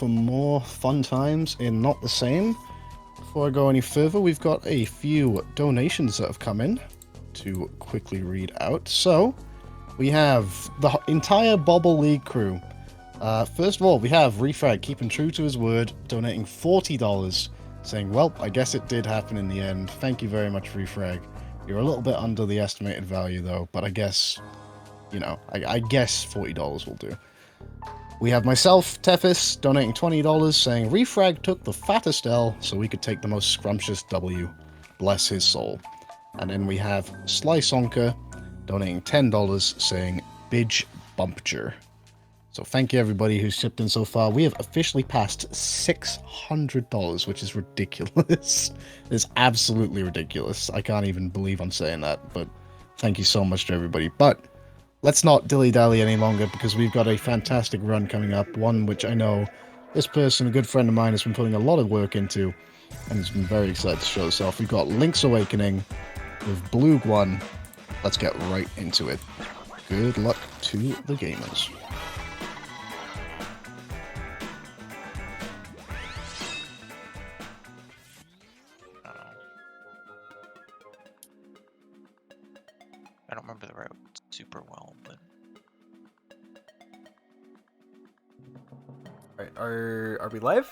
for more fun times in Not the Same. Before I go any further, we've got a few donations that have come in to quickly read out. So, we have the entire Bobble League crew. First of all, we have Refrag keeping true to his word, donating $40, saying, well, I guess it did happen in the end. Thank you very much, Refrag. You're a little bit under the estimated value, though, but I guess, I guess $40 will do. We have myself, Tethys, donating $20, saying, Refrag took the fattest L so we could take the most scrumptious W. Bless his soul. And then we have Sliconker, donating $10, saying, Bidge Bumpture. So thank you everybody who's chipped in so far. We have officially passed $600, which is ridiculous. It's absolutely ridiculous. I can't even believe I'm saying that, but thank you so much to everybody. But let's not dilly-dally any longer, because we've got a fantastic run coming up, one which I know this person, a good friend of mine, has been putting a lot of work into, and has been very excited to show us off. We've got Link's Awakening with Bluegh1. Let's get right into it. Good luck to the gamers. I don't remember the route super well, but... Alright, are we live?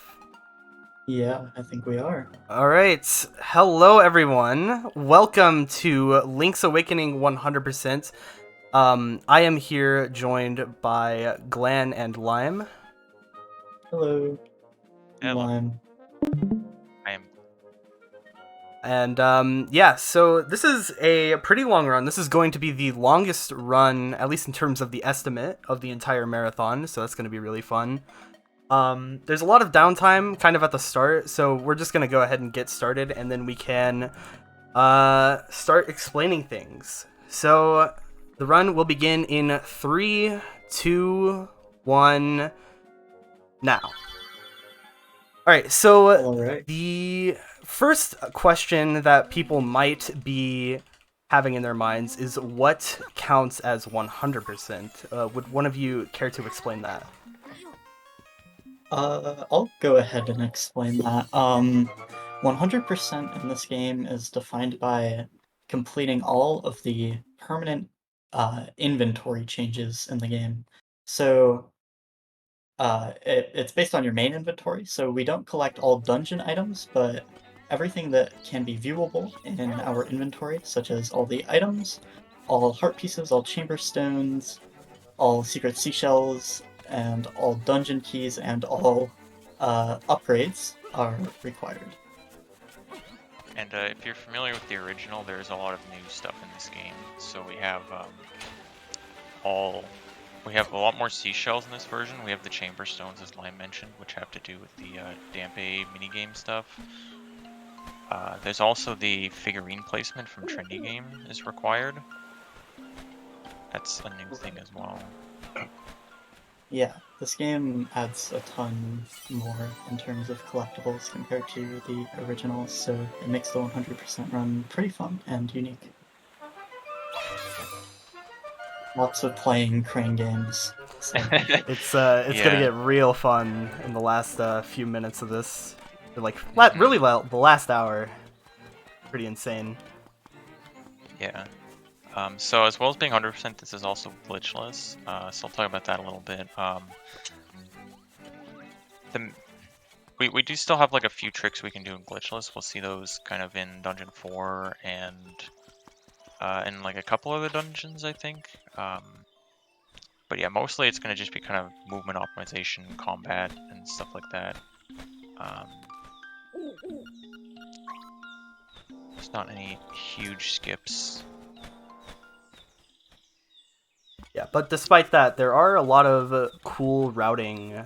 Yeah, I think we are. Alright, hello everyone. Welcome to Link's Awakening 100%. I am here joined by Glenn and Lime. Hello. Hello. Lime. I am... And yeah, so this is a pretty long run. This is going to be the longest run, at least in terms of the estimate of the entire marathon, so that's going to be really fun. There's a lot of downtime kind of at the start, so we're just going to go ahead and get started, and then we can start explaining things. So the run will begin in 3, 2, 1, now. Alright, so Alright. the first question that people might be having in their minds is what counts as 100%? Would one of you care to explain that? I'll go ahead and explain that. 100% in this game is defined by completing all of the permanent inventory changes in the game. So it's based on your main inventory, so we don't collect all dungeon items, but everything that can be viewable in our inventory, such as all the items, all heart pieces, all chamber stones, all secret seashells, and all dungeon keys, and all upgrades are required. And if you're familiar with the original, there's a lot of new stuff in this game. So we have a lot more seashells in this version. We have the chamber stones, as Lime mentioned, which have to do with the Dampe minigame stuff. There's also the figurine placement from Trendy Game is required. That's a new thing as well. Yeah, this game adds a ton more in terms of collectibles compared to the originals, so it makes the 100% run pretty fun and unique. Lots of playing crane games. So. It's Yeah. gonna get real fun in the last few minutes of this. Like, really, the last hour. Pretty insane. Yeah. So as well as being 100%, this is also glitchless. So I'll talk about that a little bit. We do still have like a few tricks we can do in glitchless. We'll see those kind of in Dungeon 4 and in like a couple other dungeons, I think. But yeah, mostly it's going to just be kind of movement optimization, combat, and stuff like that. There's not any huge skips. Yeah, but despite that, there are a lot of cool routing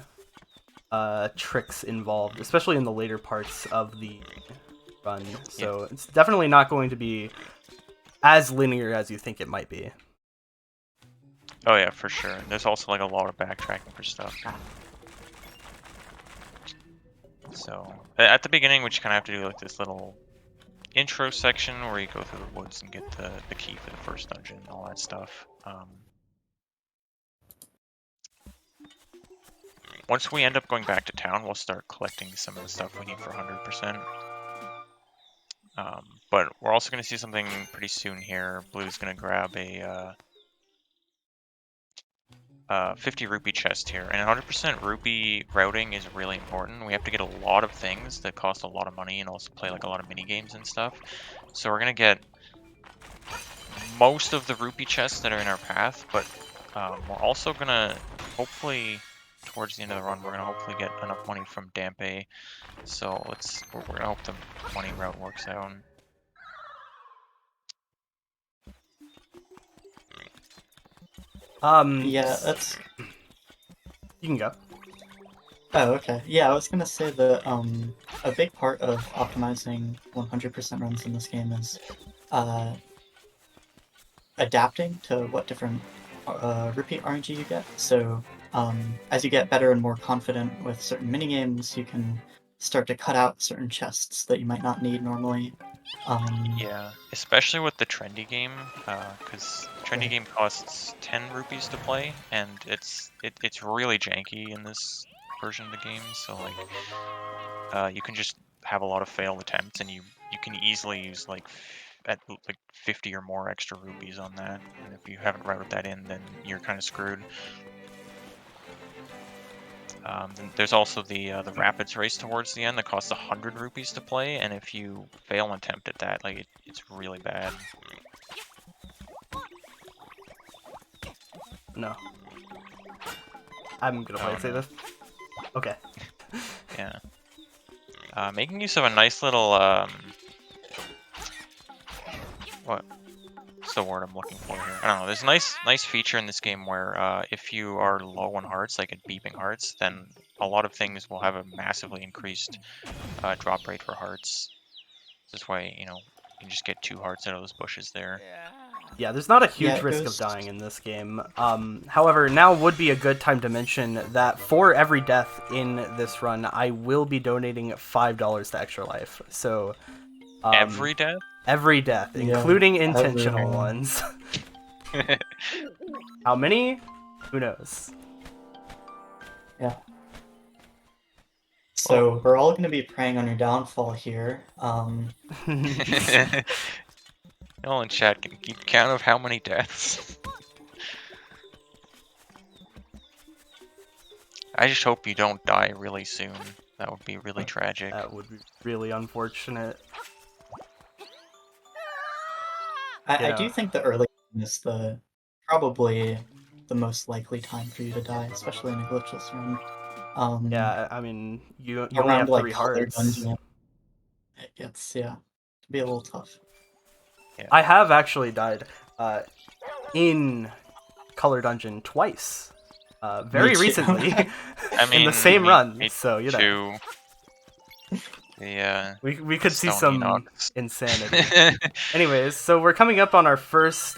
tricks involved, especially in the later parts of the run. So yeah. It's definitely not going to be as linear as you think it might be. Oh yeah, for sure. There's also like a lot of backtracking for stuff. So at the beginning, we just kind of have to do like this little intro section where you go through the woods and get the key for the first dungeon and all that stuff. once we end up going back to town, we'll start collecting some of the stuff we need for 100%. But we're also going to see something pretty soon here. Blue's going to grab a 50 rupee chest here, and 100% rupee routing is really important. We have to get a lot of things that cost a lot of money and also play like a lot of mini games and stuff. So we're going to get most of the rupee chests that are in our path, but we're also going to hopefully, towards the end of the run, we're going to hopefully get enough money from Dampe. So we're going to hope the money route works out. Yeah, that's. You can go. Oh, okay. Yeah, I was gonna say that a big part of optimizing 100% runs in this game is adapting to what different repeat RNG you get. So as you get better and more confident with certain minigames, you can start to cut out certain chests that you might not need normally. Yeah, especially with the trendy game, because trendy Right. game costs 10 rupees to play, and it's really janky in this version of the game. So like, you can just have a lot of failed attempts, and you can easily use like 50 or more extra rupees on that. And if you haven't routed that in, then you're kind of screwed. Then there's also the rapids race towards the end that costs 100 rupees to play, and if you fail an attempt at that, like it's really bad. No. I'm gonna play Oh, say no. this. Okay. Yeah. Making use of a nice little what's the word I'm looking for here? I don't know. There's a nice feature in this game where if you are low on hearts, like at beeping hearts, then a lot of things will have a massively increased drop rate for hearts. This way, you know, you can just get 2 hearts out of those bushes there. Yeah, there's not a Yeah, huge it risk of goes- dying in this game. However, now would be a good time to mention that for every death in this run, I will be donating $5 to Extra Life. So Every death? every death, Yeah, including intentional everyone. ones. How many? Who knows? Yeah. So we're all gonna be preying on your downfall here. No one in chat can keep count of how many deaths. I just hope you don't die really soon. That would be really tragic. That would be really unfortunate. I Yeah. do think the early game is probably the most likely time for you to die, especially in a glitchless run. Yeah, I mean, you only Around have like 3 color hearts. dungeon, it gets to be a little tough. Yeah. I have actually died in Color Dungeon twice. Very too. recently. I mean, in the same me run, so you know. too. The We could see Stony some Nox. insanity. Anyways, so we're coming up on our first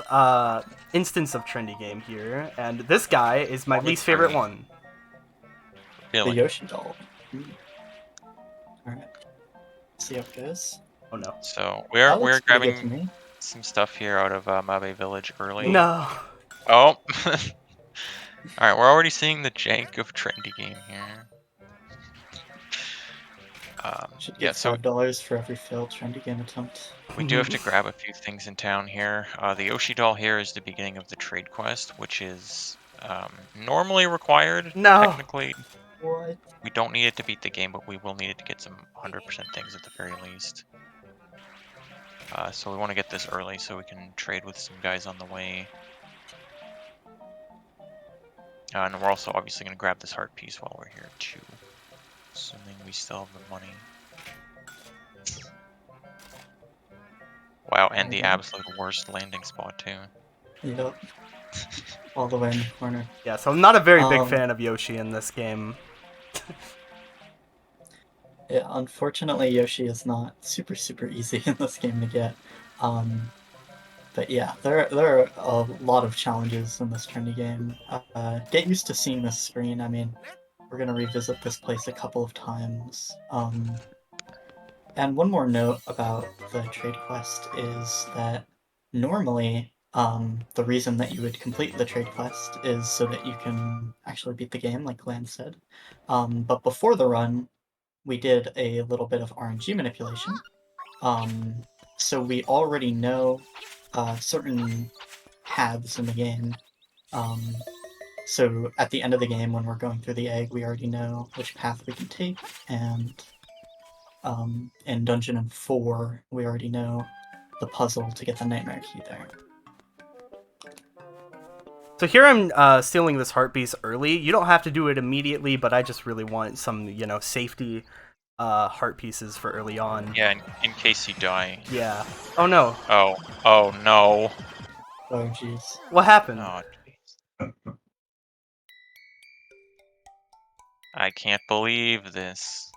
instance of trendy game here, and this guy is my least favorite one. The Really? Yoshi doll. Alright. See how it goes. Oh no. So That we're looks pretty good to grabbing me. some stuff here out of Mabe Village early. No. Oh. Alright, we're already seeing the jank of trendy game here. Should Yeah, get so $5 for every failed trendy game attempt. we do have to grab a few things in town here. The Yoshi doll here is the beginning of the trade quest, which is normally required. No. Technically, What? we don't need it to beat the game, but we will need it to get some 100% things at the very least. So we want to get this early so we can trade with some guys on the way. And we're also obviously going to grab this heart piece while we're here too. Assuming we still have the money. Wow, and the absolute worst landing spot too. Yep. All the way in the corner. Yeah, so I'm not a very big fan of Yoshi in this game. Yeah, unfortunately, Yoshi is not super easy in this game to get. But yeah, there are a lot of challenges in this trendy game. Get used to seeing this screen. I mean, we're gonna revisit this place a couple of times. And one more note about the trade quest is that normally The reason that you would complete the trade quest is so that you can actually beat the game, like Glenn said. But before the run, we did a little bit of RNG manipulation. So we already know certain paths in the game. So at the end of the game, when we're going through the egg, we already know which path we can take, and in Dungeon 4, we already know the puzzle to get the Nightmare Key there. So here I'm stealing this heart piece early. You don't have to do it immediately, but I just really want some, safety heart pieces for early on. Yeah, in case you die. Yeah. Oh no. Oh no. Oh jeez. What happened? Oh jeez. I can't believe this.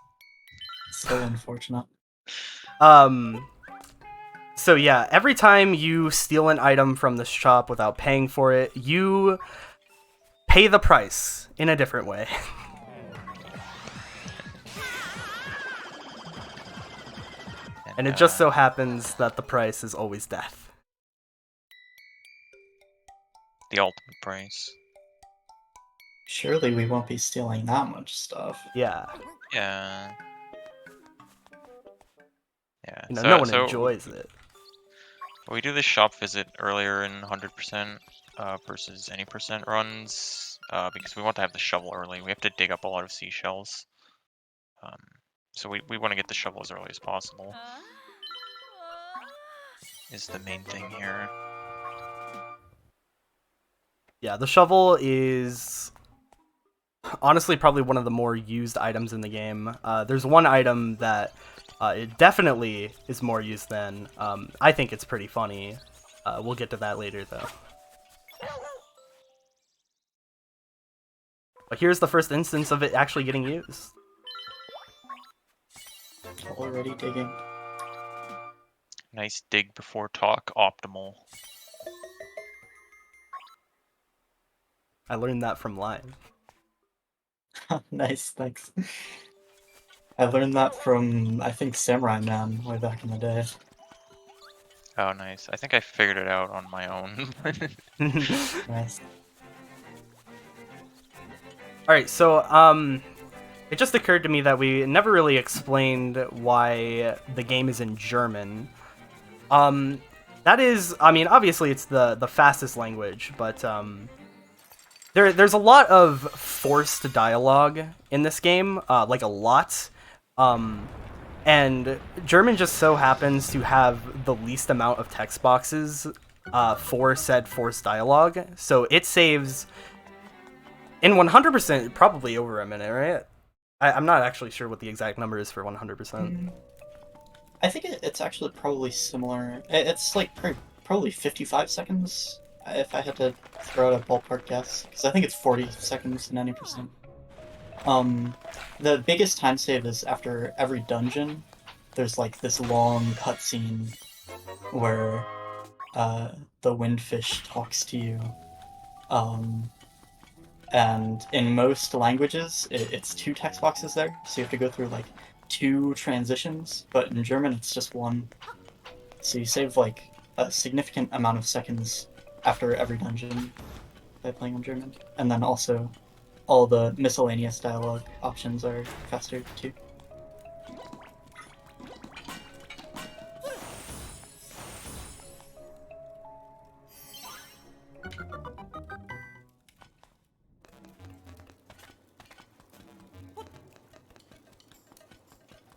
So unfortunate. So yeah, every time you steal an item from the shop without paying for it, you pay the price in a different way. And it just so happens that the price is always death. The ultimate price. Surely we won't be stealing that much stuff. Yeah. Yeah. Yeah. No one enjoys it. We do the shop visit earlier in 100% versus any percent runs because we want to have the shovel early. We have to dig up a lot of seashells. So we want to get the shovel as early as possible. Is the main thing here. Yeah, the shovel is honestly probably one of the more used items in the game. There's one item that it definitely is more used than. I think it's pretty funny. We'll get to that later, though. But here's the first instance of it actually getting used. Already digging. Nice dig before talk, optimal. I learned that from live. Nice, thanks. I learned that from, I think, Samurai Man way back in the day. Oh, nice. I think I figured it out on my own. Nice. Alright, so, it just occurred to me that we never really explained why the game is in German. That is, I mean, obviously it's the fastest language, but, there's a lot of forced dialogue in this game, like a lot. And German just so happens to have the least amount of text boxes for said forced dialogue, so it saves in 100% probably over a minute, right? I'm not actually sure what the exact number is for 100%. I think it's actually probably similar. It's like probably 55 seconds, if I had to throw out a ballpark guess, because I think it's 40 seconds to 90%. The biggest time save is after every dungeon. There's like this long cutscene where the windfish talks to you. And in most languages, it's 2 text boxes there, so you have to go through like 2 transitions, but in German it's just 1. So you save like a significant amount of seconds after every dungeon by playing in German. And then also, all the miscellaneous dialogue options are faster too.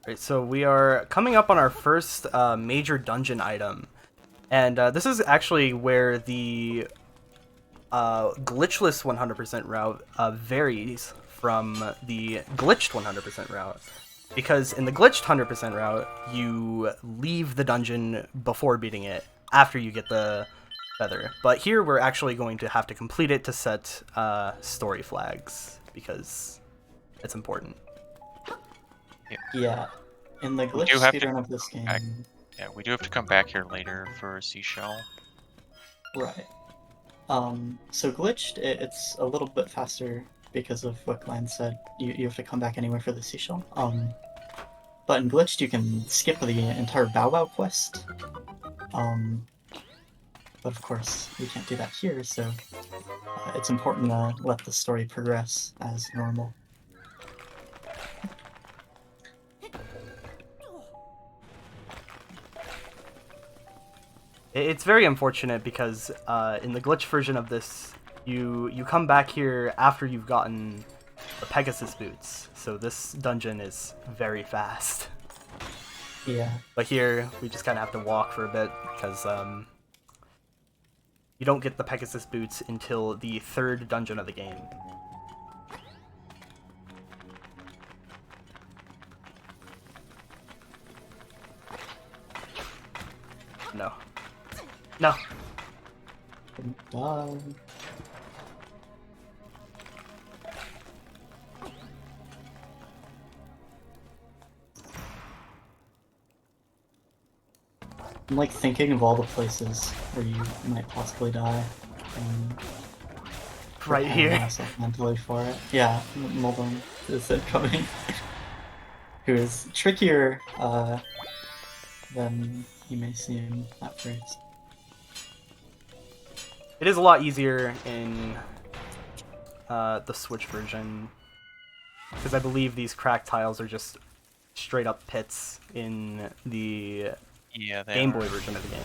Right, so we are coming up on our first major dungeon item, and this is actually where the glitchless 100% route varies from the glitched 100% route, because in the glitched 100% route, you leave the dungeon before beating it, after you get the feather. But here we're actually going to have to complete it to set story flags, because it's important. Yeah, in the glitch speedrun of this game... Yeah, we do have to come back here later for a seashell. Right. So glitched, it's a little bit faster because of what Glenn said. You have to come back anyway for the seashell. But in glitched, you can skip the entire Bow Wow quest. But of course, we can't do that here, so it's important to let the story progress as normal. It's very unfortunate because in the glitch version of this, you come back here after you've gotten the Pegasus boots, so this dungeon is very fast. Yeah. But here, we just kind of have to walk for a bit, because you don't get the Pegasus boots until the 3rd dungeon of the game. No. No! Bye. I'm like thinking of all the places where you might possibly die. And Right preparing here. myself mentally for it. Yeah, Muldoon is incoming. Who is trickier than you may seem at first. It is a lot easier in the Switch version, because I believe these cracked tiles are just straight up pits in the Yeah, they Game are. Boy version of the game.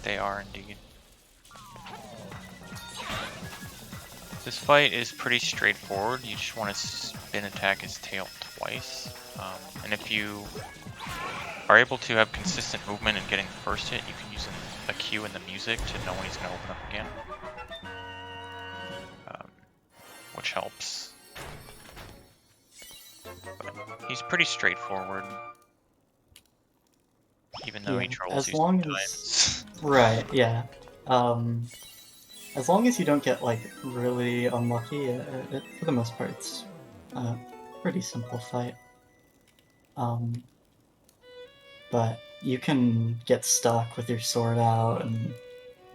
They are indeed. This fight is pretty straightforward. You just want to spin attack his tail twice. And if you are able to have consistent movement and getting the first hit, you can use a cue in the music to know when he's going to open up again. Which helps. But he's pretty straightforward. Even though he Yeah, trolls as using long diamonds. as right, yeah. As long as you don't get like really unlucky, for the most part, it's a pretty simple fight. But you can get stuck with your sword out, and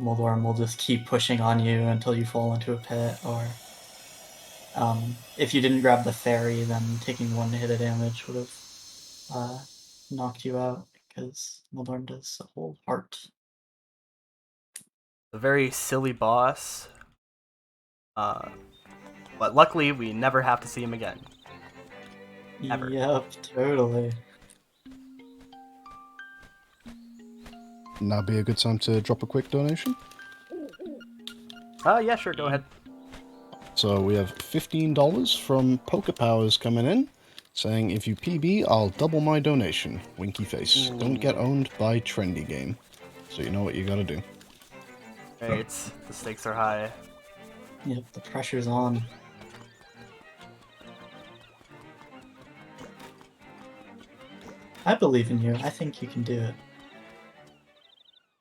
Moldorm will just keep pushing on you until you fall into a pit, or if you didn't grab the fairy, then taking one hit of damage would have knocked you out, because Moldorm does a whole heart. A very silly boss, but luckily we never have to see him again. Ever. Yep, totally. Now be a good time to drop a quick donation. Yeah, sure, go ahead. So we have $15 from Poker Powers coming in, saying if you PB, I'll double my donation. Winky face. Don't get owned by Trendy Game. So you know what you gotta do. Right, the stakes are high. Yep, the pressure's on. I believe in you. I think you can do it.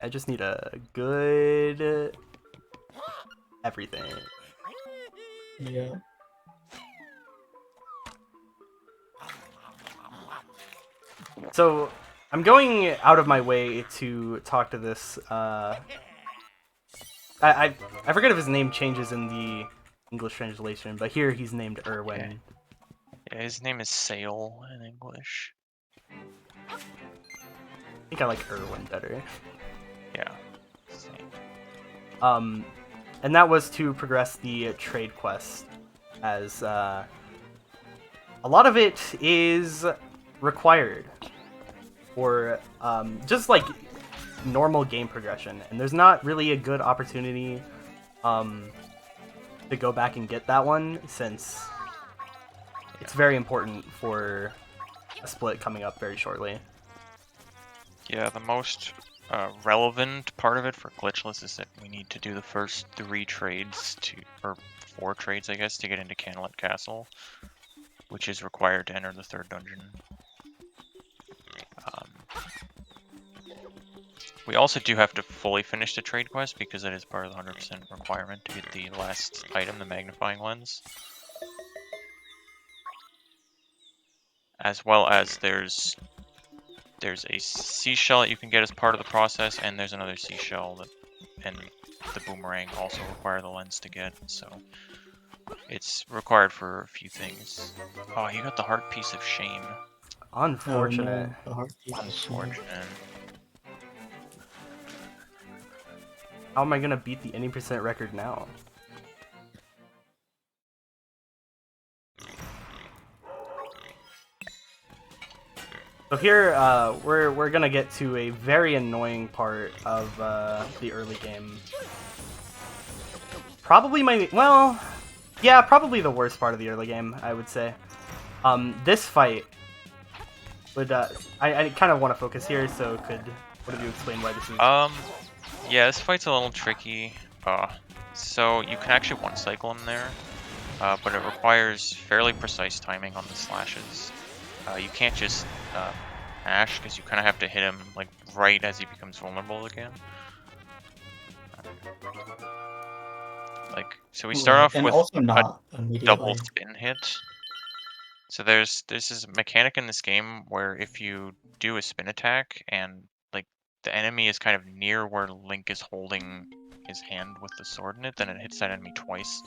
I just need a good everything. Yeah. So, I'm going out of my way to talk to this, I forget if his name changes in the English translation, but here he's named Erwin. Yeah, his name is Sale in English. I think I like Erwin better. Yeah. Same. And that was to progress the trade quest, as a lot of it is required for just like normal game progression, and there's not really a good opportunity to go back and get that one, since it's very important for a split coming up very shortly. Yeah, the most relevant part of it for Glitchless is that we need to do the first 3 trades or 4 trades, I guess, to get into Candlelit Castle, which is required to enter the 3rd dungeon. We also do have to fully finish the trade quest, because that is part of the 100% requirement to get the last item, the magnifying lens. As well as there's a seashell that you can get as part of the process, and there's another seashell that, and the boomerang also require the lens to get, so it's required for a few things. Oh, you got the heart piece of shame. Unfortunate. Oh, no, the heart piece of shame. Unfortunate. How am I gonna beat the 80% record now? So here, we're gonna get to a very annoying part of the early game. Probably probably the worst part of the early game, I would say. This fight would, I kind of want to focus here, so what have you explained why this is? Yeah, this fight's a little tricky. So you can actually one cycle in there, but it requires fairly precise timing on the slashes. You can't just mash, because you kind of have to hit him like right as he becomes vulnerable again. Like, so we start off and with also a not immediately. double spin hit. So there's this mechanic in this game where if you do a spin attack and like the enemy is kind of near where Link is holding his hand with the sword in it, then it hits that enemy twice.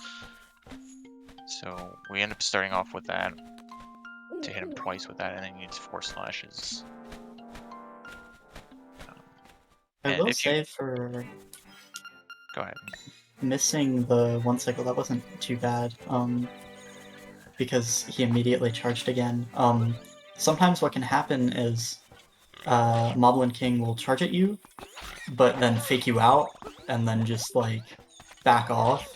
So we end up starting off with that to hit him twice with that, and then he needs 4 slashes. I and will if you say for go ahead. missing the one cycle, that wasn't too bad. Because he immediately charged again. Sometimes what can happen is Moblin King will charge at you, but then fake you out, and then just like back off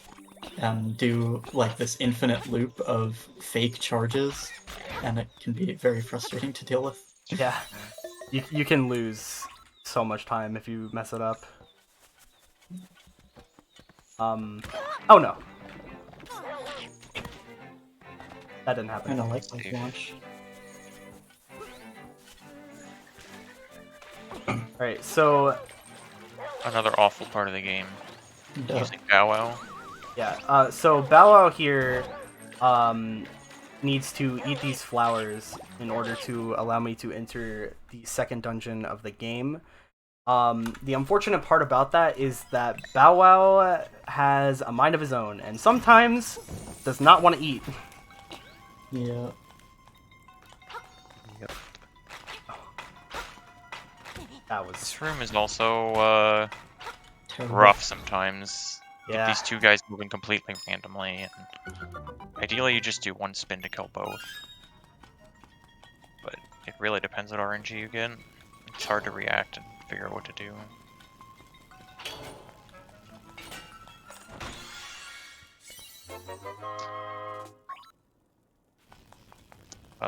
and do like this infinite loop of fake charges, and it can be very frustrating to deal with. Yeah, you can lose so much time if you mess it up. Oh no. That didn't happen. Kind of like launch. Alright, so Another awful part of the game, using Bow Wow. yeah, so Bow Wow here needs to eat these flowers in order to allow me to enter the second dungeon of the game. The unfortunate part about that is that Bow Wow has a mind of his own and sometimes does not want to eat. Yeah. Yep. That was This room is also Terrible. rough sometimes. yeah. These two guys moving completely randomly, and ideally you just do one spin to kill both. But it really depends what RNG you get. It's hard to react and figure out what to do.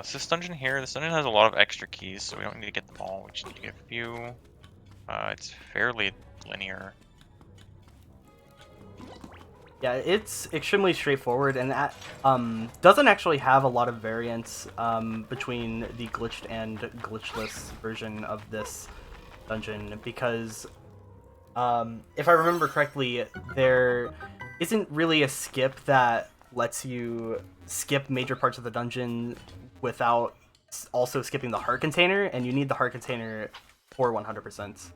So this dungeon has a lot of extra keys, so we don't need to get them all, we just need to get a few. It's fairly linear. Yeah, it's extremely straightforward, and that doesn't actually have a lot of variance between the glitched and glitchless version of this dungeon, because if I remember correctly, there isn't really a skip that lets you skip major parts of the dungeon without also skipping the heart container, and you need the heart container for 100%.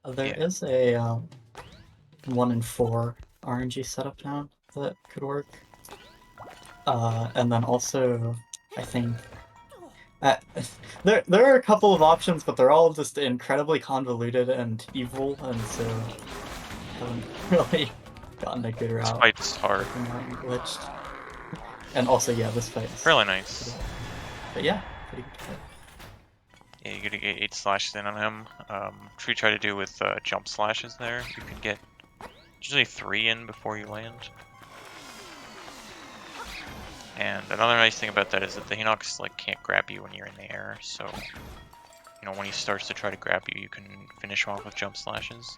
There is a 1 in 4 RNG setup now that could work. And then also, I think there are a couple of options, but they're all just incredibly convoluted and evil, and so haven't really gotten a good route. This fight's hard. Glitched. And also, yeah, this fight is Really nice. But yeah, pretty good fight. Yeah, you gotta get 8 slashes in on him. Which we try to do with jump slashes there. You can get usually 3 in before you land. And another nice thing about that is that the Hinox like can't grab you when you're in the air, so you know when he starts to try to grab you, you can finish him off with jump slashes.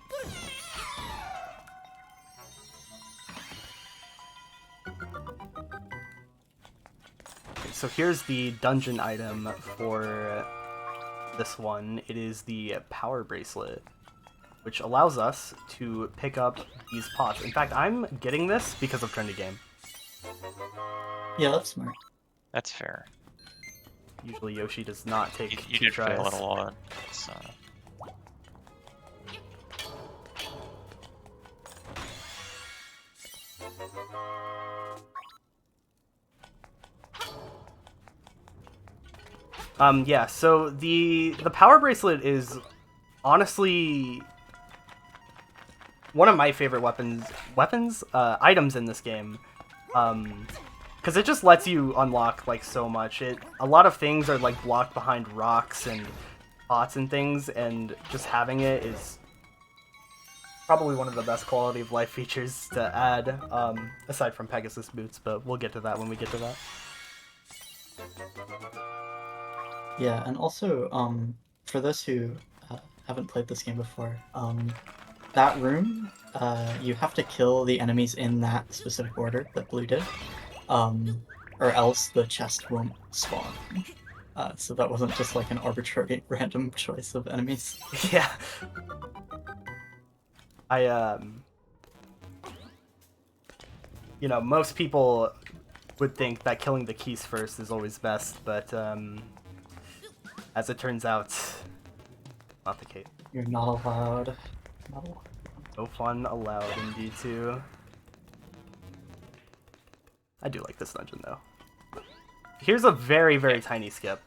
Okay, so here's the dungeon item for this one. It is the power bracelet, which allows us to pick up these pots. In fact, I'm getting this because of Trendy Game. Yeah, that's smart. That's fair. Usually Yoshi does not take You 2 did tries. fail it a lot. It's, Yeah, so the power bracelet is honestly one of my favorite items in this game, because it just lets you unlock like so much. A lot of things are like blocked behind rocks and pots and things, and just having it is probably one of the best quality of life features to add, aside from Pegasus boots, but we'll get to that when we get to that. Yeah, and also, for those who haven't played this game before, that room, you have to kill the enemies in that specific order that Blue did, or else the chest won't spawn. So that wasn't just like an arbitrary random choice of enemies. Yeah. You know, most people would think that killing the keys first is always best, but as it turns out, not the case. You're not allowed. Not allowed. No fun allowed indeed too. I do like this dungeon though. Here's a very, very tiny skip.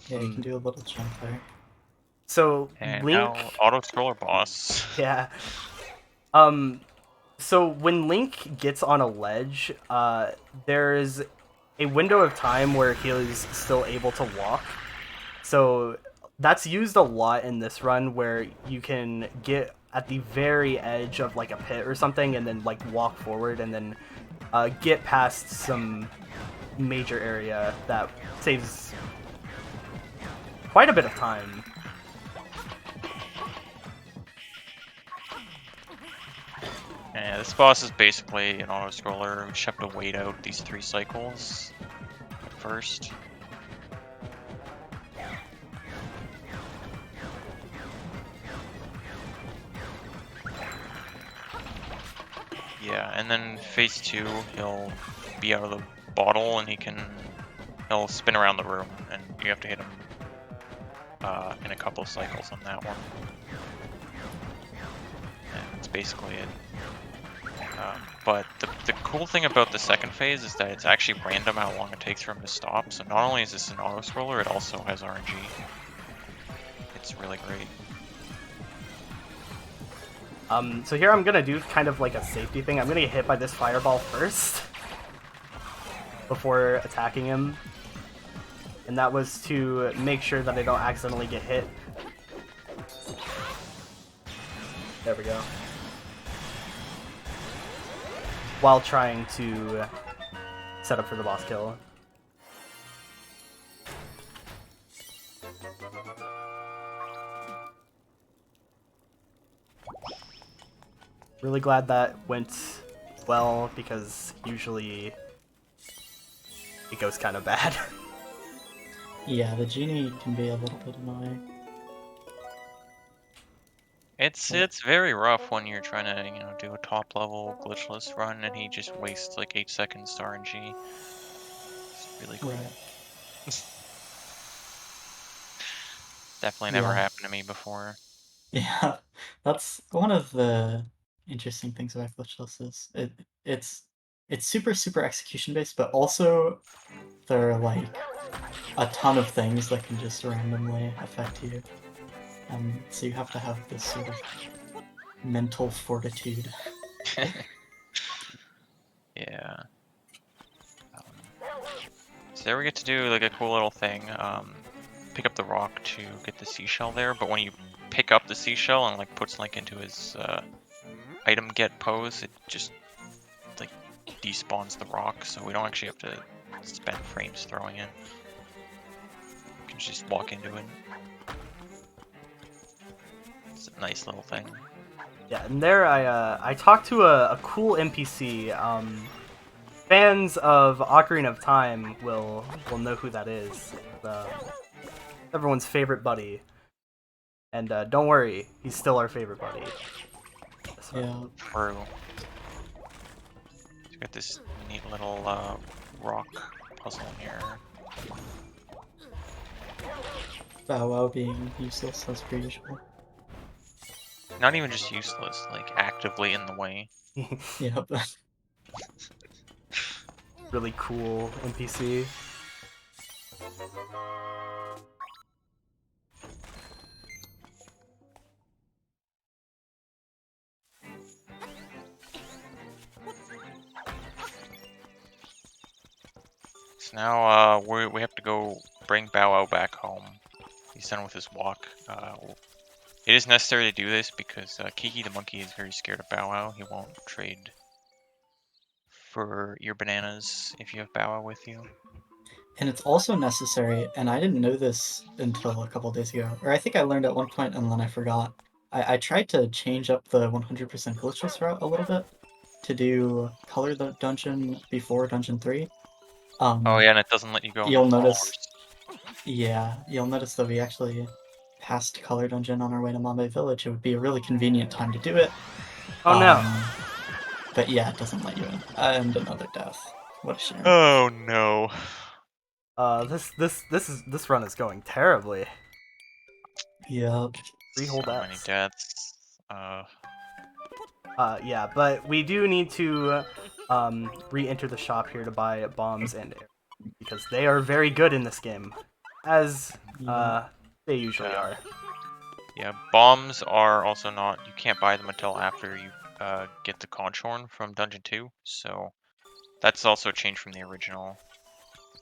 Yeah, you can do a little jump there. So And Link, now auto scroller boss. yeah. So when Link gets on a ledge, there's a window of time where he is still able to walk. So that's used a lot in this run, where you can get at the very edge of like a pit or something and then like walk forward and then get past some major area that saves quite a bit of time. Yeah, this boss is basically an auto scroller. We just have to wait out these 3 cycles at first. Yeah, and then phase 2, he'll be out of the bottle and he'll spin around the room, and you have to hit him in a couple of cycles on that one. And that's basically it. But the cool thing about the second phase is that it's actually random how long it takes for him to stop. So not only is this an auto scroller, it also has RNG. It's really great. So here I'm gonna do kind of like a safety thing. I'm gonna get hit by this fireball first before attacking him. And that was to make sure that I don't accidentally get hit. There we go. While trying to set up for the boss kill. Really glad that went well, because usually it goes kind of bad. Yeah, the genie can be a little bit annoying. It's very rough when you're trying to, do a top level glitchless run and he just wastes like 8 seconds to RNG. It's really cool. Right. Definitely never Yeah. happened to me before. Yeah, that's one of the interesting things about Glitchless is it's super execution based, but also there are like a ton of things that can just randomly affect you. So you have to have this sort of mental fortitude. Yeah. So there we get to do like a cool little thing. Pick up the rock to get the seashell there, but when you pick up the seashell and like puts Link into his item get pose, it just like despawns the rock, so we don't actually have to spend frames throwing it. You can just walk into it. It's a nice little thing. Yeah, and there I talked to a cool NPC. Fans of Ocarina of Time will know who that is. Everyone's favorite buddy. And don't worry, he's still our favorite buddy. Yeah. True. It's got this neat little rock puzzle in here. Bow Wow being useless as per usual. Not even just useless, like actively in the way. Yep. Really cool NPC. So now we have to go bring Bow Wow back home. He's done with his walk. It is necessary to do this because Kiki the monkey is very scared of Bow Wow. He won't trade for your bananas if you have Bow Wow with you. And it's also necessary, and I didn't know this until a couple days ago, or I think I learned at one point and then I forgot. I tried to change up the 100% glitchless route a little bit to do color the dungeon before dungeon 3. Oh yeah, and it doesn't let you go in You'll the notice, flowers. yeah, you'll notice that we actually passed color dungeon on our way to Mambe Village. It would be a really convenient time to do it. Oh no. But yeah, it doesn't let you in. And another death. What a shame. Oh no. This run is going terribly. Yep. 3 whole So many deaths. deaths. Yeah, but we do need to re-enter the shop here to buy bombs and arrows because they are very good in this game, as they usually Yeah. are. Yeah, bombs are also not. You can't buy them until after you get the conch horn from Dungeon 2. So that's also a change from the original.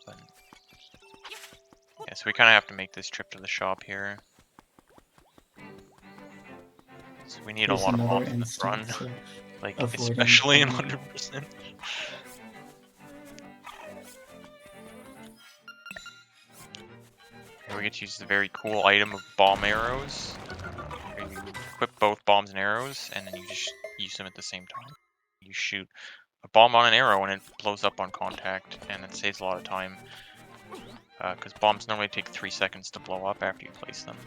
But, yeah, so we kind of have to make this trip to the shop here. So we need Here's a lot of another bombs in this run, instance of like avoiding especially in falling. 100%. Here we get to use the very cool item of bomb arrows. Where you equip both bombs and arrows, and then you just use them at the same time. You shoot a bomb on an arrow and it blows up on contact, and it saves a lot of time. Because bombs normally take 3 seconds to blow up after you place them.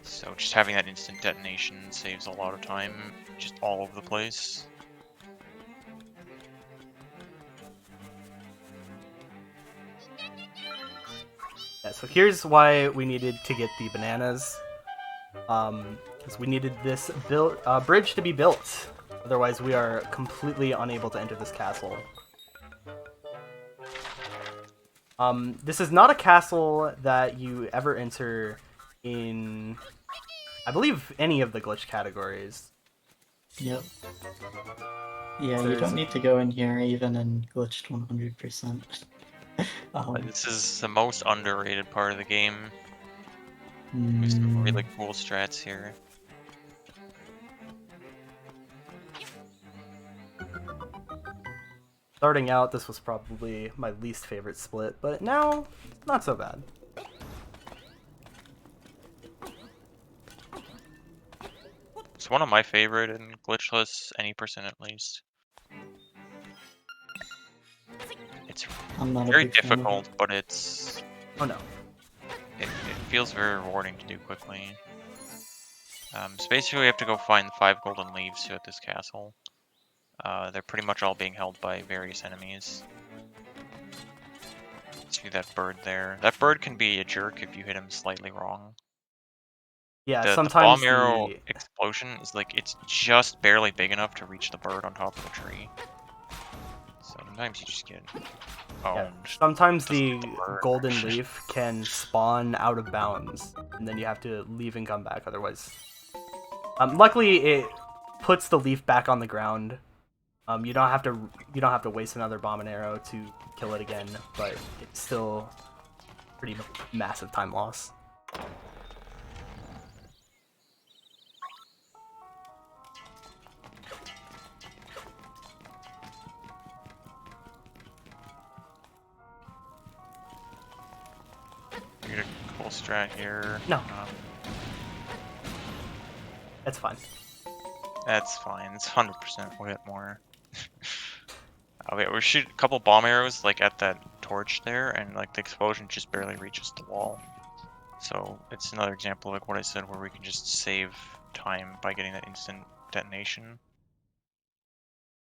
So just having that instant detonation saves a lot of time, just all over the place. Yeah, so here's why we needed to get the bananas. Because we needed this bridge to be built. Otherwise, we are completely unable to enter this castle. This is not a castle that you ever enter in, I believe, any of the glitch categories. Yep. Yeah, you don't need to go in here even in glitched 100%. This is the most underrated part of the game. There's some Hmm. really cool strats here. Starting out, this was probably my least favorite split, but now, not so bad. It's one of my favorite in Glitchless, any percent at least. It's I'm not very a big fan of difficult, it. but it's Oh no. it feels very rewarding to do quickly. So basically we have to go find the 5 golden leaves at this castle. They're pretty much all being held by various enemies. See that bird there. That bird can be a jerk if you hit him slightly wrong. Yeah, The sometimes bomb arrow explosion is like, it's just barely big enough to reach the bird on top of the tree. So sometimes you just get owned. sometimes Doesn't the hit the bird. golden leaf can spawn out of bounds, and then you have to leave and come back. Otherwise, luckily it puts the leaf back on the ground. You don't have to waste another bomb and arrow to kill it again, but it's still pretty massive time loss. We get a cool strat here. No. That's fine. That's fine. It's 100%. We'll hit more. Okay, we shoot a couple bomb arrows like at that torch there, and like the explosion just barely reaches the wall. So it's another example of like what I said, where we can just save time by getting that instant detonation,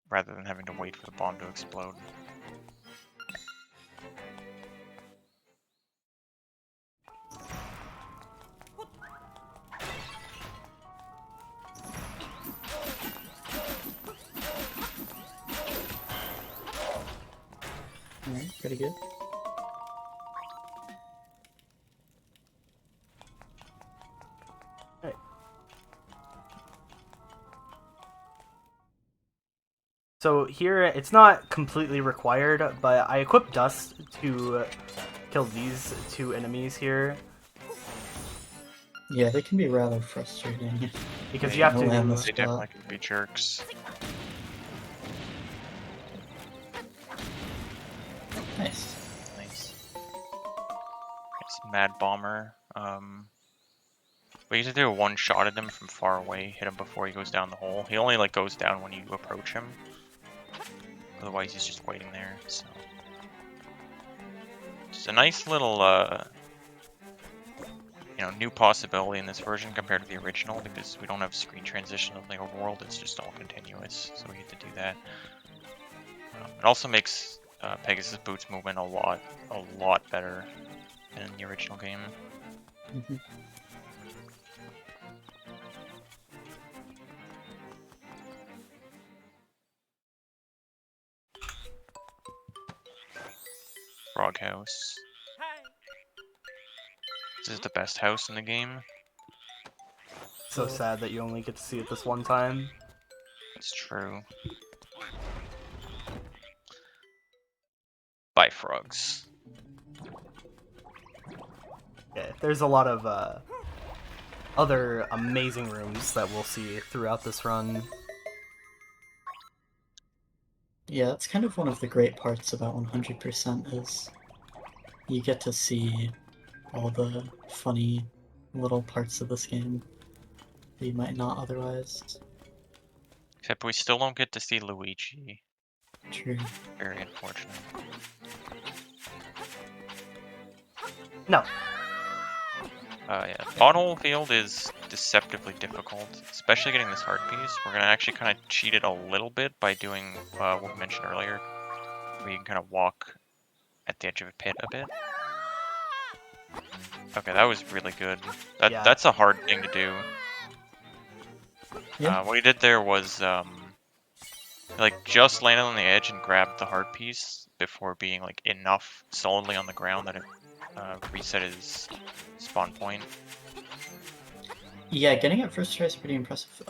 rather than having to wait for the bomb to explode. Alright, pretty good. So here, it's not completely required, but I equipped Dust to kill these 2 enemies here. Yeah, they can be rather frustrating. Because Yeah, you have no land to... this They spot. definitely can be jerks. Nice. Nice. Mad Bomber. We usually do a one shot at him from far away, hit him before he goes down the hole. He only like goes down when you approach him. Otherwise he's just waiting there, so. Just a nice little new possibility in this version compared to the original, because we don't have screen transition of the overworld, it's just all continuous, so we get to do that. It also makes Pegasus Boots movement a lot better than in the original game. Mhm. Frog House. This is the best house in the game. So sad that you only get to see it this one time. It's true. Bye, frogs. Yeah, there's a lot of other amazing rooms that we'll see throughout this run. Yeah, that's kind of one of the great parts about 100% is you get to see all the funny little parts of this game that you might not otherwise. Except we still don't get to see Luigi. True. Very unfortunate. No. Yeah, Bottle Field is deceptively difficult, especially getting this heart piece. We're gonna actually kind of cheat it a little bit by doing what we mentioned earlier. Where you can kind of walk at the edge of a pit a bit. Okay, that was really good. Yeah. That's a hard thing to do. Yeah. What he did there was like just landed on the edge and grabbed the heart piece before being like enough solidly on the ground that it reset his spawn point. Yeah, getting it first try is pretty impressive.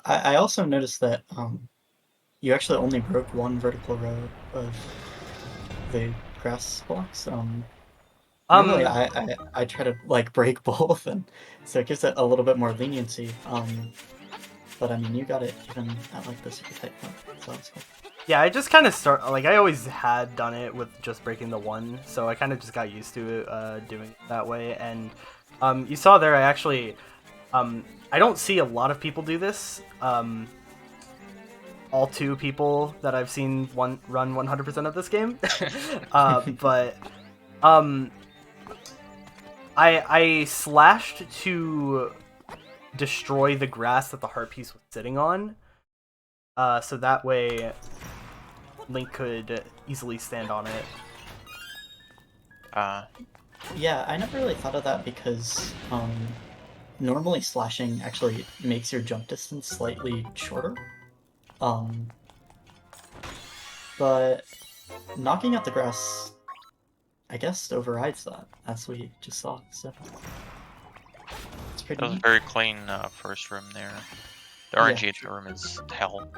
I also noticed that you actually only broke one vertical row of the grass blocks. Normally I try to like break both, and so it gives it a little bit more leniency. But I mean, you got it even at like the super tight point, so that's cool. Yeah, I just kind of I always had done it with just breaking the one, so I kind of just got used to it doing it that way. And you saw there, I actually, I don't see a lot of people do this. All 2 people that I've seen run 100% of this game, but I slashed to destroy the grass that the heart piece was sitting on, so that way Link could easily stand on it. Yeah, I never really thought of that because normally slashing actually makes your jump distance slightly shorter. But knocking out the grass, I guess, overrides that, as we just saw. So it's pretty That was a neat. very clean first room there. The RNG at the room is hell.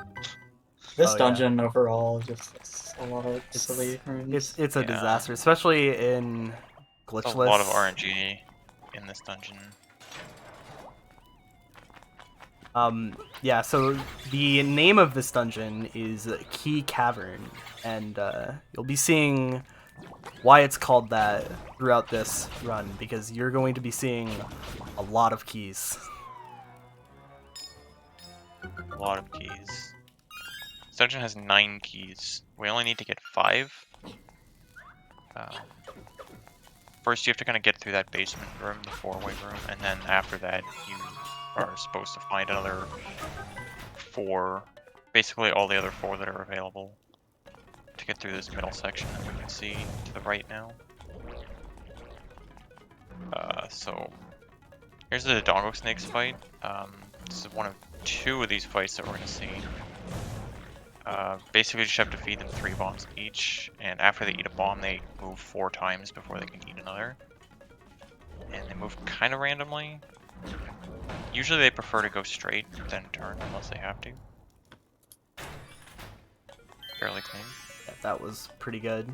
This Oh, yeah. dungeon overall just has a lot of It's- silly rooms. It's a Yeah. disaster, especially in There's Glitchless. a lot of RNG in this dungeon. Yeah, so the name of this dungeon is Key Cavern, and you'll be seeing why it's called that throughout this run, because you're going to be seeing a lot of keys. A lot of keys. This dungeon has 9 keys. We only need to get 5. First, you have to kind of get through that basement room, the 4-way room, and then after that, you are supposed to find another 4. Basically, all the other 4 that are available to get through this middle section that we can see to the right now. So here's the Dongo Snakes fight. This is one of 2 of these fights that we're gonna see. Basically, you just have to feed them 3 bombs each, and after they eat a bomb, they move 4 times before they can eat another. And they move kind of randomly. Usually they prefer to go straight, then turn unless they have to. Fairly clean. Yeah, that was pretty good.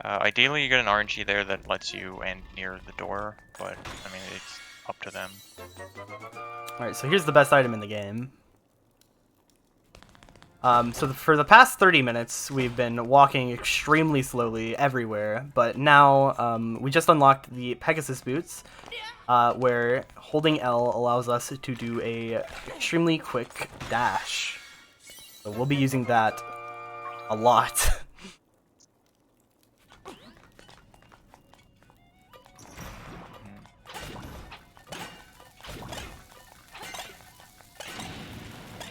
Ideally, you get an RNG there that lets you end near the door, but I mean, it's up to them. Alright, so here's the best item in the game. For the past 30 minutes, we've been walking extremely slowly everywhere, but now we just unlocked the Pegasus boots, where holding L allows us to do a extremely quick dash. So we'll be using that a lot.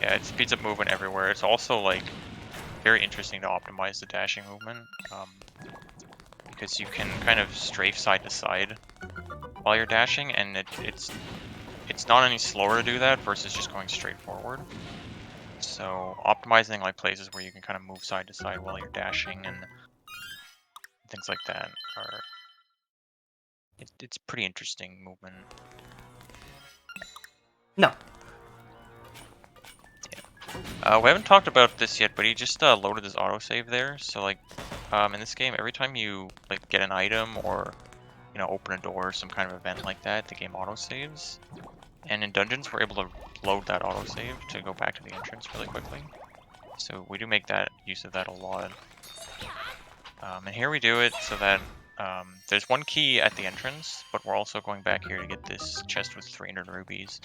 Yeah, it speeds up movement everywhere. It's also like very interesting to optimize the dashing movement, because you can kind of strafe side to side while you're dashing, and it's not any slower to do that versus just going straight forward. So optimizing like places where you can kind of move side to side while you're dashing and things like that are it's pretty interesting movement. No. We haven't talked about this yet, but he just loaded his autosave there. So like, in this game, every time you like get an item or open a door or some kind of event like that, the game autosaves. And in dungeons, we're able to load that autosave to go back to the entrance really quickly. So we do make that use of that a lot. And here we do it so that there's one key at the entrance, but we're also going back here to get this chest with 300 rubies.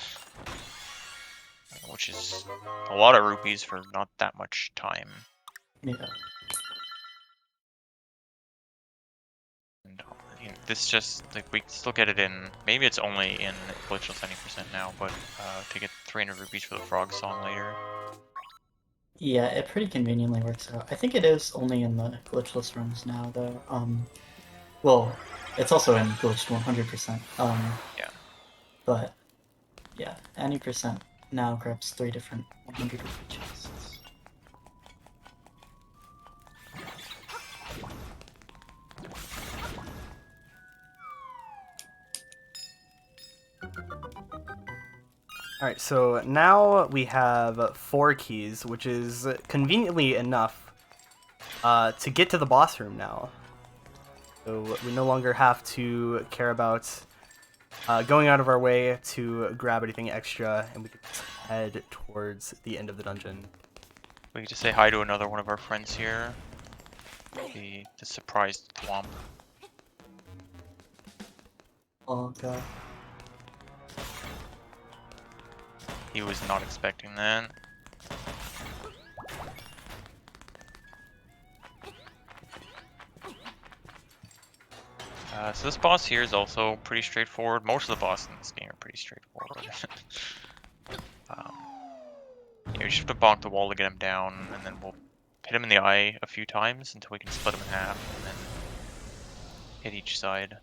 Which is a lot of rupees for not that much time. Yeah. And this just like we still get it in. Maybe it's only in Glitchless 90% now, but to get 300 rupees for the frog song later. Yeah, it pretty conveniently works out. I think it is only in the glitchless runs now, though. Well, it's also in glitched 100%. Yeah. But yeah, any percent now grabs 3 different 100 rupee chests. Alright, so now we have 4 keys, which is conveniently enough to get to the boss room now. So we no longer have to care about going out of our way to grab anything extra, and we can just head towards the end of the dungeon. We can just say hi to another one of our friends here. The surprised Thwomp. Oh god. He was not expecting that. So this boss here is also pretty straightforward. Most of the bosses in this game are pretty straightforward. Yeah, we just have to bonk the wall to get him down, and then we'll hit him in the eye a few times until we can split him in half, and then hit each side.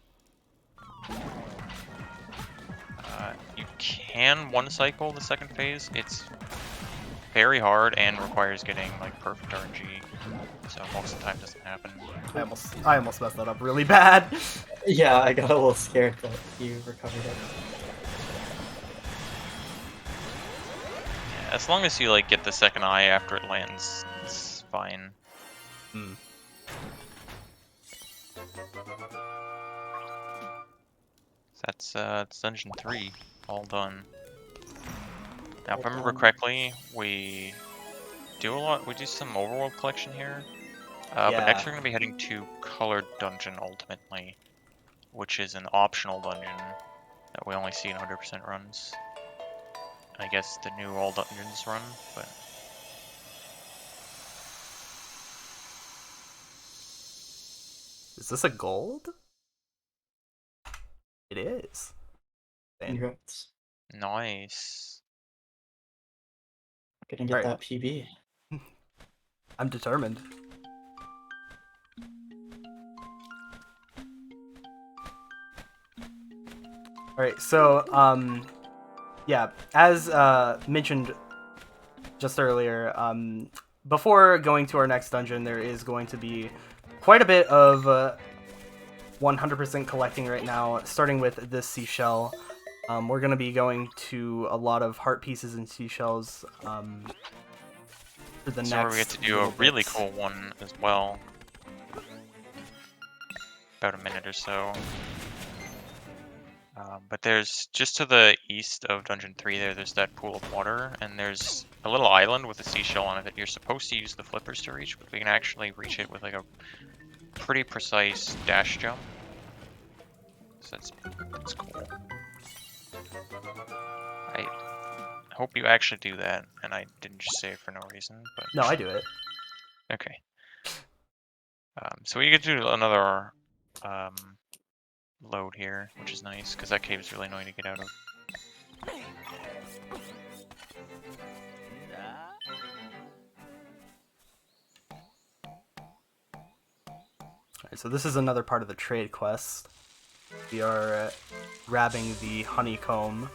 You can one-cycle the second phase. It's very hard and requires getting like perfect RNG, so most of the time it doesn't happen. I almost messed that up really bad. Yeah, I got a little scared, but you recovered it. Yeah, as long as you like get the second eye after it lands, it's fine. That's dungeon 3, all done. Now, if I remember correctly, we do some overworld collection here. But next we're going to be heading to Colored Dungeon ultimately, which is an optional dungeon that we only see in 100% runs. I guess the new all dungeons run, but... Is this a gold? It is. Congrats. Nice. Gonna get that PB. I'm determined. Alright, so, yeah, as mentioned just earlier, before going to our next dungeon, there is going to be quite a bit of 100% collecting right now, starting with this seashell. We're gonna be going to a lot of heart pieces and seashells for the So next. we get to do a little really bits. cool one as well. About a minute or so. But there's just to the east of Dungeon 3 there's that pool of water, and there's a little island with a seashell on it that you're supposed to use the flippers to reach, but we can actually reach it with like a pretty precise dash jump. So that's cool. I hope you actually do that, and I didn't just say it for no reason, but... No, I do it. Okay. So we get to do another load here, which is nice, because that cave is really annoying to get out of. Alright, so this is another part of the trade quest. We are grabbing the honeycomb,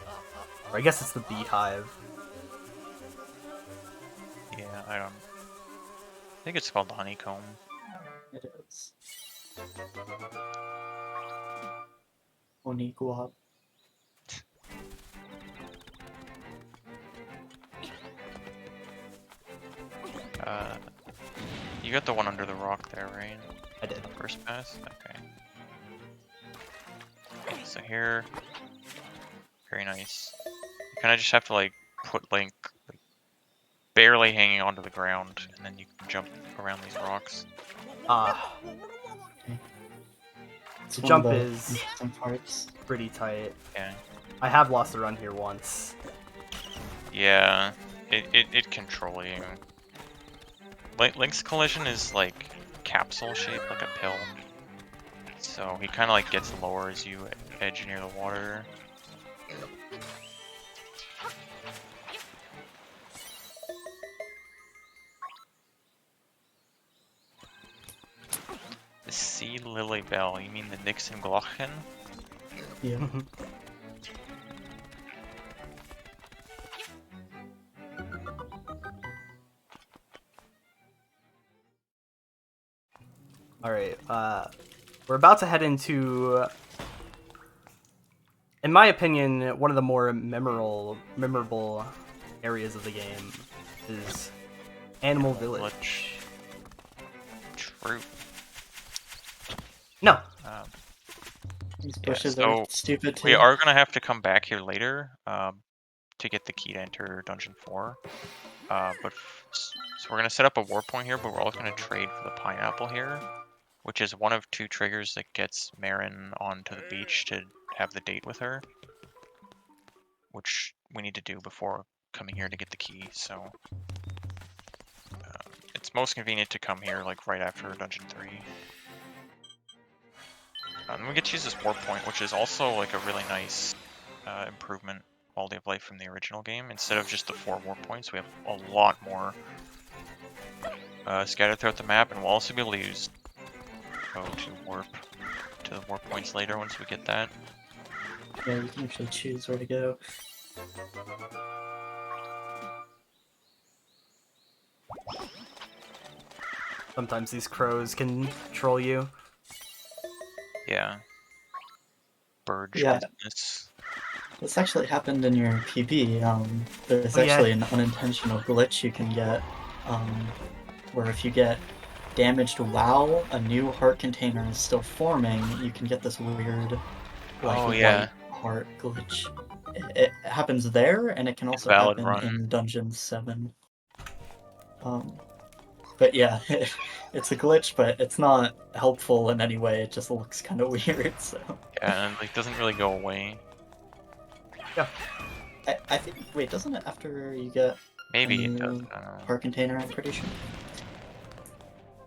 or I guess it's the beehive. Yeah, I think it's called the honeycomb. It is. Oniguab. You got the one under the rock there, right? I did. First pass? Okay. So here, very nice. You kind of just have to like put Link like, barely hanging onto the ground, and then you can jump around these rocks. Ah, It's the one jump of the is interesting parts. pretty tight. Yeah. I have lost a run here once. Yeah, it can troll you. Link's collision is like capsule shaped, like a pill. So he kind of like gets lower as you edge near the water. The Sea Lily Bell, you mean the Nixon Glitchless? Yeah. Alright, we're about to head into, in my opinion, one of the more memorable areas of the game is Animal Village. True. No. These Yeah, bushes so are stupid too. we are gonna have to come back here later to get the key to enter Dungeon 4. So we're gonna set up a war point here, but we're also gonna trade for the pineapple here, which is one of two triggers that gets Marin onto the beach to have the date with her, which we need to do before coming here to get the key. So it's most convenient to come here like right after Dungeon 3. And we get to use this warp point, which is also like a really nice improvement quality of life from the original game. Instead of just the 4 warp points, we have a lot more scattered throughout the map, and we'll also be able to use go to the warp points later once we get that. Yeah, you can actually choose where to go. Sometimes these crows can troll you. Yeah. Bird Yeah. business. This actually happened in your PB. There's Oh, yeah. actually an unintentional glitch you can get, where if you get damaged while a new heart container is still forming, you can get this weird, like, Oh, yeah. white heart glitch. It happens there, and it can also Invalid happen run. in Dungeon 7. But yeah, it's a glitch, but it's not helpful in any way. It just looks kind of weird, so... Yeah, and like doesn't really go away. Yeah. I think... Wait, doesn't it after you get Maybe a it does. new I don't know. heart container, I'm pretty sure?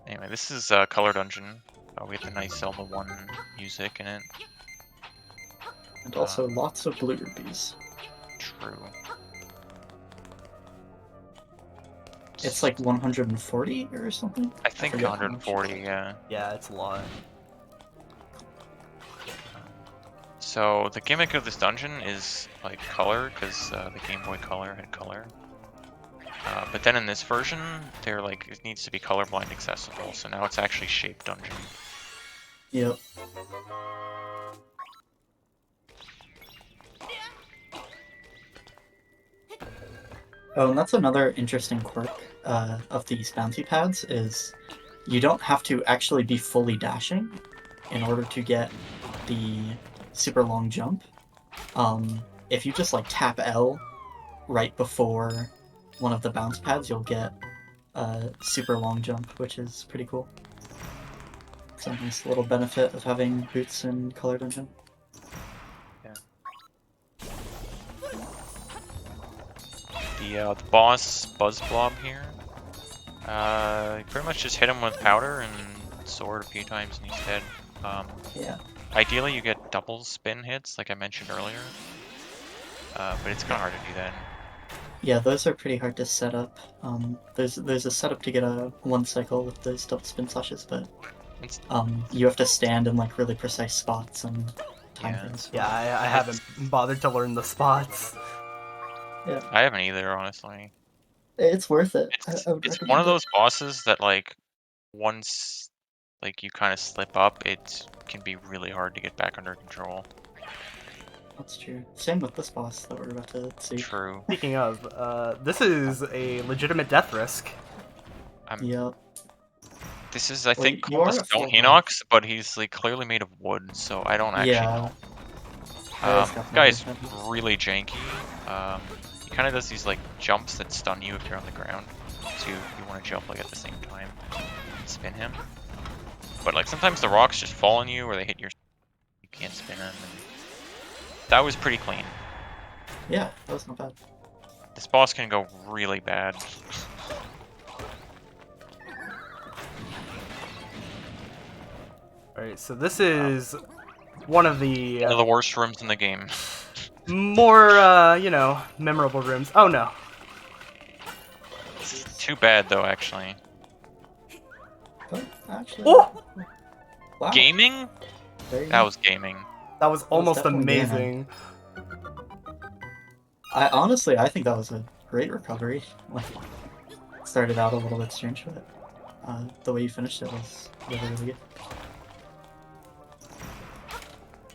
Anyway, this is Color Dungeon. We get the nice Zelda 1 music in it. And also lots of blue rubies. True. It's like 140 or something? I think forget how much. 140, yeah. Yeah, it's a lot. So the gimmick of this dungeon is like color, because the Game Boy Color had color. But then in this version, they're like it needs to be colorblind accessible. So now it's actually shaped dungeon. Yep. Oh, and that's another interesting quirk of these bounty pads is you don't have to actually be fully dashing in order to get the super long jump. If you just like tap L right before one of the bounce pads, you'll get a super long jump, which is pretty cool. It's a nice little benefit of having boots in Color Dungeon. The boss Buzz Blob here. You pretty much just hit him with powder and sword a few times and he's dead. Yeah. Ideally you get double spin hits like I mentioned earlier. But it's kind of hard to do that. Yeah, those are pretty hard to set up. There's a setup to get a one cycle with those double spin slashes, but It's, you have to stand in like really precise spots and time Yeah. things. Yeah, I haven't bothered to learn the spots. Yeah, I haven't either, honestly. it's worth it. It's I would it's one recommend of those bosses that like once like you kind of slip up, it can be really hard to get back under control. That's true. Same with this boss that we're about to see. True. Speaking of, this is a legitimate death risk. Yep. This is, I think, you called are the a full Stone Hinox, but he's like clearly made of wood, so I don't actually Yeah. know. That is This definitely guy's different. really janky. He kind of does these like jumps that stun you if you're on the ground. So you want to jump like at the same time and spin him. But like sometimes the rocks just fall on you or they hit your. You can't spin them. And that was pretty clean. Yeah, that was not bad. This boss can go really bad. Alright, so this is one of the One of the worst rooms in the game. more, you know, memorable rooms. Oh no. Too bad though, actually. But actually, Oh! wow. Gaming? There you That go. was gaming. That was almost definitely gaming. amazing. I think that was a great recovery. Like, it started out a little bit strange, but the way you finished it was really, really good.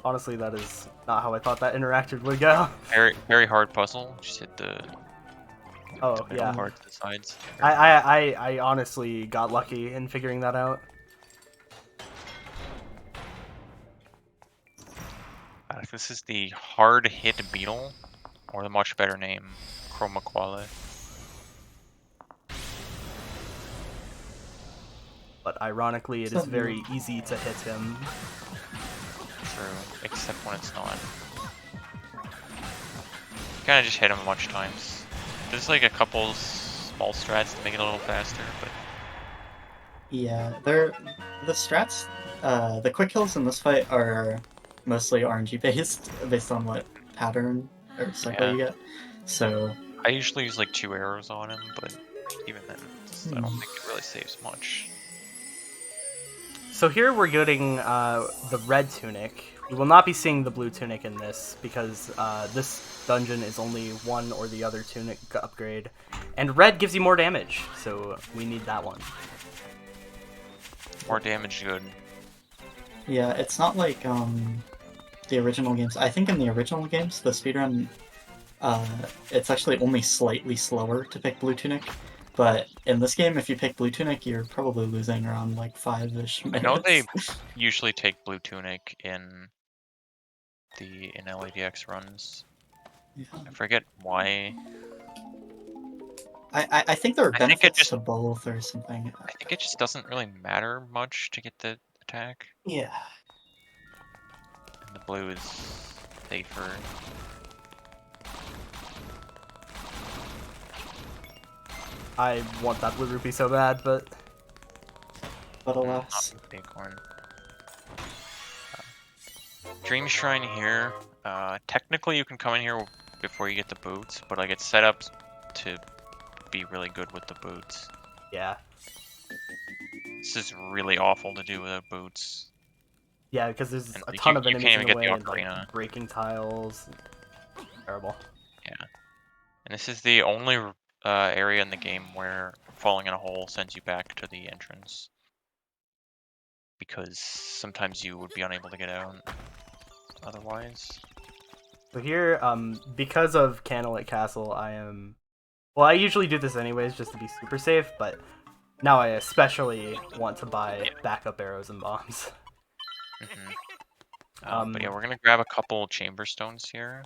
Honestly, that is not how I thought that interacted would go. Very, very hard puzzle. Just hit the Oh, middle yeah. part to the sides. I honestly got lucky in figuring that out. This is the hard hit beetle, or the much better name, Chromaquale. But ironically, it is very easy to hit him. True, except when it's not. Kind of just hit him a bunch of times. There's like a couple small strats to make it a little faster, but Yeah, the strats, the quick kills in this fight are mostly RNG based on what pattern or cycle Yeah. you get. So I usually use like 2 arrows on him, but even then, I don't think it really saves much. So here we're getting the red tunic. We will not be seeing the blue tunic in this because this dungeon is only one or the other tunic upgrade. And red gives you more damage, so we need that one. More damage good. yeah, it's not like the original games. I think in the original games, the speedrun, it's actually only slightly slower to pick blue tunic. But in this game, if you pick blue tunic, you're probably losing around like 5-ish minutes. I know they usually take blue tunic in LADX runs. Yeah. I forget why. I think there are I think it benefits just- to both or something. I think it just doesn't really matter much to get the attack. Yeah. And the blue is safer. I want that blue rupee so bad, but But alas. Not the big one. Dream Shrine here. Technically, you can come in here before you get the boots, but like it's set up to be really good with the boots. yeah. This is really awful to do without boots. Yeah, because there's And, a like, ton you- of you enemies can't in even the get way, the and, like, ocarina. breaking tiles. Terrible. And this is the only area in the game where falling in a hole sends you back to the entrance. Because sometimes you would be unable to get out otherwise. So here, because of Candlelit Castle, I am Well, I usually do this anyways just to be super safe, but now I especially want to buy backup arrows and bombs. But yeah, we're gonna grab a couple chamber stones here.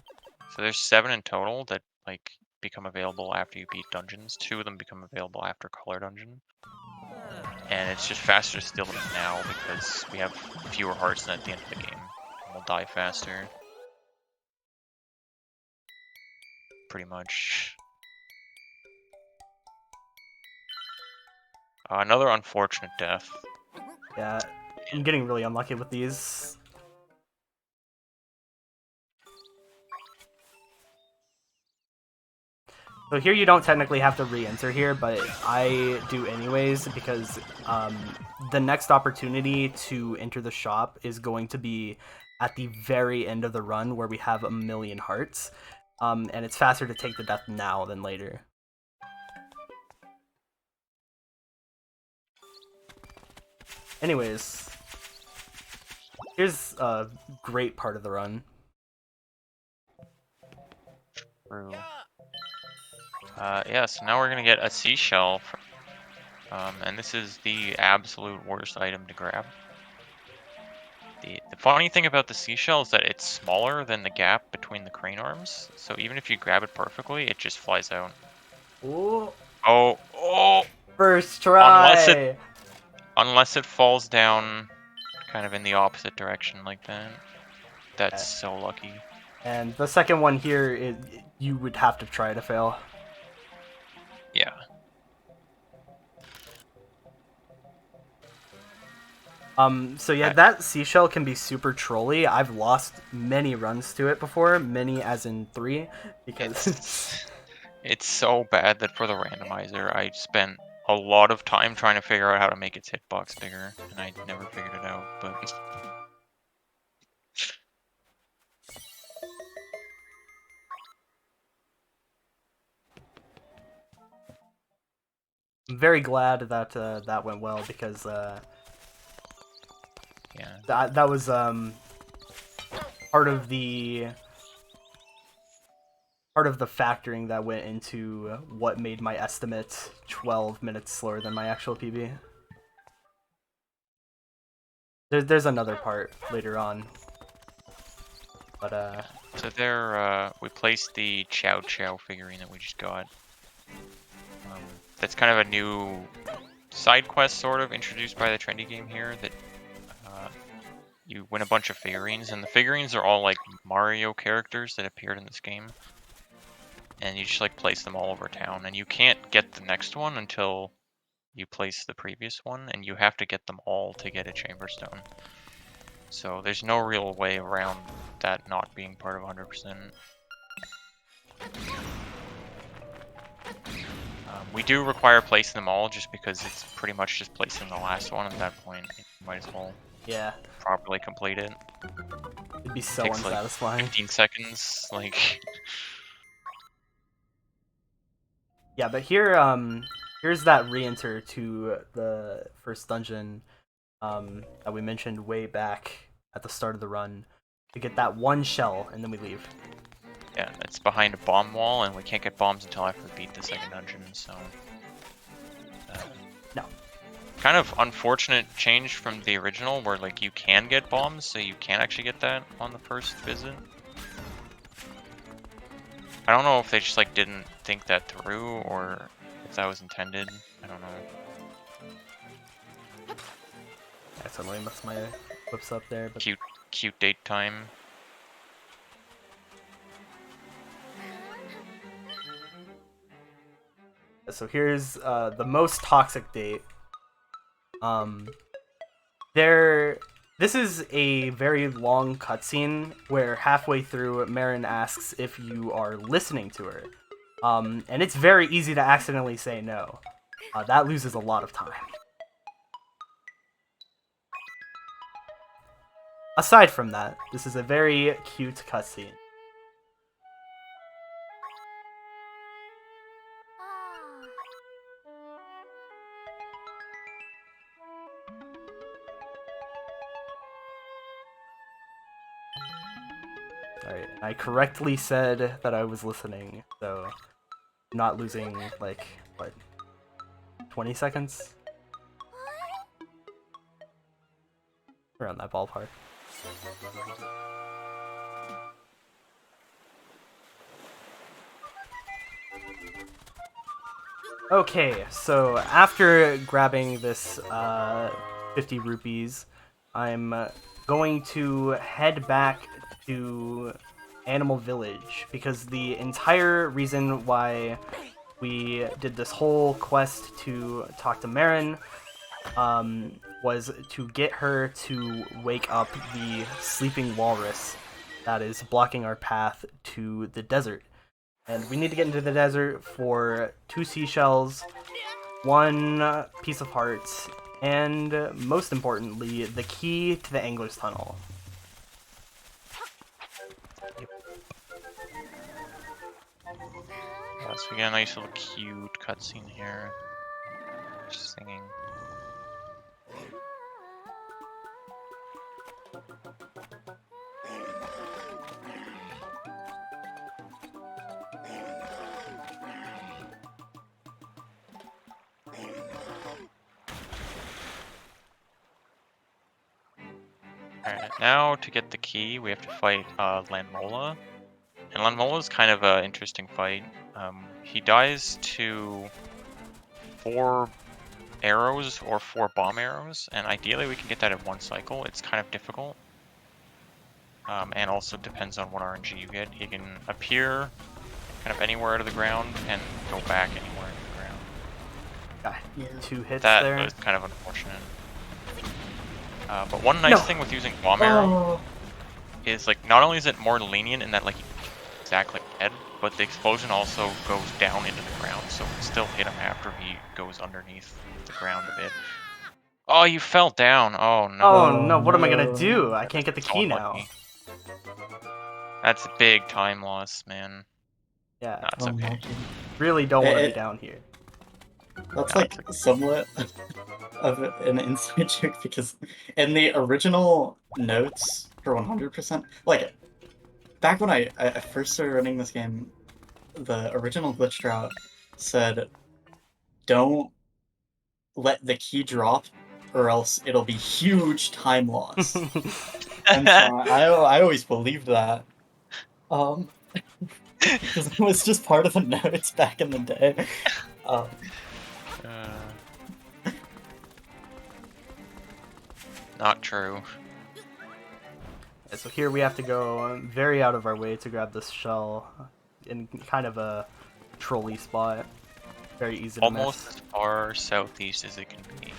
So there's 7 in total that like become available after you beat dungeons. 2 of them become available after Color Dungeon. And it's just faster to steal them now because we have fewer hearts than at the end of the game. And we'll die faster. Pretty much. Another unfortunate death. Yeah, I'm getting really unlucky with these. So here you don't technically have to re-enter here, but I do anyways because the next opportunity to enter the shop is going to be at the very end of the run where we have 1,000,000 hearts, and it's faster to take the death now than later. Anyways, here's a great part of the run. True. Yeah, so now we're gonna get a seashell. And this is the absolute worst item to grab. The funny thing about the seashell is that it's smaller than the gap between the crane arms, so even if you grab it perfectly, it just flies out. Ooh, Oh! first try! Unless it falls down kind of in the opposite direction like that. That's so lucky. And the second one here, you would have to try to fail. Yeah. So yeah, that seashell can be super trolly. I've lost many runs to it before, many as in 3, because It's so bad that for the randomizer, I spent a lot of time trying to figure out how to make its hitbox bigger, and I never figured it out, but... I'm very glad that that went well because yeah. that was part of the factoring that went into what made my estimate 12 minutes slower than my actual PB. There's another part later on, but So there, we placed the Chow Chow figurine that we just got. That's kind of a new side quest, sort of, introduced by the trendy game here, that you win a bunch of figurines, and the figurines are all like Mario characters that appeared in this game. And you just like place them all over town, and you can't get the next one until you place the previous one, and you have to get them all to get a chamber stone. So there's no real way around that not being part of 100%. We do require placing them all just because it's pretty much just placing the last one at that point. You might as well properly complete it. It'd be so Takes unsatisfying. like 15 seconds, like... Yeah, but here, here's that re-enter to the first dungeon that we mentioned way back at the start of the run to get that one shell, and then we leave. Yeah, it's behind a bomb wall, and we can't get bombs until after we beat the second dungeon, so... No. Kind of unfortunate change from the original, where like you can get bombs, so you can actually get that on the first visit. I don't know if they just like didn't think that through, or if that was intended. I don't know. I totally messed my whips up there, but Cute date time. so here's the most toxic date. This is a very long cutscene where halfway through, Marin asks if you are listening to her. And it's very easy to accidentally say no. That loses a lot of time. Aside from that, this is a very cute cutscene. Alright, I correctly said that I was listening, so not losing, like, what, 20 seconds? Around that ballpark. Okay, so after grabbing this 50 rupees, I'm going to head back to Animal Village, because the entire reason why we did this whole quest to talk to Marin was to get her to wake up the sleeping walrus that is blocking our path to the desert. And we need to get into the desert for 2 seashells, 1 piece of heart, and most importantly, the key to the Angler's Tunnel. So we get a nice little cute cutscene here. Just singing. Alright, now to get the key, we have to fight Landmola. And Landmola is kind of an interesting fight. He dies to 4 arrows or 4 bomb arrows, and ideally we can get that in 1 cycle. It's kind of difficult. And also depends on what RNG you get. He can appear kind of anywhere out of the ground and go back anywhere out of the ground. Got Yeah. 2 hits That there. was kind of unfortunate. But one nice thing with using bomb arrow Oh, is, like, not only is it more lenient in that, like, exactly dead, but the explosion also goes down into the ground, so we still hit him after he goes underneath the ground a bit. Oh, you fell down. Oh no. Oh no, what am I gonna no. do? I can't get the So key now. unlucky. That's a big time loss, man. Yeah, That's okay. unlucky. really don't want to be It- down here. That's Yeah, like somewhat of an inside joke, because in the original notes for 100%, like, back when I first started running this game, the original Glitchless said, don't let the key drop or else it'll be huge time loss. And so I always believed that. Because it was just part of the notes back in the day. Not true. Yeah, so here we have to go very out of our way to grab this shell in kind of a trolley spot. Very easy to Almost miss. as far southeast as it can be.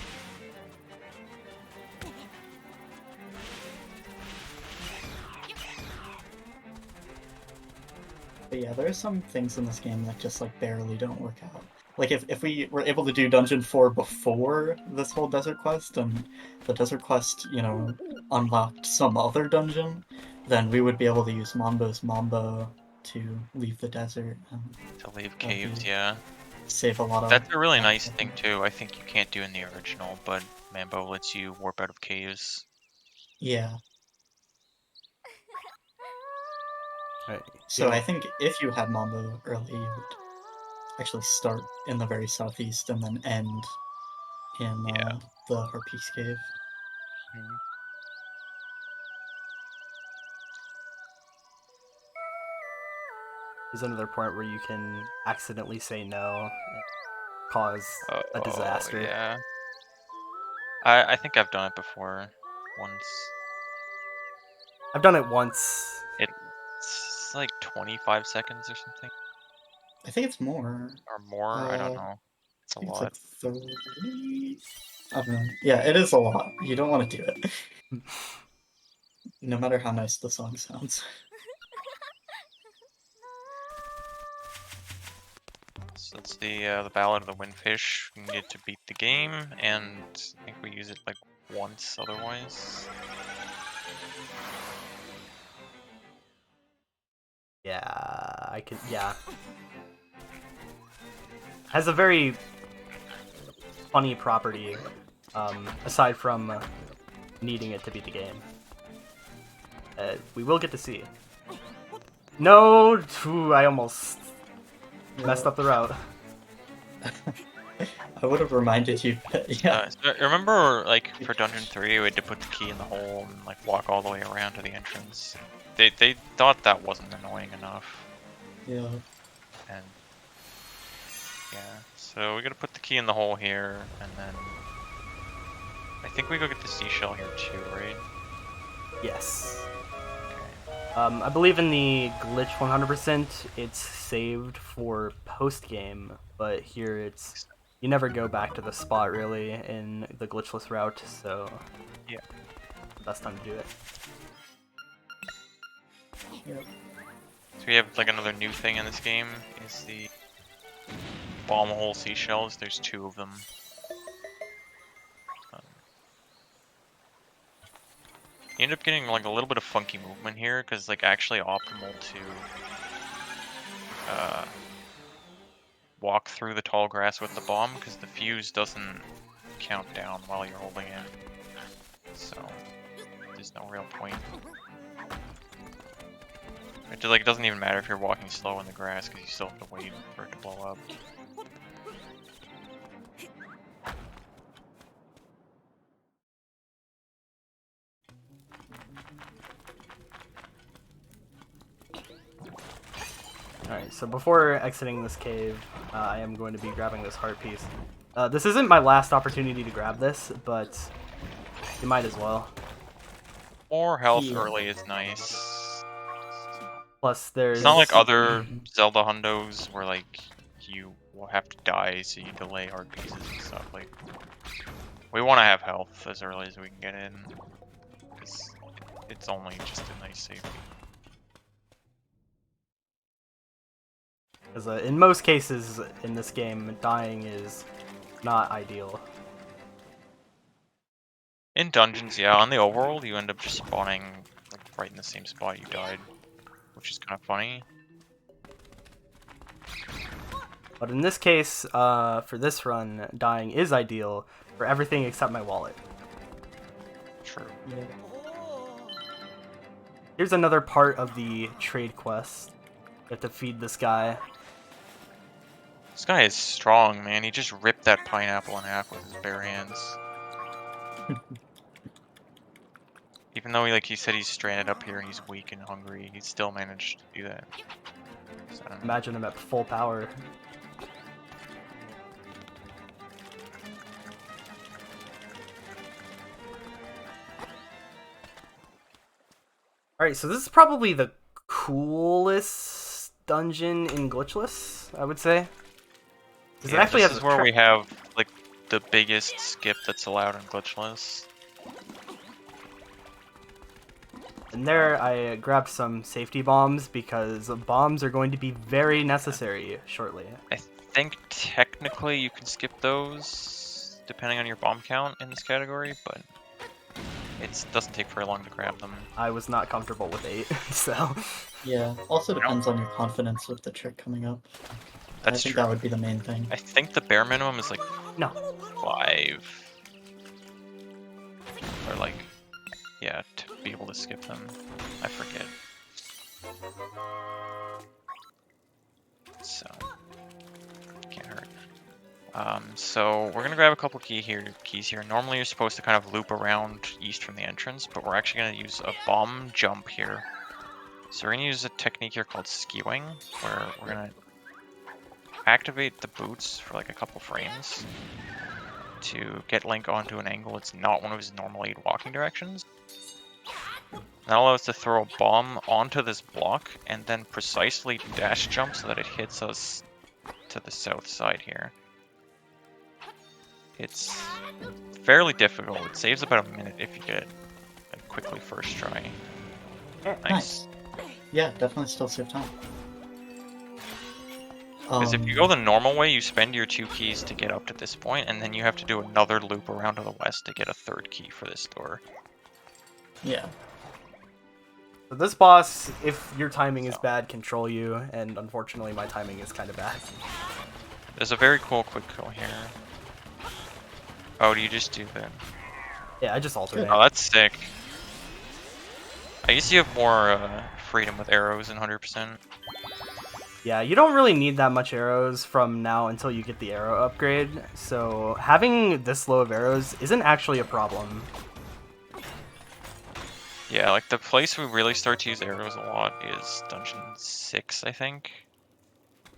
But yeah, there are some things in this game that just like barely don't work out. Like if we were able to do Dungeon 4 before this whole desert quest, and the desert quest, you know, unlocked some other dungeon, then we would be able to use Mambo's Mambo to leave the desert and To leave that'd caves, be- yeah. save a lot of... That's a really nice thing too. I think you can't do in the original, but Mambo lets you warp out of caves. Yeah. Right. So I think if you had Mambo early, you would actually start in the very southeast and then end in Yeah. the Harpies Cave. Mhm. There's another point where you can accidentally say no and cause a Oh, disaster. yeah. I think I've done it before. Once. I've done it once. It's like 25 seconds or something. I think it's more. Or more, I don't Uh, know. It's a I think lot. it's like 30. I don't know. Yeah, it is a lot. You don't want to do it. No matter how nice the song sounds. So that's the Ballad of the Windfish. We needed to beat the game, and I think we use it like once otherwise. Yeah, I can. Yeah, has a very funny property, aside from needing it to beat the game. We will get to see. No, I almost Messed up the route. I would have reminded you. Yeah. So remember, like for Dungeon 3, we had to put the key in the hole and like walk all the way around to the entrance. They thought that wasn't annoying enough, Yeah. and yeah. So we gotta put the key in the hole here, and then I think we go get the seashell here too, right? Yes. Okay. I believe in the glitch 100%, it's saved for post game, but here it's you never go back to the spot really in the glitchless route, so Yeah. best time to do it. Yep. So we have like another new thing in this game is the bomb hole seashells. There's 2 of them. You end up getting like a little bit of funky movement here because like actually optimal to walk through the tall grass with the bomb because the fuse doesn't count down while you're holding it. So there's no real point. It doesn't even matter if you're walking slow in the grass because you still have to wait for it to blow up. Alright, so before exiting this cave, I am going to be grabbing this heart piece. This isn't my last opportunity to grab this, but you might as well. More health Yeah. early is nice. Plus, there's... It's not like other Zelda hundos where like you will have to die so you delay hard pieces and stuff. Like we want to have health as early as we can get in because it's only just a nice safety. Because in most cases in this game, dying is not ideal. In dungeons, yeah, on the overworld, you end up just spawning like right in the same spot you died, which is kind of funny. But in this case, for this run, dying is ideal for everything except my wallet. True. Yeah. Here's another part of the trade quest. You have to feed this guy. This guy is strong, man. He just ripped that pineapple in half with his bare hands. Even though he said he's stranded up here and he's weak and hungry, he still managed to do that. So, Imagine him at full power. Alright, so this is probably the coolest dungeon in Glitchless, I would say. Because yeah, it actually this has is a where we have like the biggest skip that's allowed in Glitchless. And there I grabbed some safety bombs because bombs are going to be very necessary shortly. I think technically you can skip those depending on your bomb count in this category, but it doesn't take very long to grab them. I was not comfortable with 8, so... Yeah. Also depends on your confidence with the trick coming up. That's I think true. that would be the main thing. I think the bare minimum is like No. 5. Or like, yeah, to be able to skip them. I forget. So, can't hurt. So we're gonna grab a couple keys here. Normally you're supposed to kind of loop around east from the entrance, but we're actually gonna use a bomb jump here. So we're gonna use a technique here called skewing, where we're gonna activate the boots for like a couple frames to get Link onto an angle it's not one of his normal 8 walking directions. That allows us to throw a bomb onto this block and then precisely dash jump so that it hits us to the south side here. It's fairly difficult. It saves about a minute if you get it like, quickly first try. Nice. Yeah, definitely still save time. Because if you go the normal way, you spend your 2 keys to get up to this point, and then you have to do another loop around to the west to get a 3rd key for this door. Yeah. So this boss, if your timing is bad, can troll you, and unfortunately my timing is kind of bad. There's a very cool quick kill here. Oh, do you just do that? Yeah, I just alternate. Oh, that's sick. I guess you have more freedom with arrows in 100%. Yeah, you don't really need that much arrows from now until you get the arrow upgrade, so having this low of arrows isn't actually a problem. Yeah, like the place we really start to use arrows a lot is Dungeon 6, I think.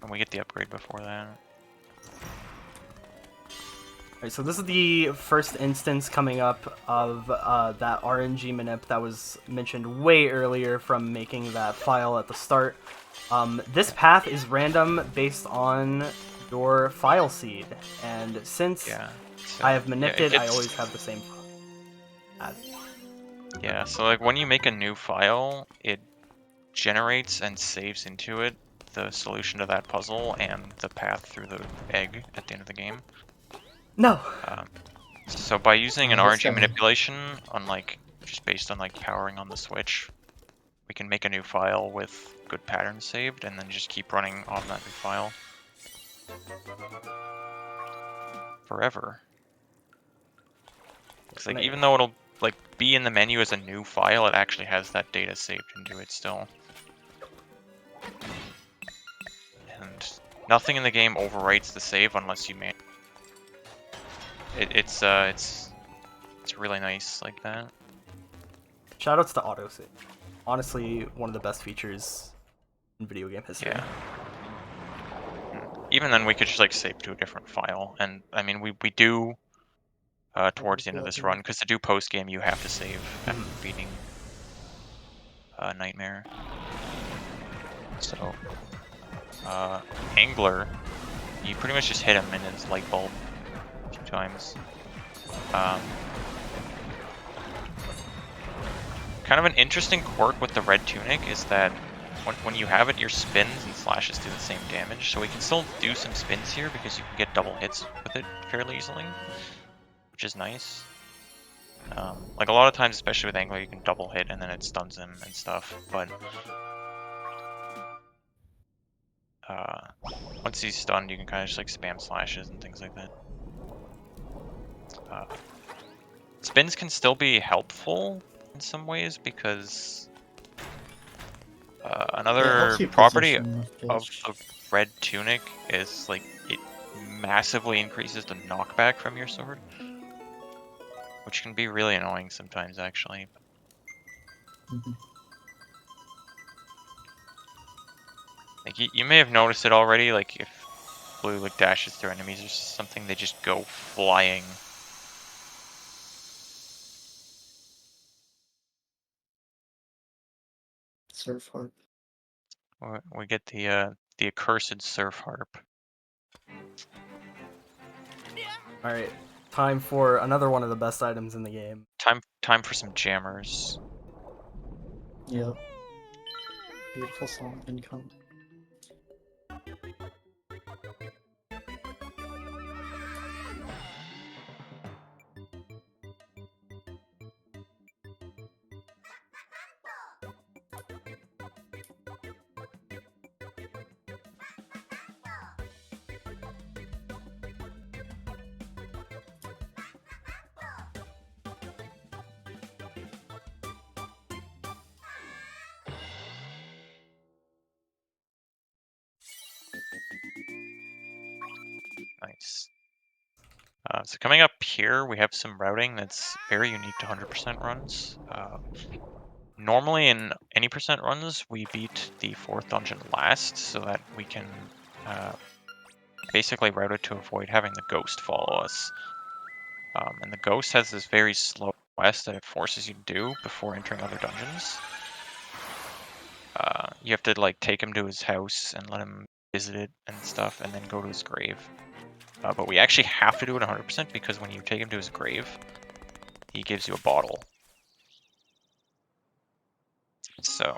And we get the upgrade before that. Alright, so this is the first instance coming up of that RNG manip that was mentioned way earlier from making that file at the start. This path is random based on your file seed, and since Yeah. So, I have manipped it, I gets- always have the same path. Yeah, so like when you make a new file, it generates and saves into it the solution to that puzzle and the path through the egg at the end of the game. No! So by using an Oh, this RNG guy. manipulation, on like just based on like powering on the switch, we can make a new file with good patterns saved, and then just keep running on that new file forever. Because like even though it'll like be in the menu as a new file, it actually has that data saved into it still. And nothing in the game overwrites the save unless you man. It's really nice like that. Shoutouts to autosave. Honestly, one of the best features in video game history. Yeah. Even then, we could just like save to a different file, and I mean we do towards the end of this run, because to do post game you have to save after beating Nightmare. So Angler, you pretty much just hit him in his light bulb a few times. Kind of an interesting quirk with the red tunic is that when you have it, your spins and slashes do the same damage, so we can still do some spins here because you can get double hits with it fairly easily, which is nice. Like a lot of times, especially with Angler, you can double hit and then it stuns him and stuff, but once he's stunned, you can kind of just like spam slashes and things like that. Spins can still be helpful in some ways because another helps you property position the of fish. the red tunic is like it massively increases the knockback from your sword, which can be really annoying sometimes actually. Mhm. Like you may have noticed it already, like if Blue like dashes through enemies or something, they just go flying. Surf harp. We get the accursed surf harp. Alright, time for another one of the best items in the game. Time for some jammers. Yep. Beautiful song income. Nice. So coming up here, we have some routing that's very unique to 100% runs. Normally in any percent runs, we beat the 4th dungeon last, so that we can basically route it to avoid having the ghost follow us. And the ghost has this very slow quest that it forces you to do before entering other dungeons. You have to like take him to his house and let him visit it and stuff, and then go to his grave. But we actually have to do it 100% because when you take him to his grave, he gives you a bottle. So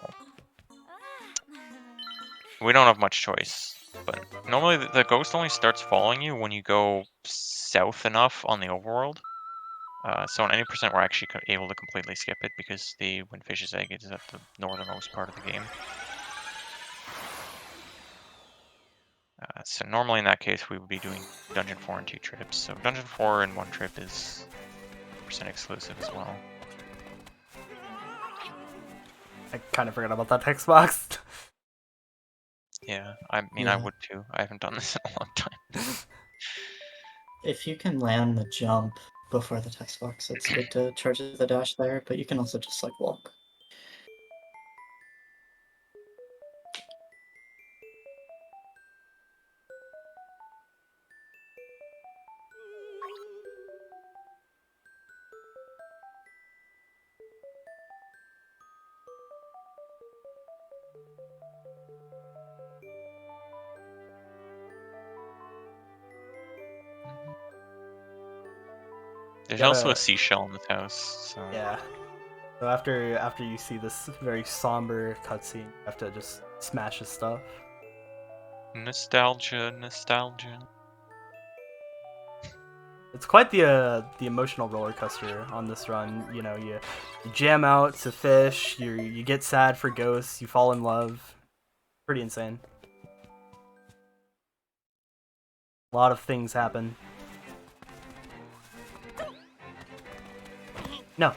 we don't have much choice. But normally the ghost only starts following you when you go south enough on the overworld. So on any percent, we're actually able to completely skip it because the Windfish's Egg is at the northernmost part of the game. So normally in that case, we would be doing Dungeon 4 in 2 trips. So Dungeon 4 in 1 trip is percent exclusive as well. I kind of forgot about that text box. Yeah, I mean, I Yeah. would too. I haven't done this in a long time. If you can land the jump before the text box, it's good to charge the dash there, but you can also just like walk. There's Gotta- also a seashell in this house, so Yeah. So after you see this very somber cutscene, you have to just smash his stuff. nostalgia, nostalgia. It's quite the emotional roller coaster on this run. You know, you jam out to fish, you get sad for ghosts, you fall in love. Pretty insane. A lot of things happen. No.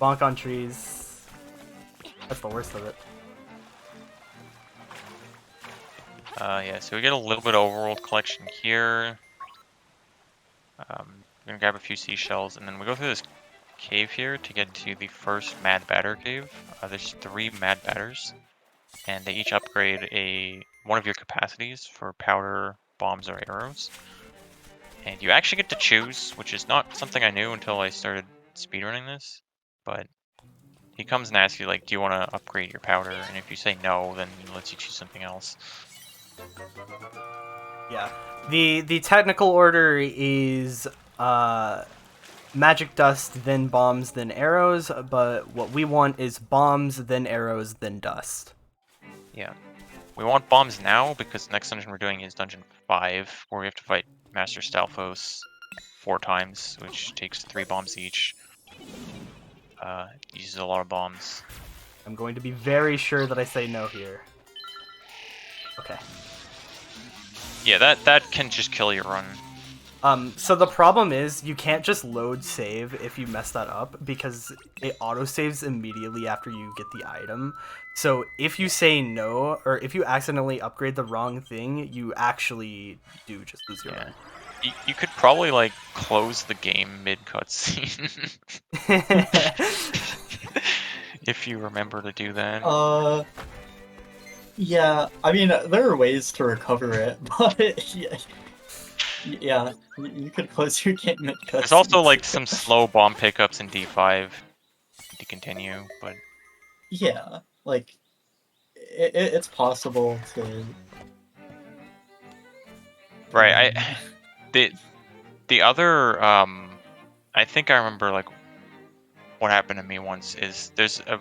Bonk on trees. That's the worst of it. Yeah, so we get a little bit of overworld collection here. We're gonna grab a few seashells, and then we go through this cave here to get to the first Mad Batter cave. There's 3 Mad Batters, and they each upgrade one of your capacities for powder, bombs, or arrows. And you actually get to choose, which is not something I knew until I started speedrunning this. But he comes and asks you, like, do you want to upgrade your powder? And if you say no, then he lets you choose something else. Yeah. The technical order is magic dust, then bombs, then arrows, but what we want is bombs, then arrows, then dust. Yeah. We want bombs now because the next dungeon we're doing is Dungeon 5, where we have to fight Master Stalfos 4 times, which takes 3 bombs each. Uses a lot of bombs. I'm going to be very sure that I say no here. Okay. Yeah, that can just kill your run. So the problem is you can't just load save if you mess that up because it autosaves immediately after you get the item. So if you say no, or if you accidentally upgrade the wrong thing, you actually do just lose your run. You could probably, like, close the game mid-cutscene. If you remember to do that. Yeah, I mean, there are ways to recover it, but yeah, you could close your game mid-cutscene. There's also, like, some slow bomb pickups in D5 to continue, but... Yeah, like, it's possible to... Right, the other, I think I remember, like, what happened to me once is there's a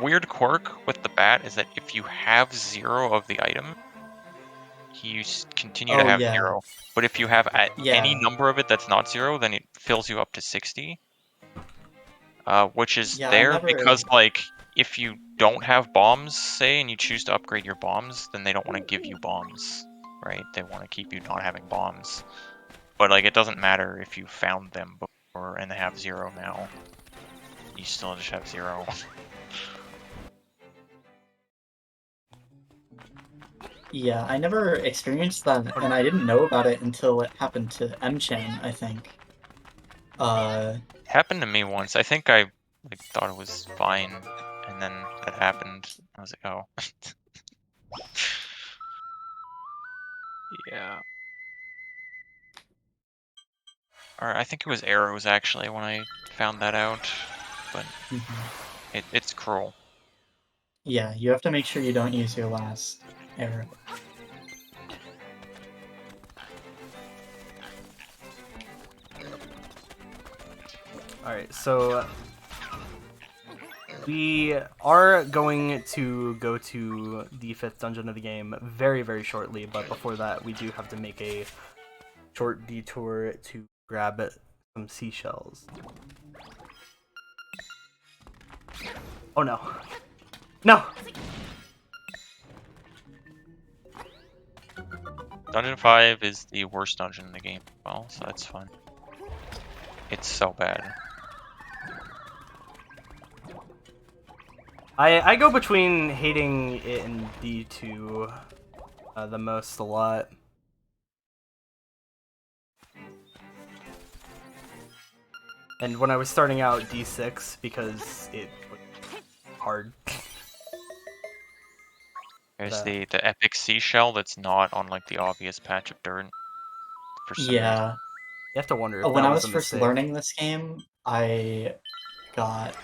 weird quirk with the bat is that if you have 0 of the item, you continue to have 0. But if you have any number of it that's not 0, then it fills you up to 60. Which is there because, like, if you don't have bombs, say, and you choose to upgrade your bombs, then they don't want to give you bombs, right? They want to keep you not having bombs. But, like, it doesn't matter if you found them before and they have 0 now. You still just have 0. Yeah, I never experienced that, and I didn't know about it until it happened to M-Chan, I think. It happened to me once. I think I, like, thought it was fine, and then that happened. I was like, oh. Yeah. Or I think it was arrows, actually, when I found that out. But it's cruel. Yeah, you have to make sure you don't use your last arrow. Alright, so we are going to go to the 5th dungeon of the game very, very shortly, but before that we do have to make a short detour to grab some seashells. Oh no. No! Dungeon 5 is the worst dungeon in the game. Well, so that's fun. It's so bad. I go between hating it and D2 the most a lot. And when I was starting out, D6 because it was hard. There's the epic seashell that's not on like the obvious patch of dirt for some reason. Yeah. You have to wonder if When that I was was a first mistake. learning this game, I got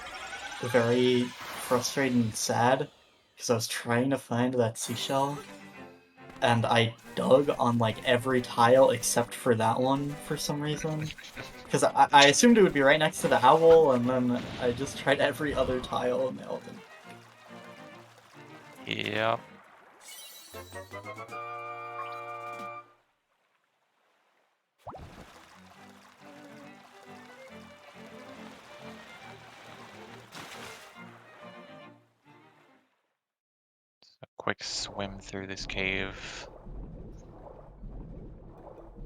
very frustrated and sad because I was trying to find that seashell, and I dug on like every tile except for that one for some reason. Because I assumed it would be right next to the owl, and then I just tried every other tile and they all didn't. Yep. A quick swim through this cave.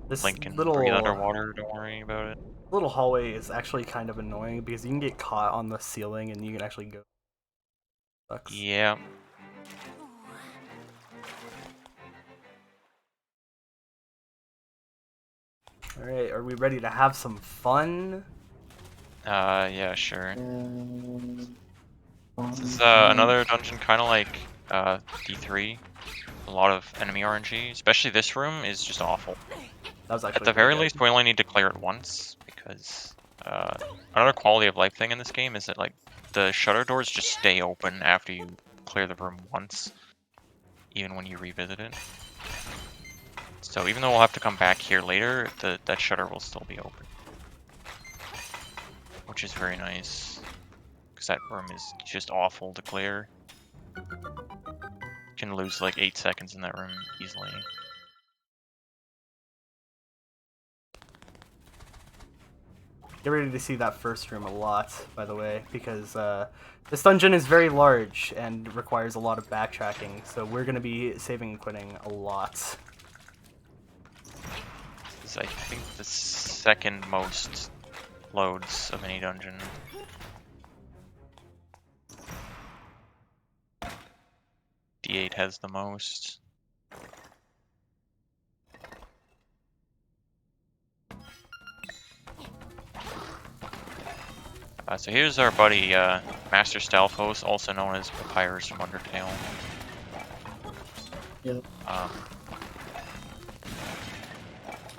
This Link can little breathe underwater, don't worry about it. little hallway is actually kind of annoying because you can get caught on the ceiling and you can actually go. Sucks. Yeah. Alright, are we ready to have some fun? Yeah, sure. This is Um, another dungeon kind of like D3. A lot of enemy RNG, especially this room is just awful. That was actually At the pretty very good. least, we only need to clear it once because another quality of life thing in this game is that like the shutter doors just stay open after you clear the room once, even when you revisit it. So even though we'll have to come back here later, that shutter will still be open, which is very nice because that room is just awful to clear. You can lose like 8 seconds in that room easily. Get ready to see that first room a lot, by the way, because this dungeon is very large and requires a lot of backtracking, so we're going to be saving and quitting a lot. This is, I think, the second most loads of any dungeon. D8 has the most. So here's our buddy, Master Stalfos, also known as Papyrus from Undertale. Yep.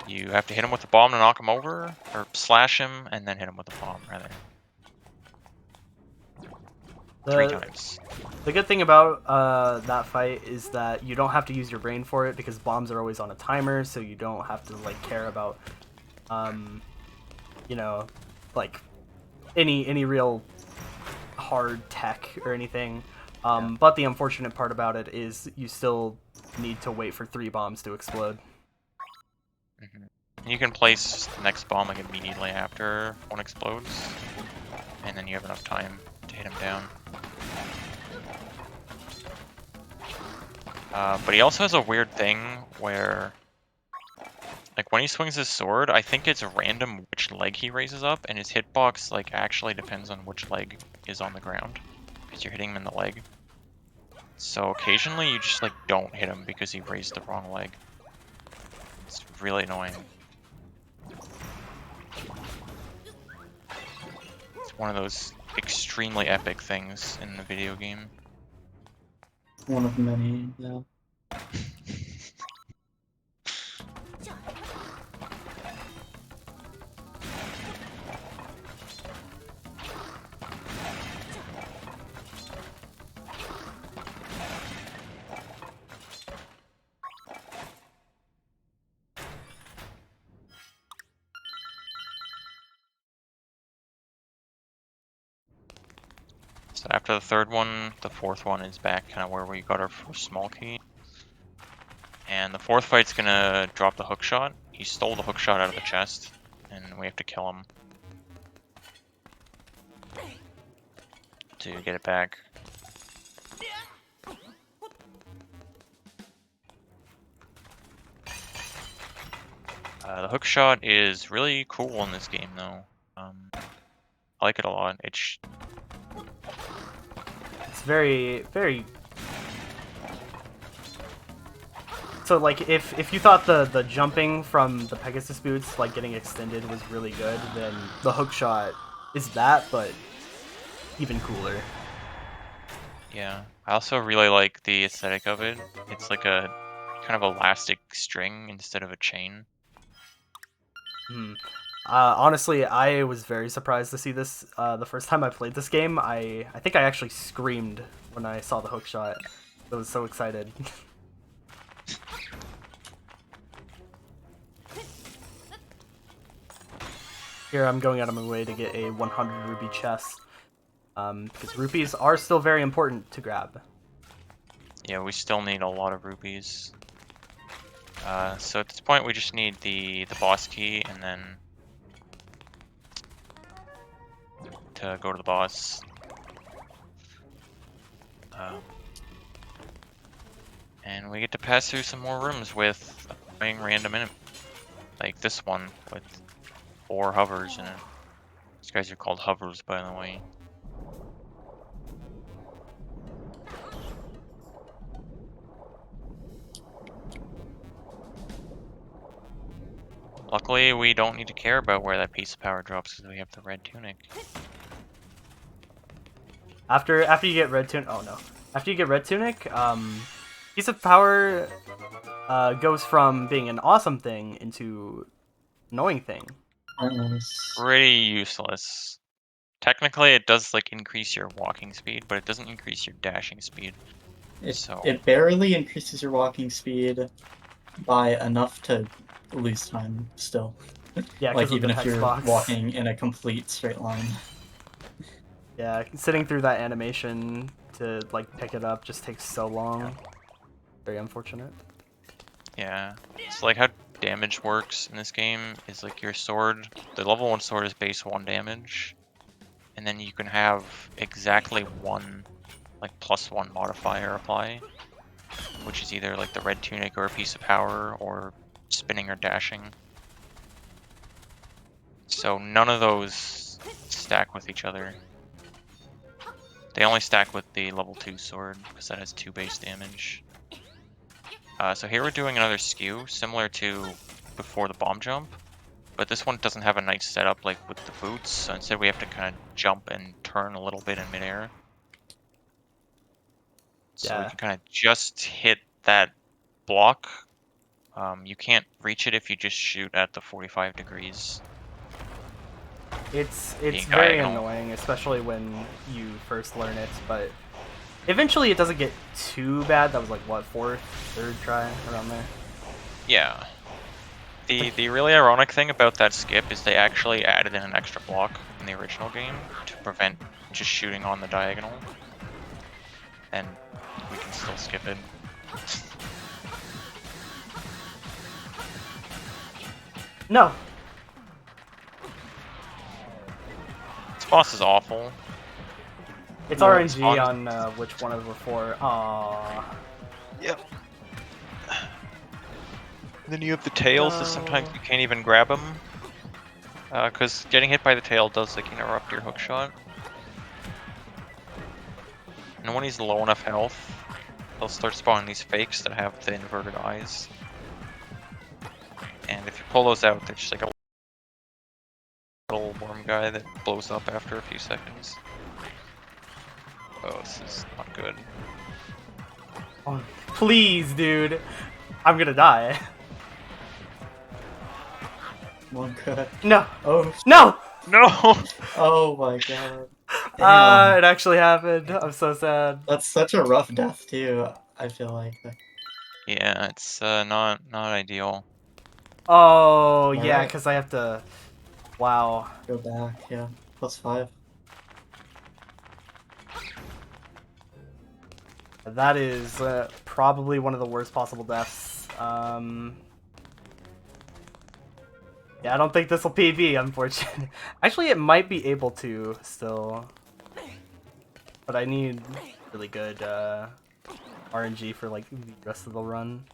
You have to hit him with a bomb to knock him over, or slash him, and then hit him with a bomb, rather. 3 times. The good thing about that fight is that you don't have to use your brain for it because bombs are always on a timer, so you don't have to like care about, you know, like any real hard tech or anything. But the unfortunate part about it is you still need to wait for 3 bombs to explode. You can place the next bomb like immediately after one explodes, and then you have enough time to hit him down. But he also has a weird thing where, like, when he swings his sword, I think it's random which leg he raises up, and his hitbox, like, actually depends on which leg is on the ground, because you're hitting him in the leg. So occasionally you just, like, don't hit him because he raised the wrong leg. It's really annoying. It's one of those extremely epic things in the video game. One of many, yeah. So after the third one, the fourth one is back kind of where we got our first small key. And the fourth fight's gonna drop the hook shot. He stole the hook shot out of the chest, and we have to kill him to get it back. The hook shot is really cool in this game, though. I like it a lot. It's It's very, very... So, like, if you thought the jumping from the Pegasus boots, like, getting extended was really good, then the hook shot is that, but even cooler. Yeah, I also really like the aesthetic of it. It's like a kind of elastic string instead of a chain. Hmm. Honestly, I was very surprised to see this the first time I played this game. I think I actually screamed when I saw the hook shot. I was so excited. Here I'm going out of my way to get a 100 rupee chest. Because rupees are still very important to grab. Yeah, we still need a lot of rupees. So at this point, we just need the boss key, and then to go to the boss. And we get to pass through some more rooms with annoying random enemies, like this one with 4 hovers in it. These guys are called hovers, by the way. Luckily, we don't need to care about where that piece of power drops because we have the red tunic. After you get red tunic, oh no. After you get red tunic, piece of power goes from being an awesome thing into annoying thing. Nice. Pretty useless. Technically, it does like increase your walking speed, but it doesn't increase your dashing speed. It barely increases your walking speed by enough to lose time still. Yeah, Like because of even the if text you're box. walking in a complete straight line. Yeah, sitting through that animation to like pick it up just takes so long. Very unfortunate. Yeah, it's like how damage works in this game is like your sword, the level 1 sword is base 1 damage, and then you can have exactly one like +1 modifier apply, which is either like the red tunic or a piece of power or spinning or dashing. So none of those stack with each other. They only stack with the level 2 sword because that has 2 base damage. So here we're doing another skew, similar to before the bomb jump, but this one doesn't have a nice setup like with the boots, so instead we have to kind of jump and turn a little bit in midair. So we Yeah. can kind of just hit that block. You can't reach it if you just shoot at the 45 degrees. It's Being very diagonal. annoying, especially when you first learn it, but eventually it doesn't get too bad. That was like what, third try around there. Yeah. The really ironic thing about that skip is they actually added in an extra block in the original game to prevent just shooting on the diagonal. And we can still skip it. No. This boss is awful. It's No, RNG on- on which one of the 4. Aww. Yep. Then you have the tails, so sometimes you can't even grab them. Because getting hit by the tail does like interrupt your hook shot. And when he's low enough health, they'll start spawning these fakes that have the inverted eyes. And if you pull those out, they're just like a little worm guy that blows up after a few seconds. Oh, this is not good. Oh, please, dude. I'm gonna die. One good. No. Oh, No! No! oh my god. Damn. It actually happened. I'm so sad. That's such a rough death too, I feel like. Yeah, it's not ideal. Oh, yeah, Alright. because I have to... Wow. Go back, yeah. +5. That is probably one of the worst possible deaths. Yeah, I don't think this will PB, unfortunately. Actually, it might be able to still. But I need really good RNG for like the rest of the run.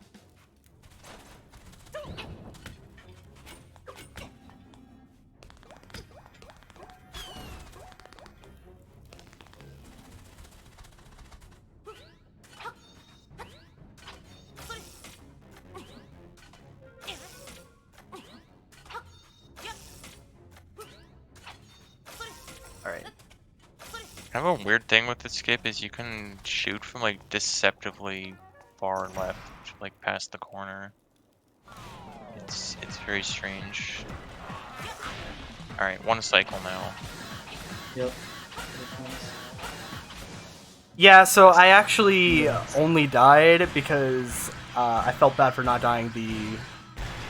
Kind of a weird thing with the skip is you can shoot from like deceptively far left, like past the corner. It's very strange. All right, one cycle now. Yep. Yeah, so I actually only died because I felt bad for not dying the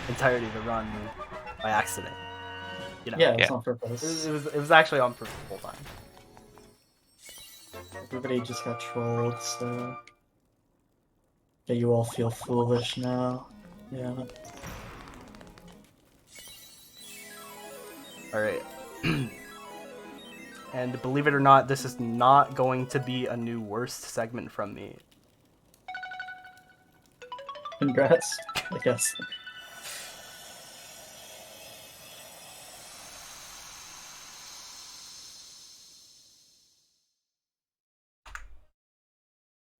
entirety of the run by accident. You know, Yeah, it was Yeah. on purpose. it was actually on purpose the whole time. Everybody just got trolled, so yeah, you all feel foolish now. Yeah. All right. And believe it or not, this is not going to be a new worst segment from me. Congrats, I guess.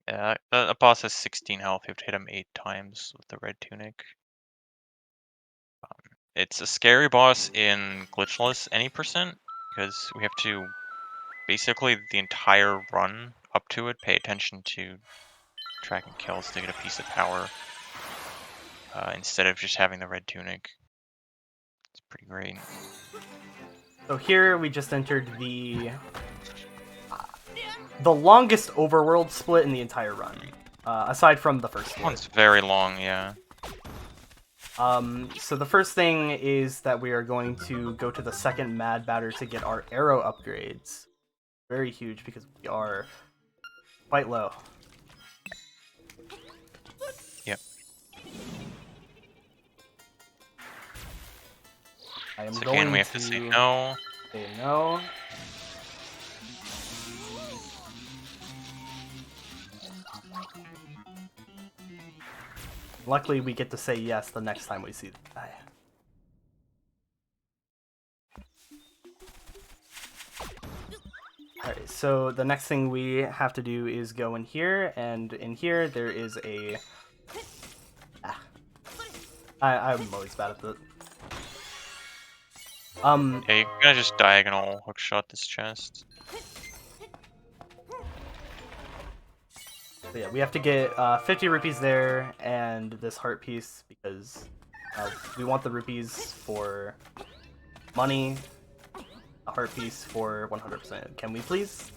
Yeah, a boss has 16 health. You have to hit him 8 times with the red tunic. It's a scary boss in Glitchless any percent because we have to basically the entire run up to it pay attention to tracking kills to get a piece of power instead of just having the red tunic. It's pretty great. So here we just entered the longest overworld split in the entire run, aside from the first This one. one's very long, yeah. So the first thing is that we are going to go to the second Mad Batter to get our arrow upgrades. Very huge because we are quite low. Yep. I am So going again, we have to say no. Say no. Luckily, we get to say yes the next time we see the guy. Alright, so the next thing we have to do is go in here, and in here there is a... I'm always bad at that. Yeah, you're gonna just diagonal hookshot this chest. So yeah, we have to get 50 rupees there and this heart piece because we want the rupees for money, a heart piece for 100%. Can we please?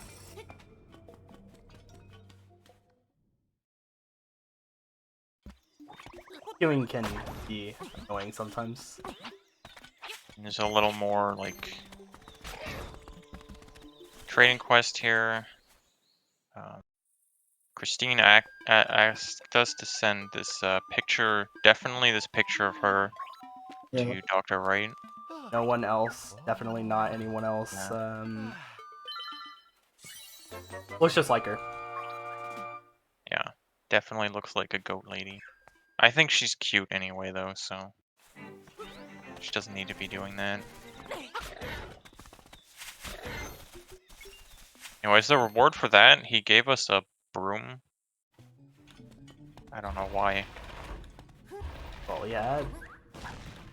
Queuing can be annoying sometimes. And there's a little more like trading quest here. Christine asked us to send this picture, definitely this picture of her, Yeah. to Dr. Wright. No one else, definitely not anyone else. Yeah. Looks just like her. Yeah, definitely looks like a goat lady. I think she's cute anyway, though, so she doesn't need to be doing that. Anyways, the reward for that, he gave us a broom. I don't know why. Well, yeah,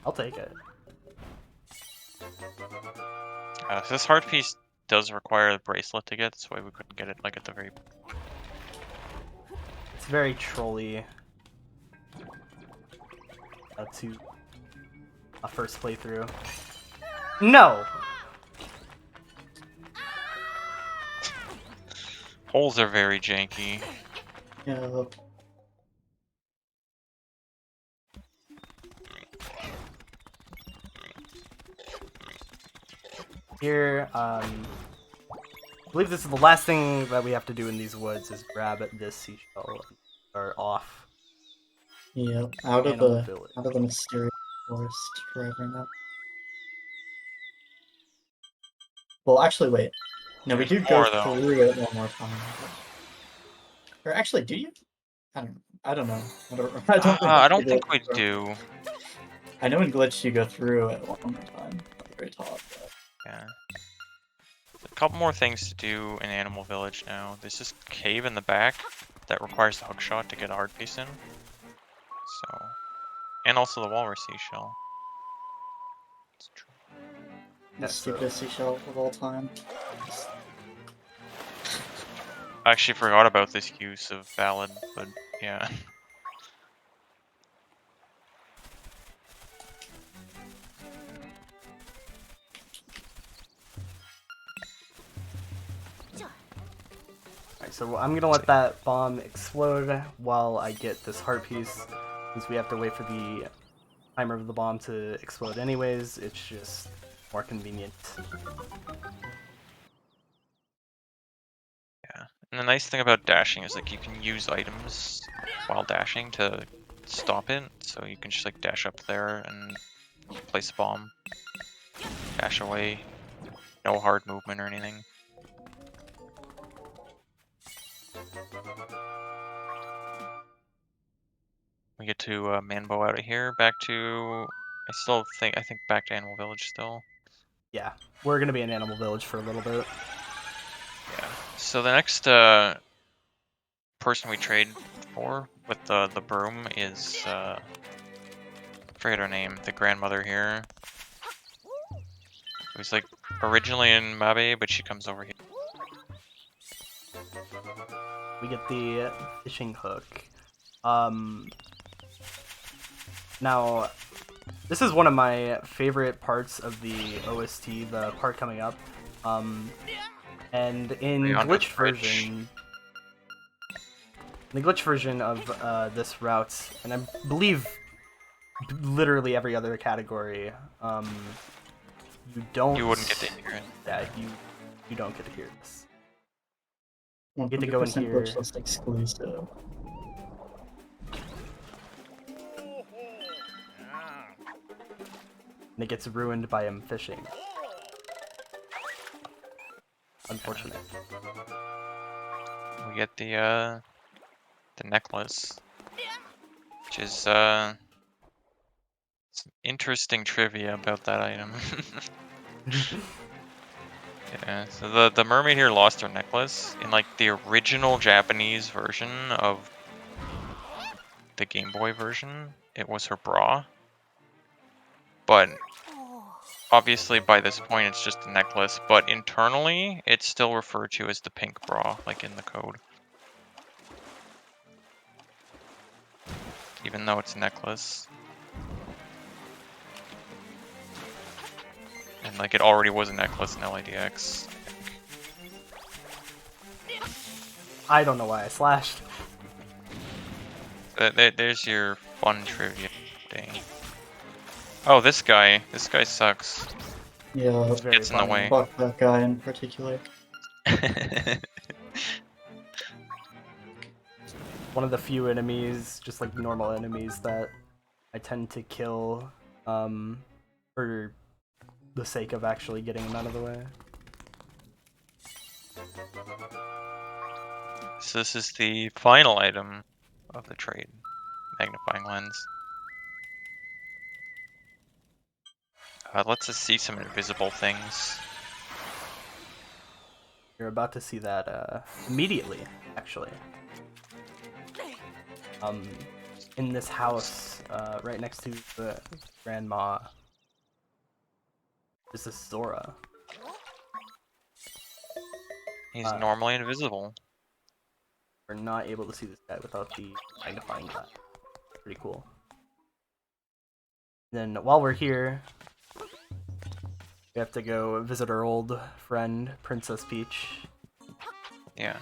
I'll take it. So this heart piece does require a bracelet to get, that's why we couldn't get it like at the very... It's very trolly to a first playthrough. No! Holes are very janky. Yeah. Here, I believe this is the last thing that we have to do in these woods is grab this seashell and start off. Yep. Out of Animal the village. mysterious forest forever now. Well, actually, wait. No, we There's do go more, though. through it one more time. Or actually, do you? I don't know. I don't know. I don't think we do. I know in Glitch you go through it one more time at the very top. But... Yeah. A couple more things to do in Animal Village now. There's this cave in the back that requires the hookshot to get a heart piece in. So, and also the walrus seashell. The stupidest seashell of all time. I actually forgot about this use of valid, but yeah. Alright, so I'm gonna let that bomb explode while I get this heart piece. Since we have to wait for the timer of the bomb to explode anyways, it's just more convenient. Yeah. And the nice thing about dashing is like you can use items while dashing to stop it. So you can just like dash up there and place a bomb. Dash away. No hard movement or anything. We get to Manbo out of here. Back to I think back to Animal Village still. Yeah, we're gonna be in Animal Village for a little bit. Yeah. So the next person we trade for with the broom is forget her name, the grandmother here. Who's like originally in Mabe, but she comes over here. We get the fishing hook. Now, this is one of my favorite parts of the OST, the part coming up. And in The under glitch the bridge. version, the glitch version of this route, and I believe literally every other category, You wouldn't get to hear it. Yeah, you don't get to hear this. 100% get to go in here. Glitchless exclusive. And it gets ruined by him fishing. Unfortunate. We get the necklace, which is some interesting trivia about that item. Yeah, so the mermaid here lost her necklace in like the original Japanese version of the Game Boy version. It was her bra, but obviously by this point it's just a necklace. But internally, it's still referred to as the pink bra, like in the code, even though it's a necklace. And like it already was a necklace in LADX. I don't know why I slashed. There's your fun trivia day. Oh, this guy sucks. Yeah, It's very Gets in the funny. way. fuck that guy in particular. One of the few enemies, just like normal enemies, that I tend to kill for the sake of actually getting him out of the way. So this is the final item of the trade, magnifying lens. Lets us see some invisible things. You're about to see that immediately, actually. In this house, right next to the grandma, is this Zora. He's normally invisible. We're not able to see this guy without the magnifying glass. Pretty cool. Then while we're here, we have to go visit our old friend, Princess Peach. Yeah.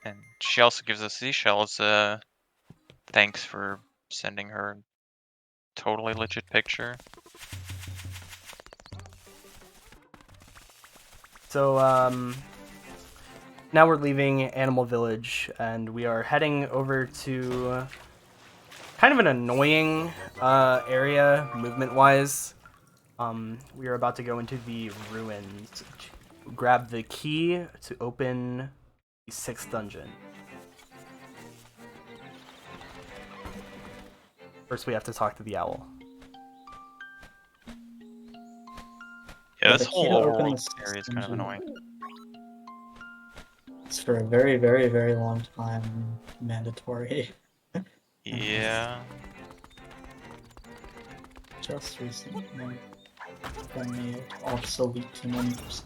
And she also gives us seashells. Thanks for sending her totally legit picture. So, now we're leaving Animal Village, and we are heading over to kind of an annoying area, movement-wise. We are about to go into the ruins to grab the key to open the 6th dungeon. First, we have to talk to the owl. Yeah, Yeah, this the key to whole open overworld this area is kind of dungeon- annoying. It's for a very, very, very long time mandatory. Yeah. Just recently, it's been made obsolete to 90%.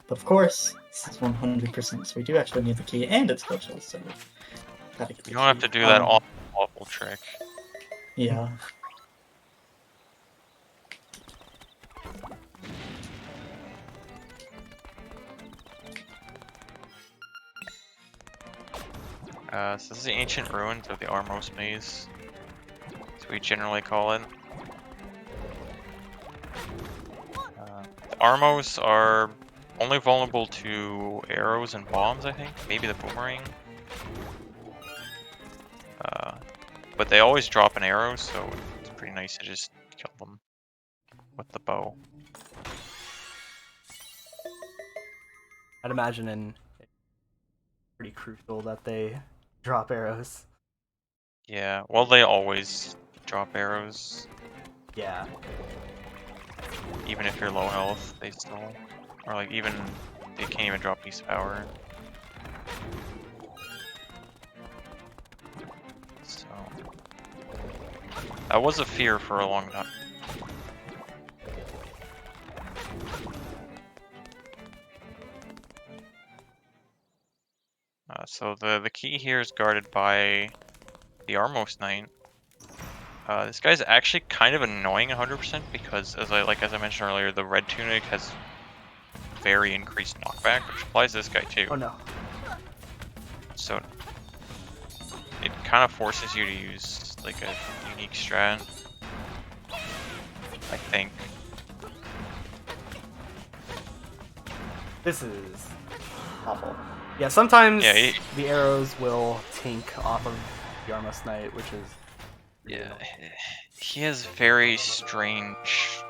But of course, this is 100%, so we do actually need the key, and it's glitchless, so gotta get the You don't have key. to do that awful trick. Yeah. So this is the ancient ruins of the Armos maze, as we generally call it. The Armos are only vulnerable to arrows and bombs, I think. Maybe the boomerang. But they always drop an arrow, so it's pretty nice to just kill them with the bow. I'd imagine it's pretty crucial that they drop arrows. Yeah, well, they always drop arrows. Yeah. Even if you're low health, they still... Or like, even... They can't even drop piece of power. So... That was a fear for a long time. So the key here is guarded by the Armos Knight. This guy's actually kind of annoying 100% because, as I mentioned earlier, the red tunic has very increased knockback, which applies to this guy too. Oh no. So it kind of forces you to use like a unique strat, I think. This is Awful. yeah. Sometimes Yeah, the arrows will tink off of the Armos Knight, which is Yeah, he has very strange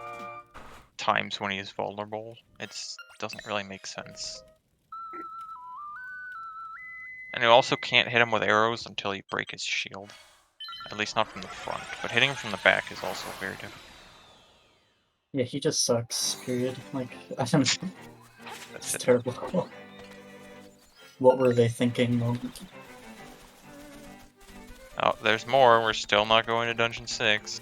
times when he is vulnerable. It doesn't really make sense. And you also can't hit him with arrows until you break his shield. At least not from the front. But hitting him from the back is also very difficult. Yeah, he just sucks, period. Like, I don't know. That's It's it. terrible. What were they thinking moment? Oh, there's more. We're still not going to Dungeon 6.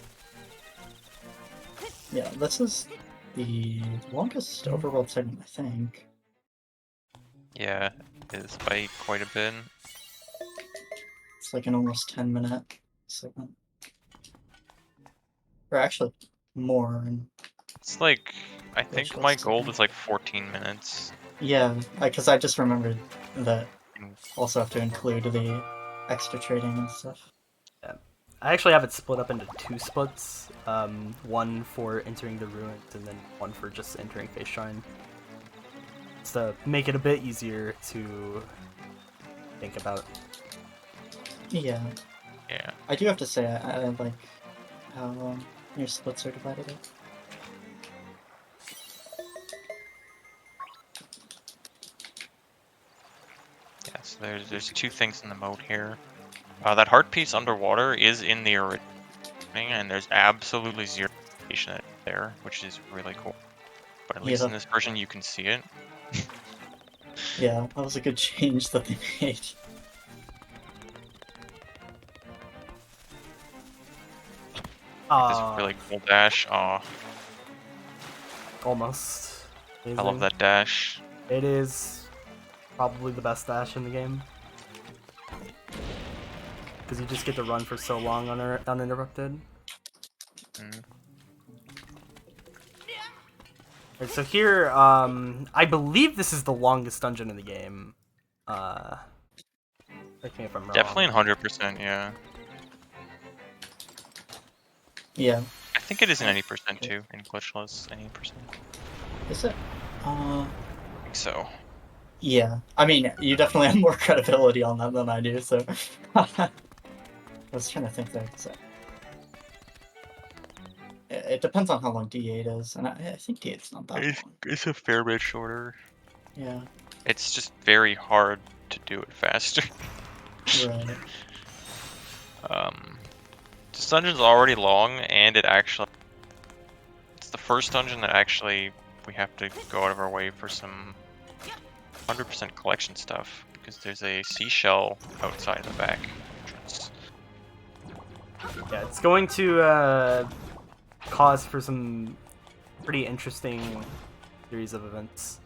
Yeah, this is the longest overworld segment, I think. Yeah, it is by quite a bit. It's like an almost 10-minute segment. Or actually, more. It's like, I think my Glitchless goal segment. is like 14 minutes. Yeah, because I just remembered that Mm. also have to include the extra trading and stuff. I actually have it split up into two splits. One for entering the ruins, and then one for just entering Face Shrine. Just to make it a bit easier to think about. Yeah, Yeah. I do have to say I like how your splits are divided up. Yeah, so there's two things in the mode here. That heart piece underwater is in the original thing, and there's absolutely zero indication there, which is really cool. But at least in this version, you can see it. Yeah, that was a good change that they made. This really cool dash. Aw, Almost. I love Amazing. that dash. It is probably the best dash in the game. Because you just get to run for so long uninterrupted. Mm. Alright, so here, I believe this is the longest dungeon in the game. Correct me if I'm wrong. Definitely 100%, yeah. Yeah, I think it is an 80% too, in Glitchless, 80%. is it? I think so. Yeah. I mean, you definitely have more credibility on that than I do, so... I was trying to think there. So... It depends on how long D8 is, and I think D8's not that long. It's a fair bit shorter. Yeah, It's just very hard to do it faster. right. This dungeon's already long, and it's the first dungeon that actually we have to go out of our way for some 100% collection stuff, because there's a seashell outside the back entrance. Yeah, it's going to cause for some pretty interesting series of events.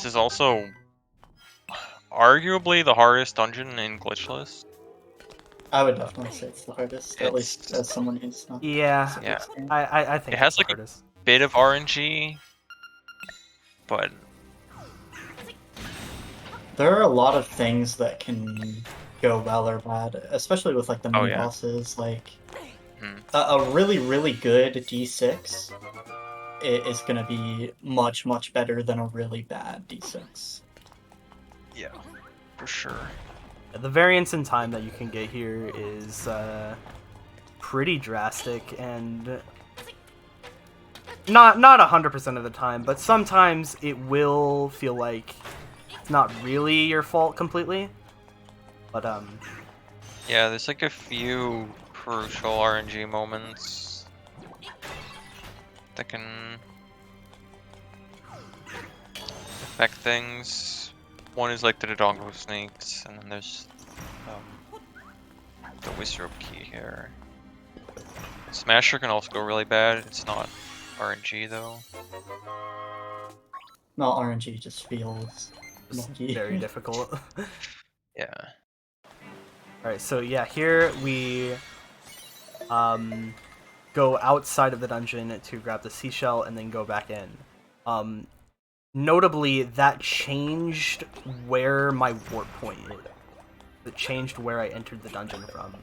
This is also arguably the hardest dungeon in Glitchless. I would definitely say it's the hardest, at least It's- as someone who's not Yeah, super Yeah. experienced. I think It has it's the like a hardest. bit of RNG, but There are a lot of things that can go well or bad, especially with like the Oh, mini yeah. bosses. Like Mhm. a really good D6 is going to be much better than a really bad D6. yeah, for sure. The variance in time that you can get here is pretty drastic, and not 100% of the time, but sometimes it will feel like it's not really your fault completely. But Yeah, there's like a few crucial RNG moments that can affect things. One is like the Dodongo snakes, and then there's the Wizrobe key here. Smasher can also go really bad. It's not RNG though. Not RNG, just feels it's lucky. very difficult. Yeah. Alright, so yeah, here we go outside of the dungeon to grab the seashell and then go back in. Notably, that changed where my warp point is. It changed where I entered the dungeon from.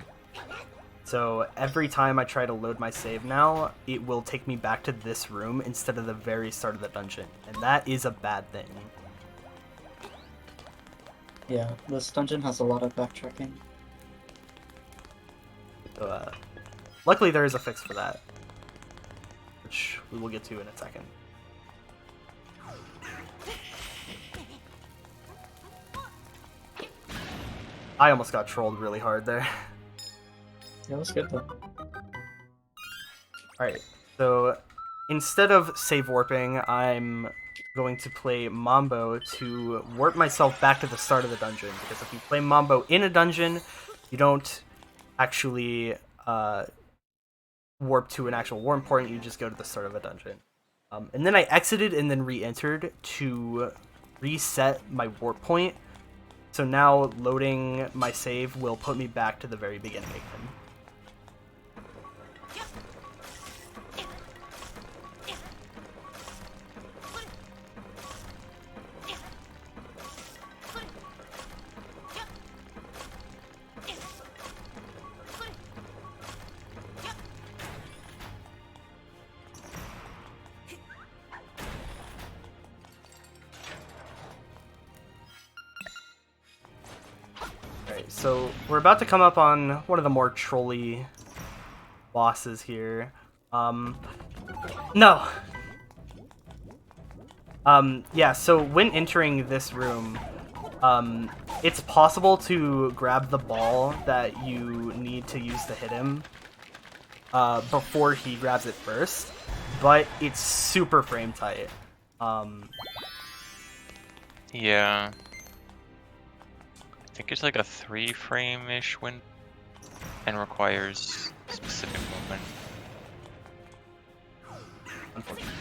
So every time I try to load my save now, it will take me back to this room instead of the very start of the dungeon, and that is a bad thing. Yeah, this dungeon has a lot of backtracking. So, luckily there is a fix for that, which we will get to in a second. I almost got trolled really hard there. Yeah, it was good though. Alright, so instead of save warping, I'm going to play Mambo to warp myself back to the start of the dungeon, because if you play Mambo in a dungeon, you don't actually warp to an actual warp point, you just go to the start of a dungeon. And then I exited and then re-entered to reset my warp point, so now loading my save will put me back to the very beginning again. Alright, so we're about to come up on one of the more trolly bosses here. No! Yeah, so when entering this room, it's possible to grab the ball that you need to use to hit him before he grabs it first, but it's super frame tight. Yeah. I think it's like a 3-frame-ish win and requires specific movement. Unfortunately.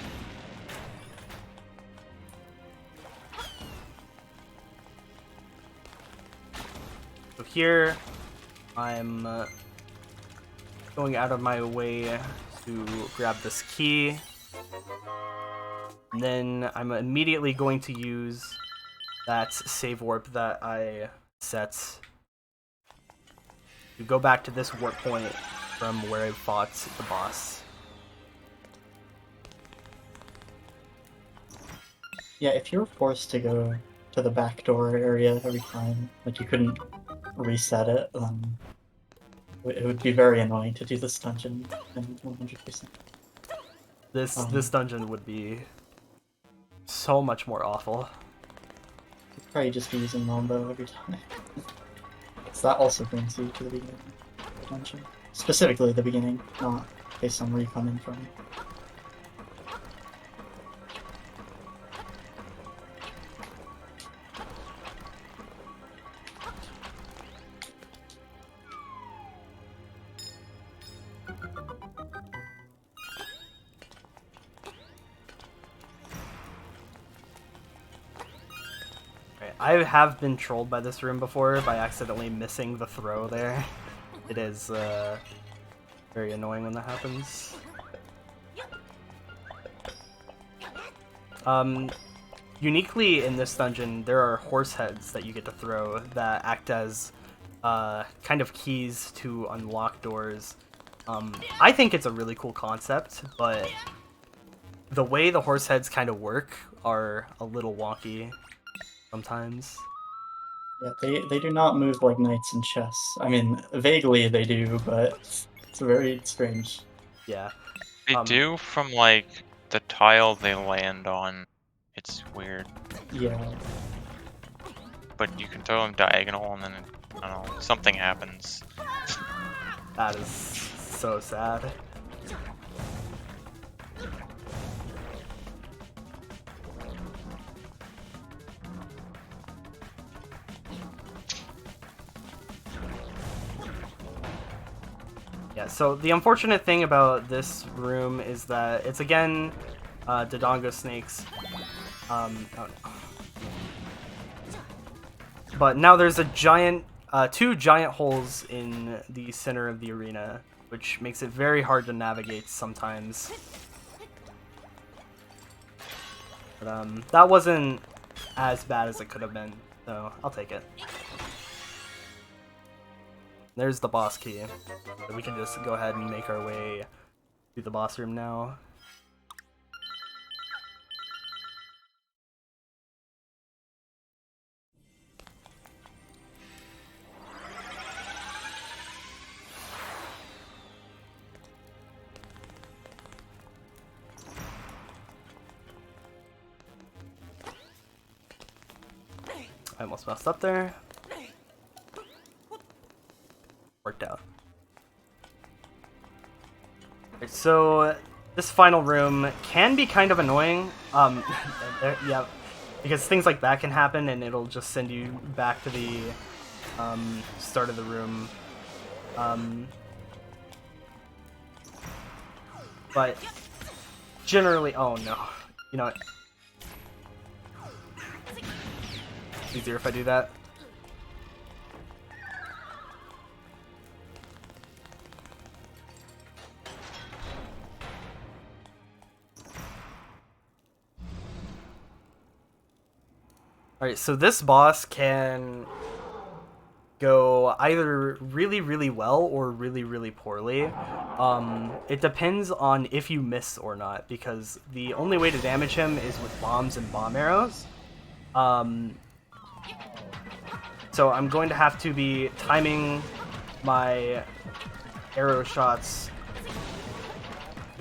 So here, I'm going out of my way to grab this key. And then I'm immediately going to use that save warp that I set to go back to this warp point from where I fought the boss. Yeah, if you were forced to go to the back door area every time, like you couldn't reset it, it would be very annoying to do this dungeon 100%. This dungeon would be so much more awful. You'd probably just be using Mambo every time. So that also brings you to the beginning of the dungeon. Specifically the beginning, not based on where you come in from. I have been trolled by this room before by accidentally missing the throw there. It is very annoying when that happens. Uniquely in this dungeon, there are horse heads that you get to throw that act as kind of keys to unlock doors. I think it's a really cool concept, but the way the horse heads kind of work are a little wonky sometimes. Yeah, they do not move like knights in chess. I mean, vaguely they do, but it's very strange. Yeah. They do from like the tile they land on. It's weird, Yeah. but you can throw them diagonal and then I don't know, something happens. That is so sad. Yeah, so the unfortunate thing about this room is that it's again Dodongo snakes. Oh no. But now there's a giant, two giant holes in the center of the arena, which makes it very hard to navigate sometimes. But that wasn't as bad as it could have been, so I'll take it. There's the boss key. So we can just go ahead and make our way to the boss room now. I almost messed up there. Worked out. Right, so this final room can be kind of annoying. Yeah, because things like that can happen, and it'll just send you back to the start of the room. But generally, oh no, you know what? Easier if I do that. Alright, so this boss can go either really, really well or really, really poorly. It depends on if you miss or not, because the only way to damage him is with bombs and bomb arrows. So I'm going to have to be timing my arrow shots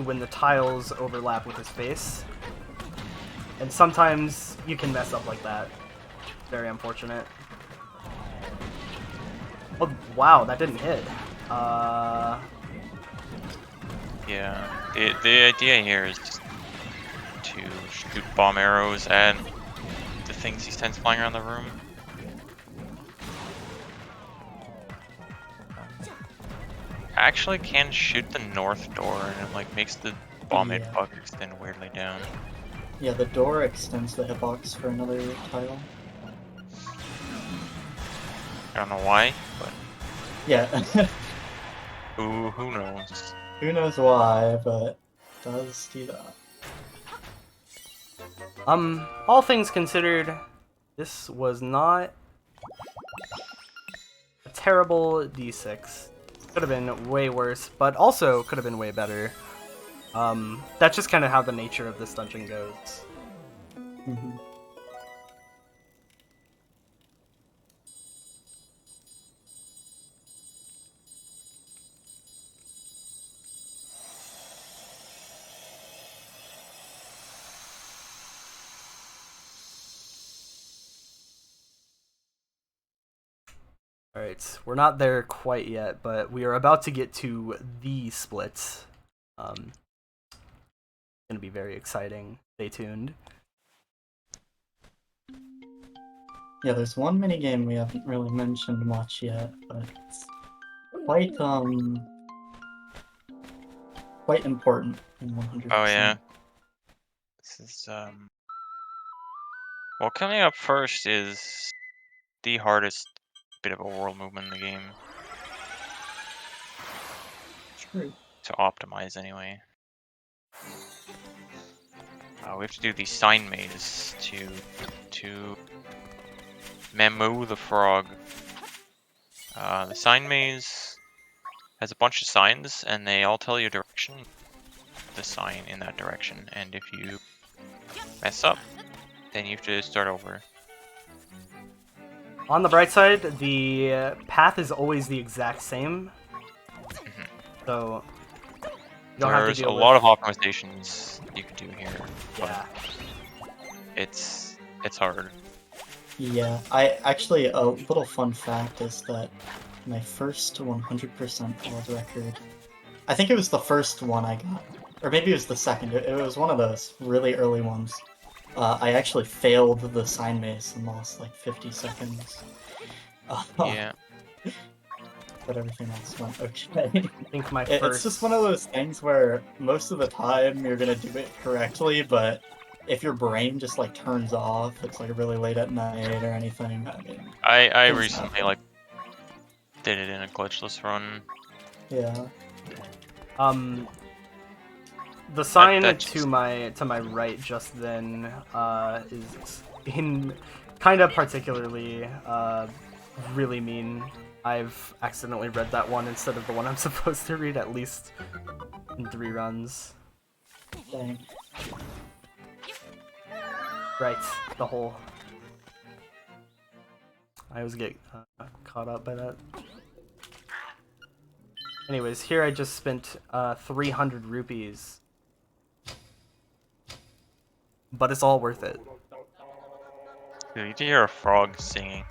when the tiles overlap with his face. And sometimes you can mess up like that. Very unfortunate. Oh, wow, that didn't hit. Yeah, the idea here is just to shoot bomb arrows at the things he sends flying around the room. I actually can shoot the north door, and it like makes the bomb Yeah. hitbox extend weirdly down. Yeah, the door extends the hitbox for another tile. I don't know why, but Yeah. who knows? Who knows why, but it does do that. All things considered, this was not a terrible D6. Could have been way worse, but also could have been way better. That's just kind of how the nature of this dungeon goes. Mhm. Alright, we're not there quite yet, but we are about to get to the split. It's gonna be very exciting. Stay tuned. Yeah, there's one minigame we haven't really mentioned much yet, but it's quite important in 100%. Oh yeah, this is Well, coming up first is the hardest bit of a world movement in the game True. to optimize anyway. We have to do the sign maze to Memo the frog. The sign maze has a bunch of signs, and they all tell you a direction. The sign in that direction, and if you mess up, then you have to start over. On the bright side, the path is always the exact same, so you don't have to There's deal a with... lot of optimizations you can do here, but Yeah. it's hard. Yeah, I actually, a little fun fact is that my first 100% world record, I think it was the first one I got, or maybe it was the second, it was one of those really early ones. I actually failed the sign maze and lost like 50 seconds. Yeah. But everything else went okay. I think my first... It's just one of those things where most of the time you're gonna do it correctly, but if your brain just like turns off, it's like really late at night or anything. I mean, I things recently happen. like did it in a glitchless run. Yeah. The sign that to my right just then is in kind of particularly really mean. I've accidentally read that one instead of the one I'm supposed to read at least in 3 runs. Dang. Right, the whole... I always get caught up by that. Anyways, here I just spent 300 rupees. But it's all worth it. Dude, you can hear a frog singing.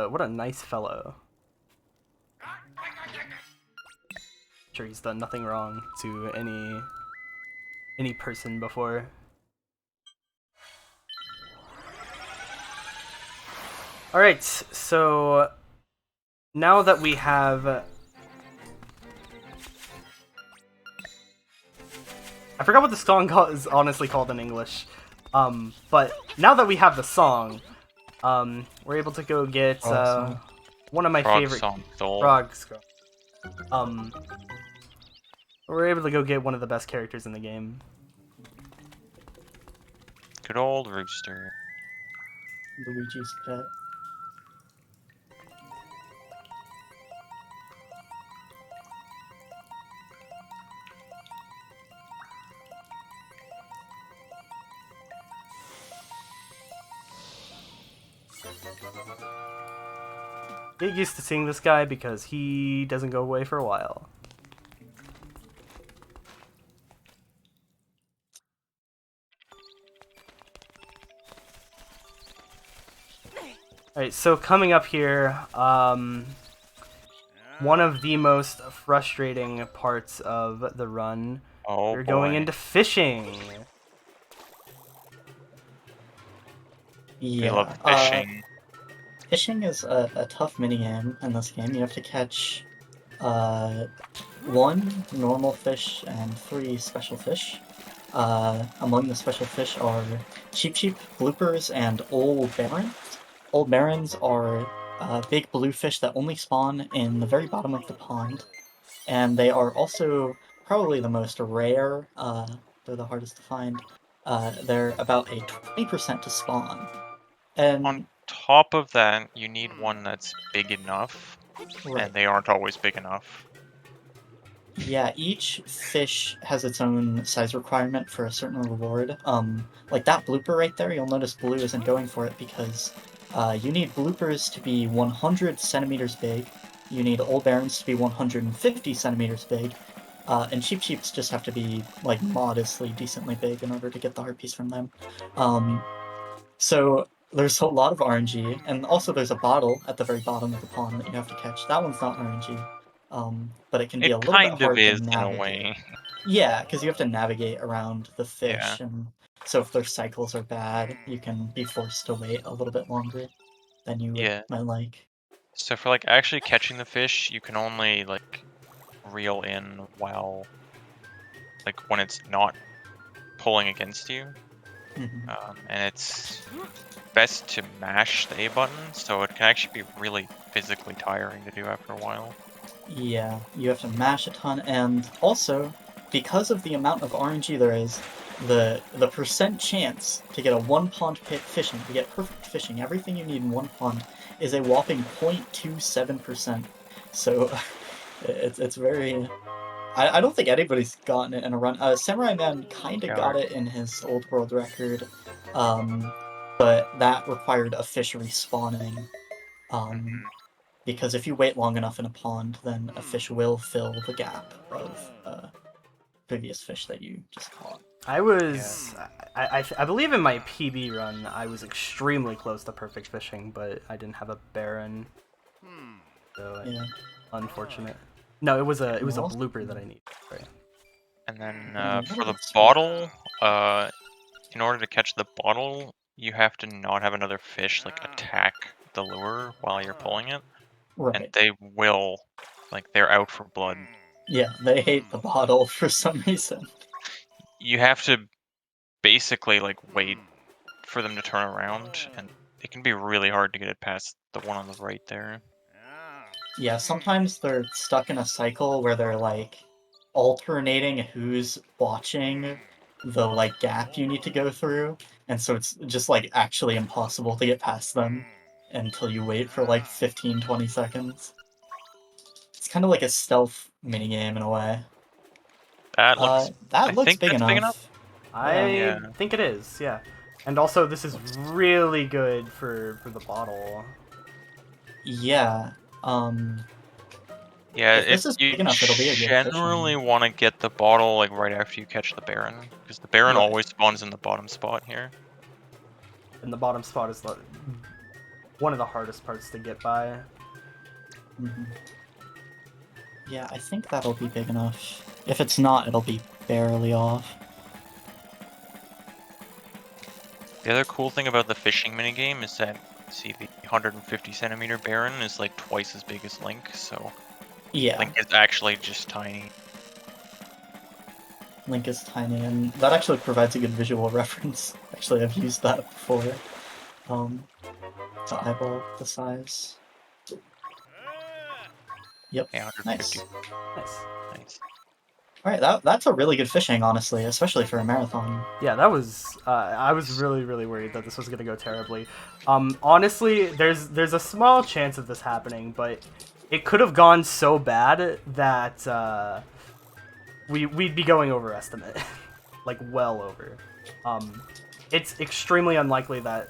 What a nice fellow. Sure, he's done nothing wrong to any person before. Alright, so now that we have... I forgot what the song is honestly called in English. But now that we have the song, we're able to go get one of my favorite frogs. We're able to go get one of the best characters in the game. Good old Rooster. Luigi's pet. Get used to seeing this guy because he doesn't go away for a while. Alright, so coming up here, one of the most frustrating parts of the run, we're going into fishing. Yeah. We love fishing. Fishing is a tough minigame in this game. You have to catch 1 normal fish and 3 special fish. Among the special fish are cheep, bloopers, and old barons. Old barons are big blue fish that only spawn in the very bottom of the pond, and they are also probably the most rare. They're the hardest to find. They're about a 20% to spawn. And On top of that, you need one that's big enough, right. and they aren't always big enough. Yeah, each fish has its own size requirement for a certain reward. Like that blooper right there, you'll notice Blue isn't going for it because you need bloopers to be 100 centimeters big, you need old barons to be 150 centimeters big, And cheeps just have to be like modestly decently big in order to get the heart piece from them. So there's a lot of RNG, and also there's a bottle at the very bottom of the pond that you have to catch. That one's not RNG, but it can be It a little bit kind of hard to is in a navigate. way. Yeah, because you have to navigate around the Yeah. fish, and so if their cycles are bad, you can be forced to wait a little bit longer than you Yeah. might like. So for like actually catching the fish, you can only like reel in while like when it's not pulling against you. Mhm. And it's best to mash the A button, so it can actually be really physically tiring to do after a while. Yeah, you have to mash a ton, and also because of the amount of RNG there is, the percent chance to get a one pond pit fishing, to get perfect fishing, everything you need in one pond, is a whopping 0.27%. So it's very. I don't think anybody's gotten it in a run. Samurai Man kind of Yeah, got it in his old world record, but that required a fish respawning. Um, because if you wait long enough in a pond, then a fish will fill the gap of previous fish that you just caught. I was, I believe in my PB run, I was extremely close to perfect fishing, but I didn't have a Baron, so Yeah. unfortunate. No, it was a Well, blooper that I needed. Right. And then what for the else? bottle, in order to catch the bottle, you have to not have another fish like attack the lure while you're pulling it, and Right. they will, like they're out for blood. Yeah, they hate the bottle for some reason. You have to basically like wait for them to turn around, and it can be really hard to get it past the one on the right there. Yeah, sometimes they're stuck in a cycle where they're like alternating who's watching the like gap you need to go through, and so it's just like actually impossible to get past them until you wait for like 15-20 seconds. It's kind of like a stealth minigame in a way. That looks. I That looks think big that's big enough. enough. I Yeah. think it is, yeah. And also, this is really good for the bottle. Yeah. Yeah, If this is you big enough, it'll be a good generally fishing. want to get the bottle like right after you catch the Baron, because the Baron Right. always spawns in the bottom spot here. And the bottom spot is one of the hardest parts to get by. Mhm. Yeah, I think that'll be big enough. If it's not, it'll be barely off. The other cool thing about the fishing minigame is that, see, the 150 centimeter Baron is like twice as big as Link, so Yeah, Link is actually just tiny. Link is tiny, and that actually provides a good visual reference. Actually, I've used that before. To eyeball the size. Yep. Yeah, 150. Nice. Nice. Nice. Alright, that's a really good fishing, honestly, especially for a marathon. Yeah, that was. I was really worried that this was gonna go terribly. Honestly, there's a small chance of this happening, but it could have gone so bad that we'd be going over estimate, like well over. It's extremely unlikely that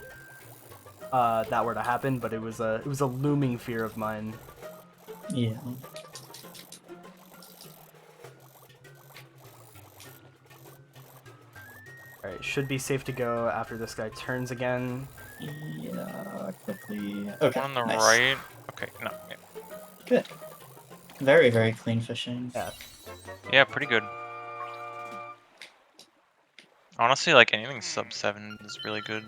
that were to happen, but it was a looming fear of mine. Yeah. Alright, should be safe to go after this guy turns again. Yeah, quickly. Okay, One on the nice. right. Okay, no. Yeah. Good. Very clean fishing. Yeah. Yeah, pretty good. Honestly, like anything sub 7 is really good.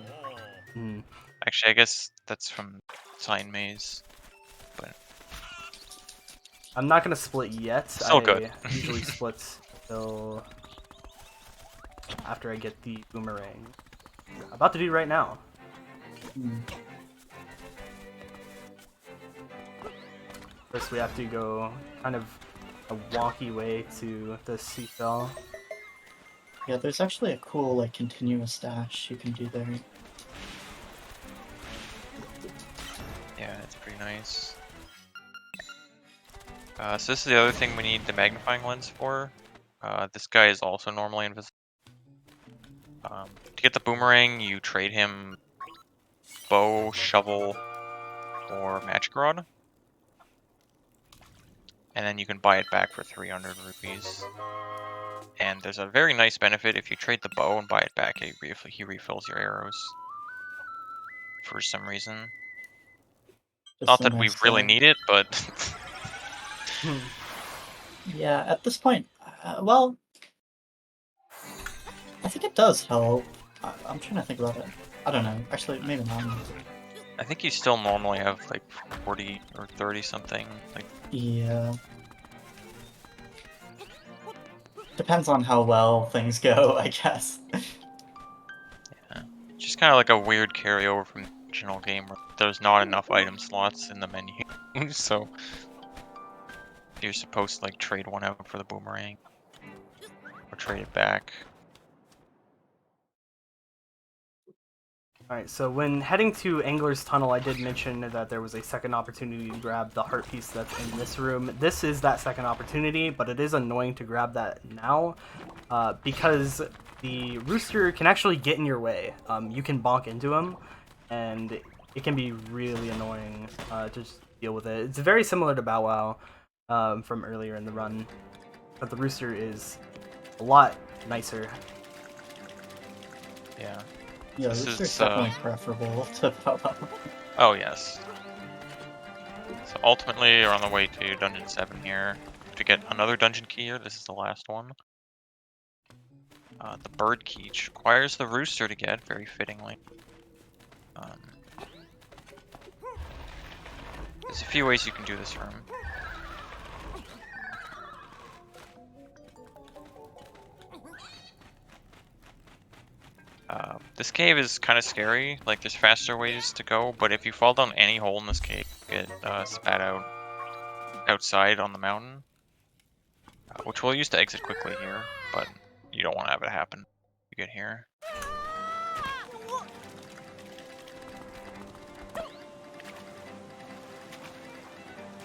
Mm. Actually, I guess that's from Sign Maze. But I'm not gonna split yet. Still good. I usually split till after I get the boomerang. I'm about to do right now. Hmm. First, we have to go kind of a wonky way to the seashell. Yeah, there's actually a cool, like, continuous dash you can do there. yeah, it's pretty nice. So this is the other thing we need the magnifying lens for. This guy is also normally invisible. To get the boomerang, you trade him bow, shovel, or magic rod. and then you can buy it back for 300 rupees. And there's a very nice benefit if you trade the bow and buy it back. He refills your arrows for some reason. Just Not a that we nice, really need it, but Yeah, at this point, well, I think it does help. I'm trying to think about it. I don't know. Actually, maybe not. I think you still normally have like 40 or 30 something. Like, Yeah. Depends on how well things go, I guess. just kind of like a weird carryover from the original game where there's not enough item slots in the menu. So you're supposed to like trade one out for the boomerang or trade it back. Alright, so when heading to Angler's Tunnel, I did mention that there was a second opportunity to grab the heart piece that's in this room. This is that second opportunity, but it is annoying to grab that now, because the rooster can actually get in your way. You can bonk into him, and it can be really annoying to just deal with it. It's very similar to Bow Wow from earlier in the run, but the rooster is a lot nicer. Yeah. Yeah, This this is, is definitely preferable to Papa. Oh yes. So ultimately, you're on the way to Dungeon 7 here. To get another dungeon key here, this is the last one. The bird key, which requires the rooster to get, very fittingly. There's a few ways you can do this room. This cave is kind of scary. Like, there's faster ways to go, but if you fall down any hole in this cave, you get spat out outside on the mountain, which we'll use to exit quickly here, but you don't want to have it happen. You get here.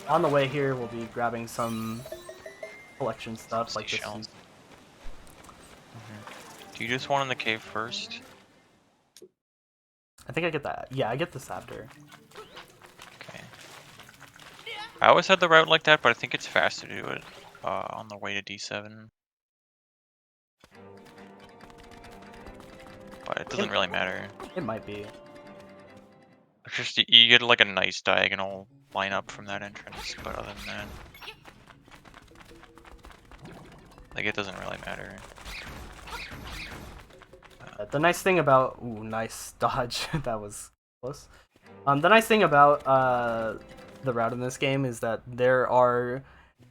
On the way here, we'll be grabbing some collection stuff like this. Shells. Do you just want in the cave first? I think I get that. Yeah, I get this after. Okay. I always had the route like that, but I think it's faster to do it on the way to D7. But it doesn't really matter. It might be. It's just you get like a nice diagonal lineup from that entrance, but other than that, like, it doesn't really matter. The nice thing about... Ooh, nice dodge. That was close. The nice thing about the route in this game is that there are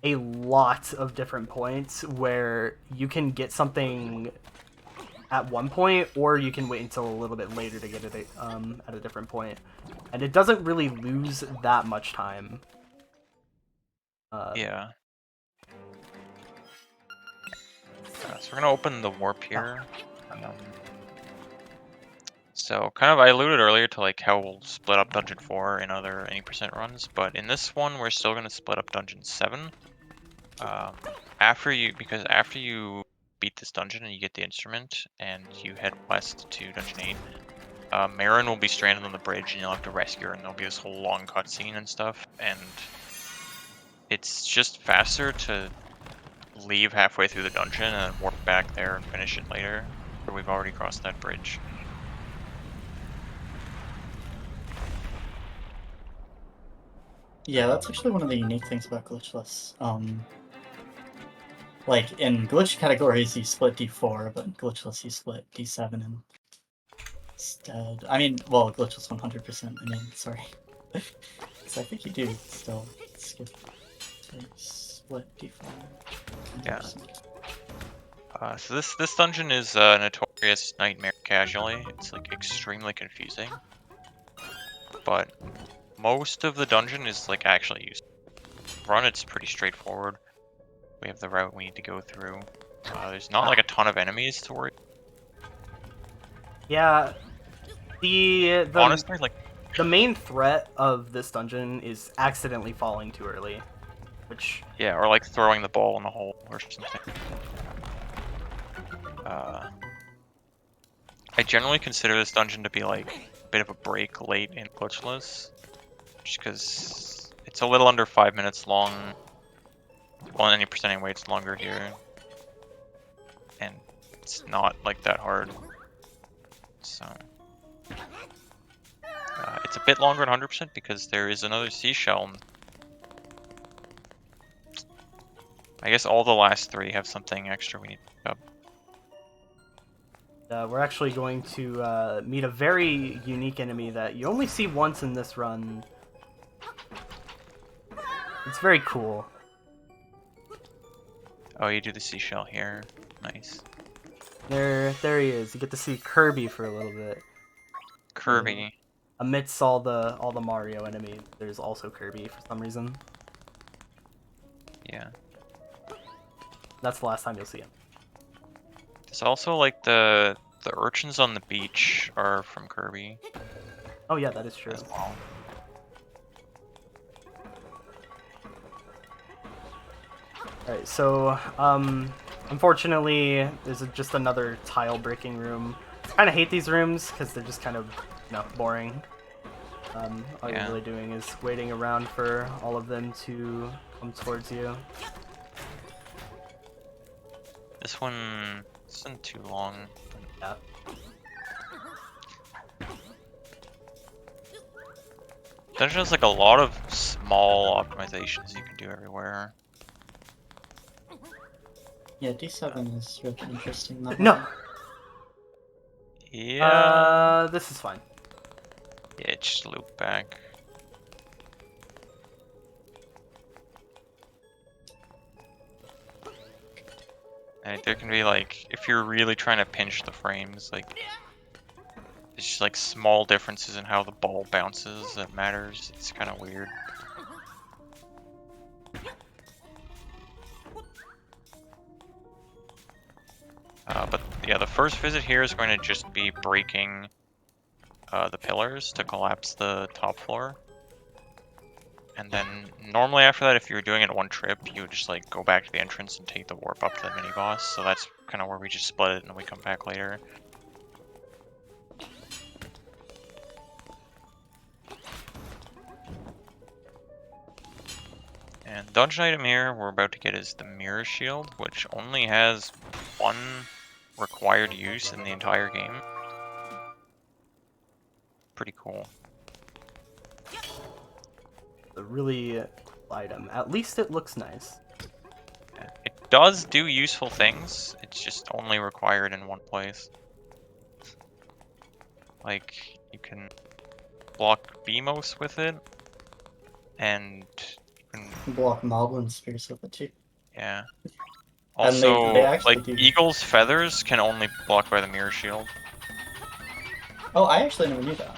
a lot of different points where you can get something at one point, or you can wait until a little bit later to get it at a different point. And it doesn't really lose that much time. Yeah. So we're gonna open the warp here. So kind of, I alluded earlier to like how we'll split up Dungeon 4 in other any percent runs, but in this one we're still gonna split up Dungeon 7. After you beat this dungeon and you get the instrument and you head west to Dungeon 8, Marin will be stranded on the bridge and you'll have to rescue her, and there'll be this whole long cutscene and stuff, and it's just faster to leave halfway through the dungeon and warp back there and finish it later, where we've already crossed that bridge. Yeah, that's actually one of the unique things about Glitchless. Like, in glitch categories, you split D4, but in Glitchless, you split D7 instead. I mean, well, Glitchless 100%, I mean, sorry. So I think you do still skip split D4. 100%. Yeah. So this dungeon is a notorious nightmare casually. It's like extremely confusing, but most of the dungeon is like actually useful. Run, it's pretty straightforward. We have the route we need to go through. There's not like a ton of enemies to worry. Yeah, the Honestly, like, the main threat of this dungeon is accidentally falling too early, which... yeah, or like throwing the ball in the hole or something. I generally consider this dungeon to be like a bit of a break late in Glitchless, just because it's a little under 5 minutes long. Well, any percent anyway, it's longer here. And it's not like that hard. So it's a bit longer than 100% because there is another seashell. I guess all the last 3 have something extra we need to pick up. We're actually going to meet a very unique enemy that you only see once in this run. It's very cool. Oh, you do the seashell here. Nice. There he is. You get to see Kirby for a little bit. Kirby. Amidst all the Mario enemies, there's also Kirby for some reason. Yeah. That's the last time you'll see him. There's also like the urchins on the beach are from Kirby Oh yeah, that is true. as well. Alright, so, unfortunately, there's just another tile breaking room. I kind of hate these rooms, because they're just kind of, boring. All Yeah. you're really doing is waiting around for all of them to come towards you. This one isn't too long. Yeah. Dungeon has like a lot of small optimizations you can do everywhere. Yeah, D7 is really interesting. That No! one. Yeah. This is fine. Yeah, just loop back. And there can be like, if you're really trying to pinch the frames, like, it's just like small differences in how the ball bounces that matters. It's kind of weird. But yeah, the first visit here is going to just be breaking the pillars to collapse the top floor. And then normally after that, if you were doing it in one trip, you would just like go back to the entrance and take the warp up to the mini boss. So that's kind of where we just split it and then we come back later. And the dungeon item here we're about to get is the mirror shield, which only has 1 required use in the entire game. Pretty cool. A really cool item. At least it looks nice. Yeah, it does do useful things, it's just only required in one place. Like, you can block BMOS with it, and you can, Block Moblin Spears with it too. yeah. And they Also, actually like, do. Eagle's feathers can only be blocked by the mirror shield. Oh, I actually never knew that.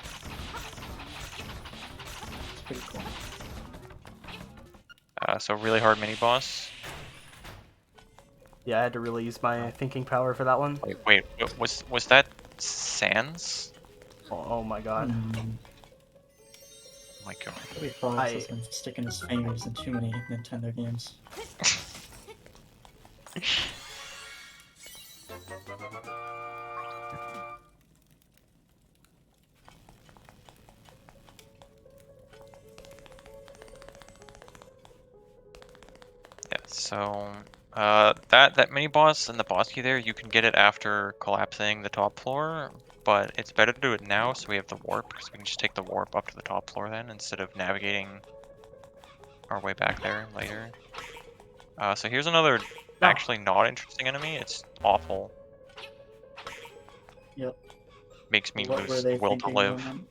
It's pretty cool. So really hard mini-boss. Yeah, I had to really use my thinking power for that one. Wait, was that Sans? Oh my god. Oh my god. Toby Fox has been sticking his fingers in too many Nintendo games. Yeah, so that mini boss and the boss key there, you can get it after collapsing the top floor, but it's better to do it now so we have the warp, because we can just take the warp up to the top floor then instead of navigating our way back there later. So here's another actually not interesting enemy. It's awful. Yep. Makes me What were lose they will to thinking live. going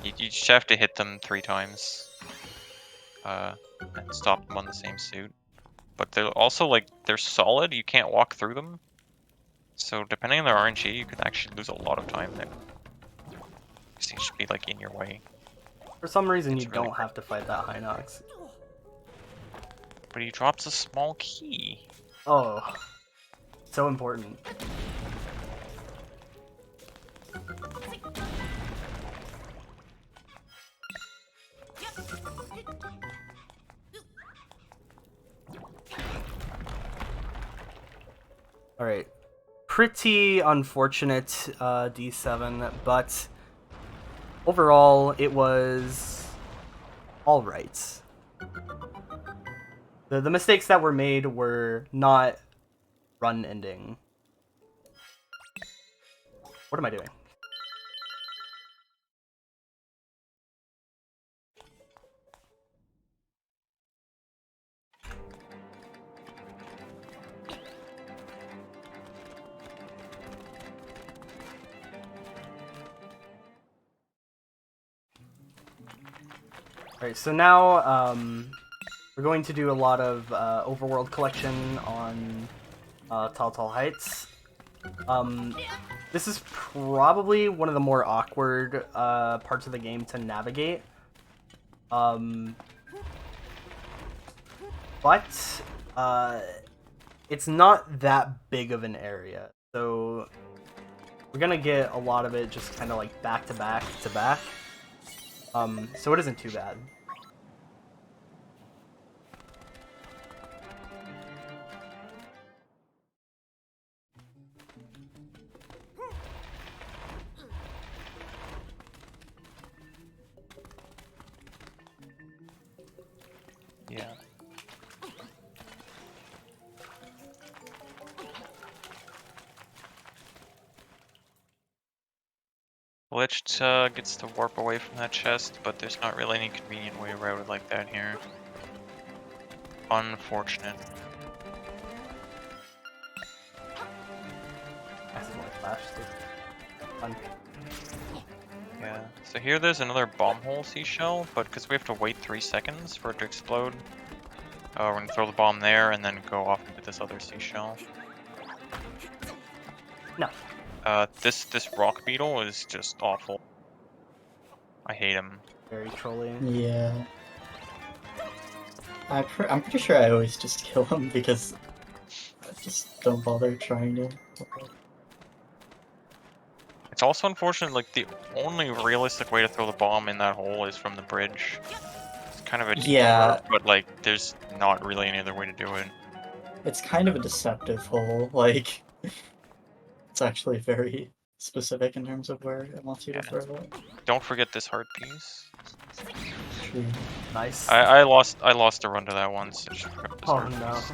You just have to hit them 3 times. And stop them on the same suit. But they're also like, they're solid, you can't walk through them. So depending on their RNG, you could actually lose a lot of time there. These things should be like in your way. For some reason, It's you really don't have to fight that Hinox. But he drops a small key. Oh. So important. Alright. Pretty unfortunate D7, but overall it was alright. The mistakes that were made were not run ending. What am I doing? Alright, so now we're going to do a lot of overworld collection on Tall Tall Heights. This is probably one of the more awkward parts of the game to navigate. But it's not that big of an area, so we're gonna get a lot of it just kind of like back to back to back. So it isn't too bad. Yeah. Glitched gets to warp away from that chest, but there's not really any convenient way around it like that here. Unfortunate. Accidentally flashed it. Fun. Yeah. So here there's another bomb hole seashell, but because we have to wait 3 seconds for it to explode, we're gonna throw the bomb there and then go off into this other seashell. No. This rock beetle is just awful. I hate him. Very trolly. Yeah. I'm pretty sure I always just kill him because I just don't bother trying to. It's also unfortunate, like, the only realistic way to throw the bomb in that hole is from the bridge. It's kind of a detour, Yeah. but, like, there's not really any other way to do it. It's kind of a deceptive hole. Like, it's actually very specific in terms of where it wants you to Yeah. throw it. Don't forget this heart piece. True. Nice. I lost a run to that once. I just forgot this Oh heart no. piece.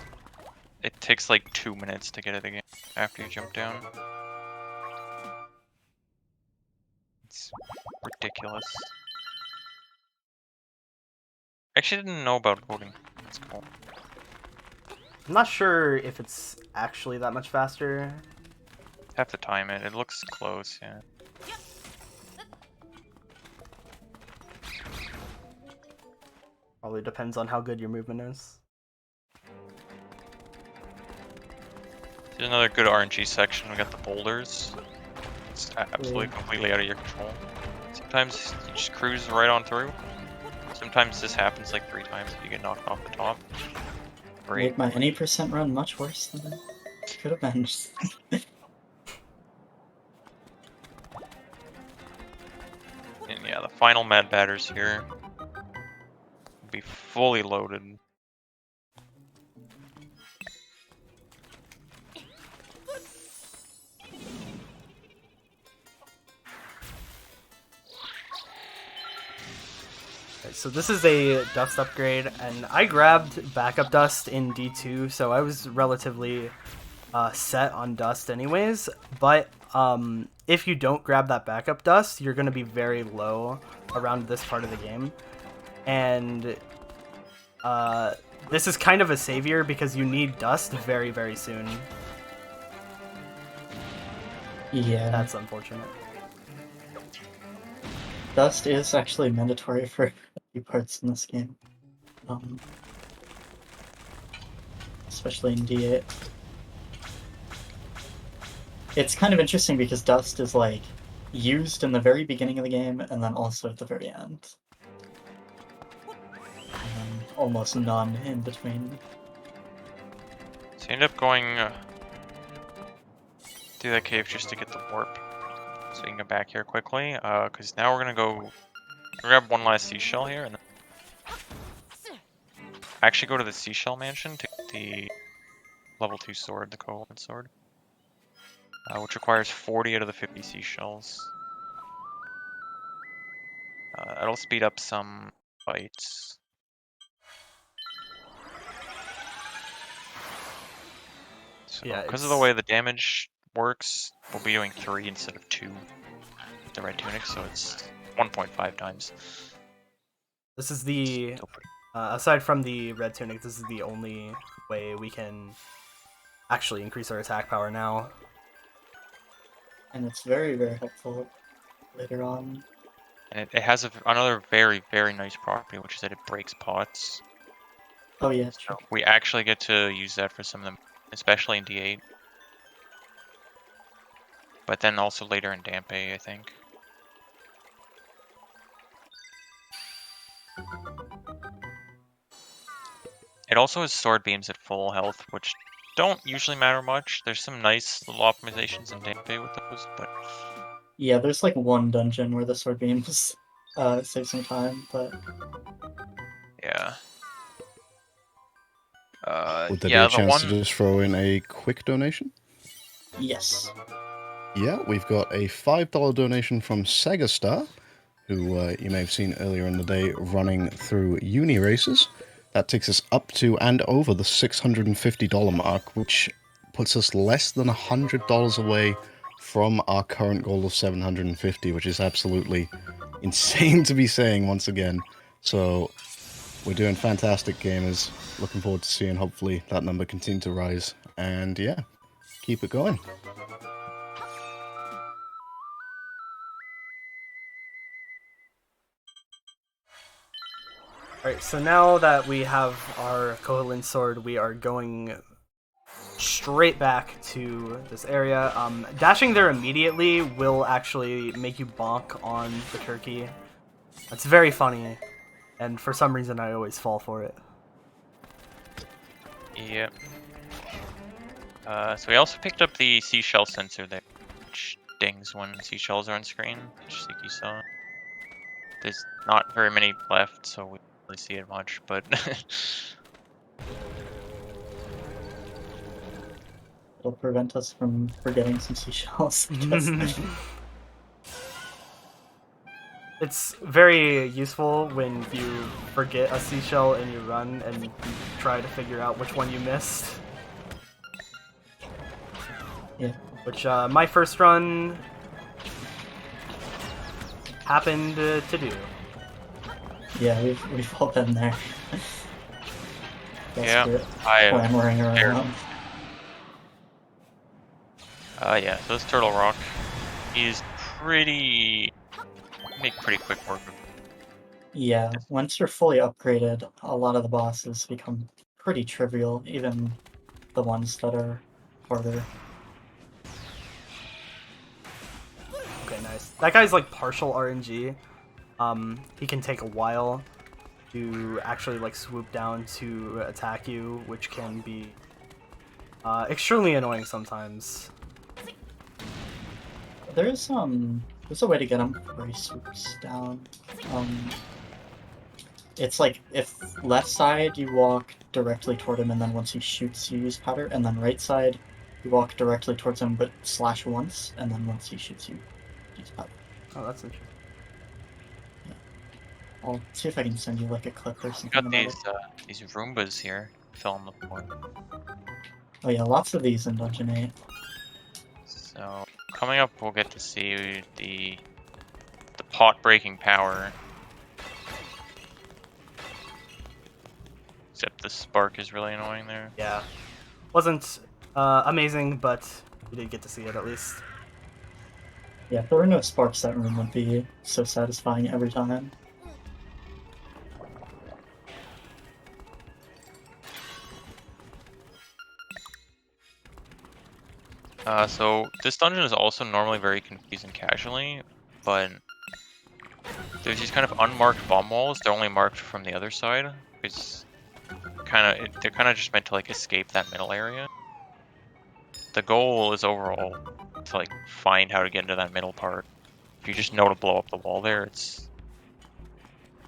It takes like 2 minutes to get it again after you jump down. It's ridiculous. I actually didn't know about voting. It's cool. I'm not sure if it's actually that much faster. Have to time it. It looks close, yeah. Probably depends on how good your movement is. There's another good RNG section. We got the boulders. It's absolutely completely out of your control. Sometimes you just cruise right on through. Sometimes this happens like 3 times if you get knocked off the top. Great. Made my any percent run much worse than it could have been. And yeah, the final mad batters here will be fully loaded. So this is a dust upgrade, and I grabbed backup dust in D2, so I was relatively set on dust anyways, but if you don't grab that backup dust, you're going to be very low around this part of the game, and this is kind of a savior because you need dust very, very soon. Yeah. That's unfortunate. Dust is actually mandatory for a few parts in this game. Especially in D8. It's kind of interesting because dust is like used in the very beginning of the game and then also at the very end. And almost none in between. So you end up going through that cave just to get the warp. So you can get back here quickly, because now we're gonna go grab one last seashell here, and then actually go to the seashell mansion to get the level 2 sword, the covalent sword, which requires 40 out of the 50 seashells. It'll speed up some fights. So Yeah, because of the way the damage works, we'll be doing 3 instead of 2 with the red tunic, so it's 1.5 times. This is the Still pretty- aside from the red tunic, this is the only way we can actually increase our attack power now. And it's very, very helpful later on. And it has another very, very nice property, which is that it breaks pots. Oh yeah, true. We actually get to use that for some of them, especially in D8. But then also later in Dampe, I think. It also has sword beams at full health, which don't usually matter much. There's some nice little optimizations in Dampe with those, but Yeah, there's like one dungeon where the sword beams save some time, but yeah. Would there be Yeah, a the chance to one. just throw in a quick donation? yes. Yeah, we've got a $5 donation from Sega Star, who you may have seen earlier in the day running through uni races. That takes us up to and over the $650 mark, which puts us less than $100 away from our current goal of $750, which is absolutely insane to be saying once again. So we're doing fantastic, gamers. Looking forward to seeing hopefully that number continue to rise. And yeah, keep it going. Alright, so now that we have our Koholin sword, we are going straight back to this area. Dashing there immediately will actually make you bonk on the turkey. That's very funny, and for some reason I always fall for it. Yep. So we also picked up the seashell sensor there, which dings when seashells are on screen, just like you saw. There's not very many left, so we don't really see it much, but It'll prevent us from forgetting some seashells, I guess. It's very useful when you forget a seashell and you run and you try to figure out which one you missed. Yeah. Which my first run happened to do. Yeah, we've all been there. yeah, Desperate, I clamoring around. yeah. So this Turtle Rock is make pretty quick work of. Yeah, once you're fully upgraded, a lot of the bosses become pretty trivial, even the ones that are harder. Okay, nice. That guy's like partial RNG. He can take a while to actually like swoop down to attack you, which can be extremely annoying sometimes. There's a way to get him where he swoops down. It's like if left side you walk directly toward him, and then once he shoots you use powder, and then right side you walk directly towards him but slash once, and then once he shoots you use powder. Oh, that's interesting. I'll see if I can send you like a clip or something Got about these it. Roombas here, fill in the point. Oh yeah, lots of these in Dungeon 8. So coming up, we'll get to see the pot breaking power. Except the spark is really annoying there. Yeah, wasn't amazing, but we did get to see it at least. Yeah, if there were no sparks, that room would be so satisfying every time. So this dungeon is also normally very confusing casually, but there's these kind of unmarked bomb walls. They're only marked from the other side. They're kind of just meant to like escape that middle area. The goal is overall to like find how to get into that middle part. If you just know to blow up the wall there,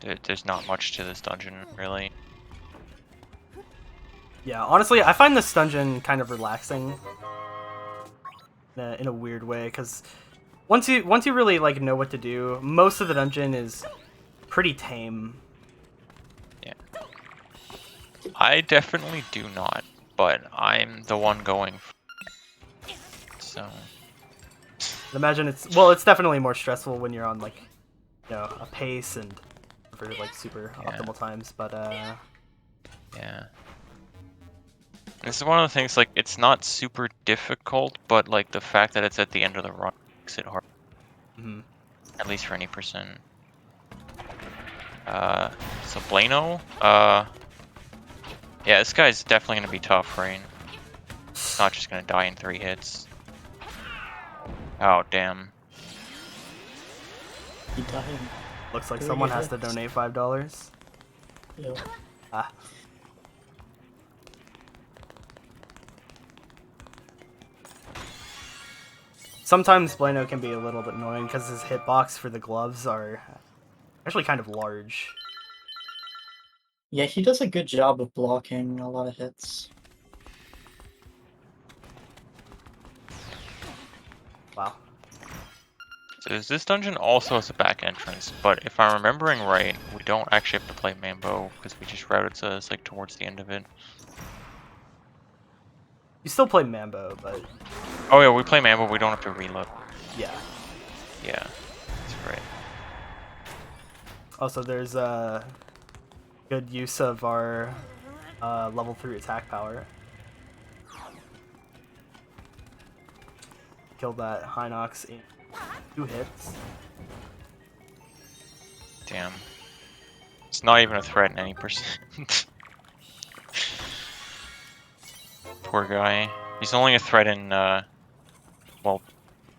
there's not much to this dungeon really. Yeah, honestly, I find this dungeon kind of relaxing in a weird way, because once you really like know what to do, most of the dungeon is pretty tame. Yeah. I definitely do not, but I'm the one going so Imagine it's definitely more stressful when you're on like, a pace and for like super optimal times, but yeah. This is one of the things, like, it's not super difficult, but like the fact that it's at the end of the run makes it hard. mhm. At least for any percent. So Blano, yeah, this guy's definitely gonna be tough, right? He's not just gonna die in 3 hits. Oh, damn. He died. Looks like 3 someone has to hits. donate $5. Yeah. Ah. Sometimes Blano can be a little bit annoying because his hitbox for the gloves are actually kind of large. Yeah, he does a good job of blocking a lot of hits. Wow. So this dungeon also has a back entrance, but if I'm remembering right, we don't actually have to play Mambo because we just routed to us like towards the end of it. You still play Mambo, but Oh yeah, we play Mambo, we don't have to reload. yeah. Yeah, that's right. Also, there's a good use of our level 3 attack power. Killed that Hinox in 2 hits. Damn. It's not even a threat in any percent. Poor guy. He's only a threat in, well,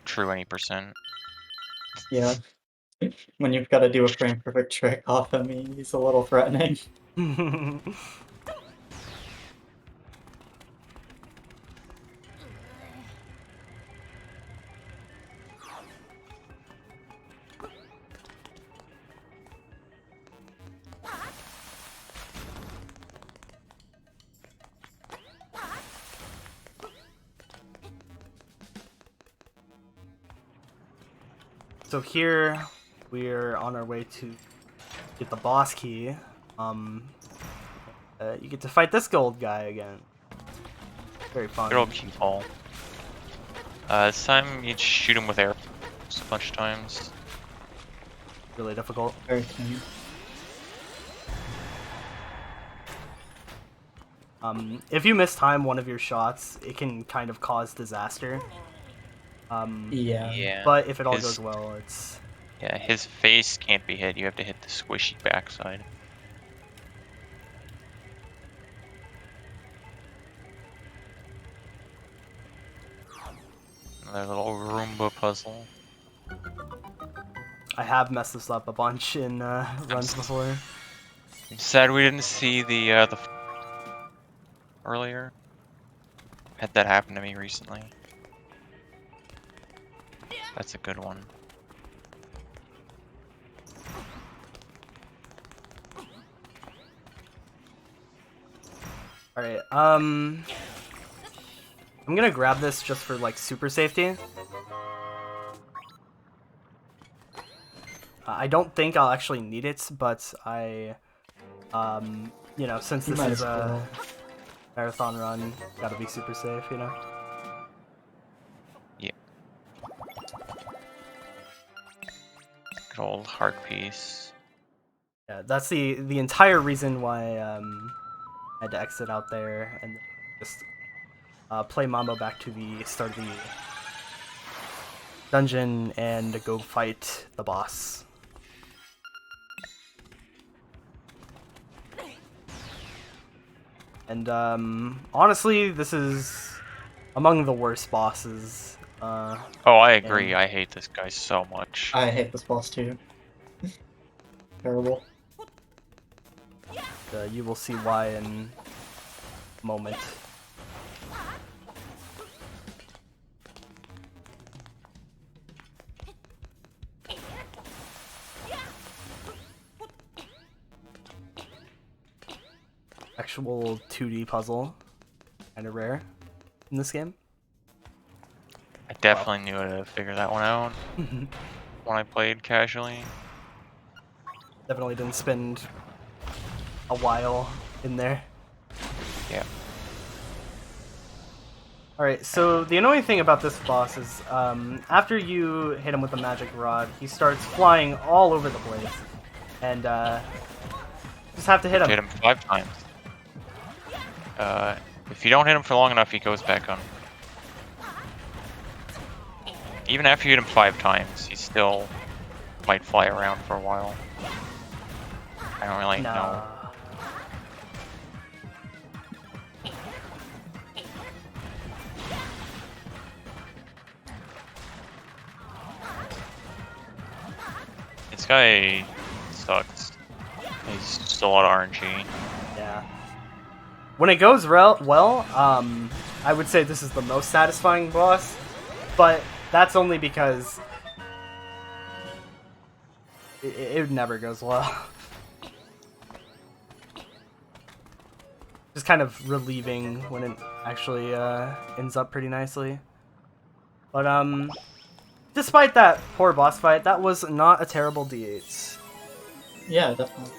true any percent. Yeah. When you've got to do a frame perfect trick off him, he's a little threatening. So here, we're on our way to get the boss key. You get to fight this gold guy again. Very fun. Good old key fall. This time you just shoot him with arrows a bunch of times. Really difficult. Very clean. If you mistime one of your shots, it can kind of cause disaster. Yeah. Yeah. But if it all His- goes well, it's... Yeah, his face can't be hit. You have to hit the squishy backside. Another little Roomba puzzle. I have messed this up a bunch in runs before. I'm sad we didn't see the earlier. Had that happen to me recently. That's a good one. Alright, I'm gonna grab this just for, like, super safety. I don't think I'll actually need it, but I, since You this might is as a well. marathon run, gotta be super safe, Yeah. Good old heart piece. Yeah, that's the entire reason why I had to exit out there and just play Mambo back to the start of the dungeon and go fight the boss. And honestly, this is among the worst bosses. Oh, I agree. Yeah. I hate this guy so much. I hate this boss too. Terrible. You will see why in a moment. Actual 2D puzzle, kind of rare in this game. I definitely knew how to figure that one out when I played casually. Definitely didn't spend a while in there. Yeah. Alright, so the annoying thing about this boss is, after you hit him with the magic rod, he starts flying all over the place. And, just have to hit him. Hit him 5 times. If you don't hit him for long enough, he goes back on. Even after you hit him 5 times, he still might fly around for a while. I don't really know. This guy sucks. He's just a lot of RNG. Yeah. When it goes well, I would say this is the most satisfying boss, but that's only because it never goes well. Just kind of relieving when it actually ends up pretty nicely. But despite that poor boss fight, that was not a terrible D8. Yeah, definitely.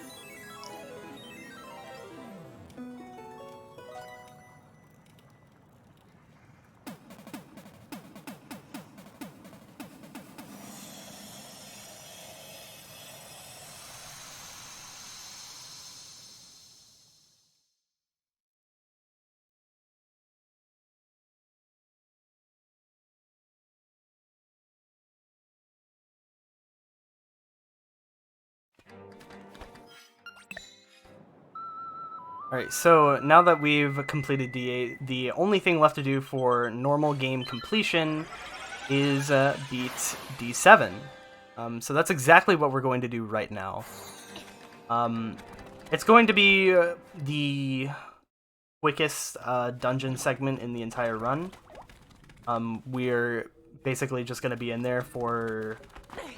Alright, so now that we've completed D8, the only thing left to do for normal game completion is beat D7. So that's exactly what we're going to do right now. It's going to be the quickest dungeon segment in the entire run. We're basically just going to be in there for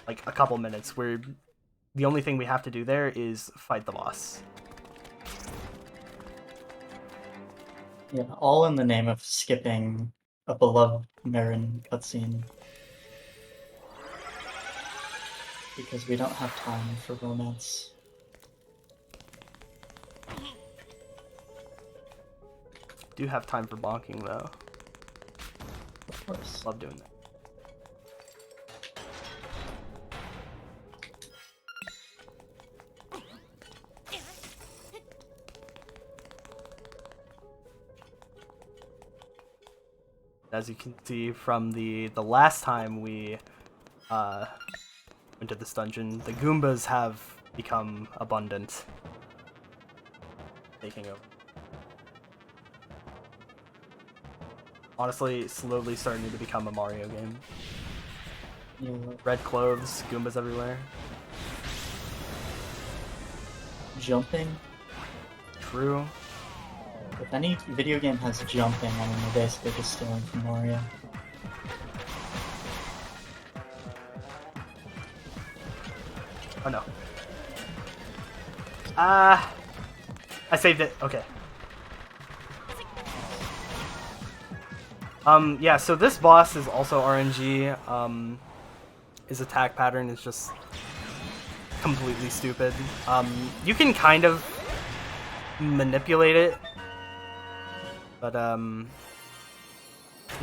like a couple minutes. The only thing we have to do there is fight the boss. Yeah, all in the name of skipping a beloved Marin cutscene. Because we don't have time for romance. Do have time for bonking though. Of course. Love doing that. As you can see from the last time we went to this dungeon, the Goombas have become abundant, taking over. Honestly, slowly starting to become a Mario game. Yeah. Red clothes, Goombas everywhere. Jumping. True. If any video game has jumping, I mean, they're basically just stealing from Mario. Oh no. I saved it. Okay. Yeah, so this boss is also RNG. His attack pattern is just completely stupid. You can kind of manipulate it, but you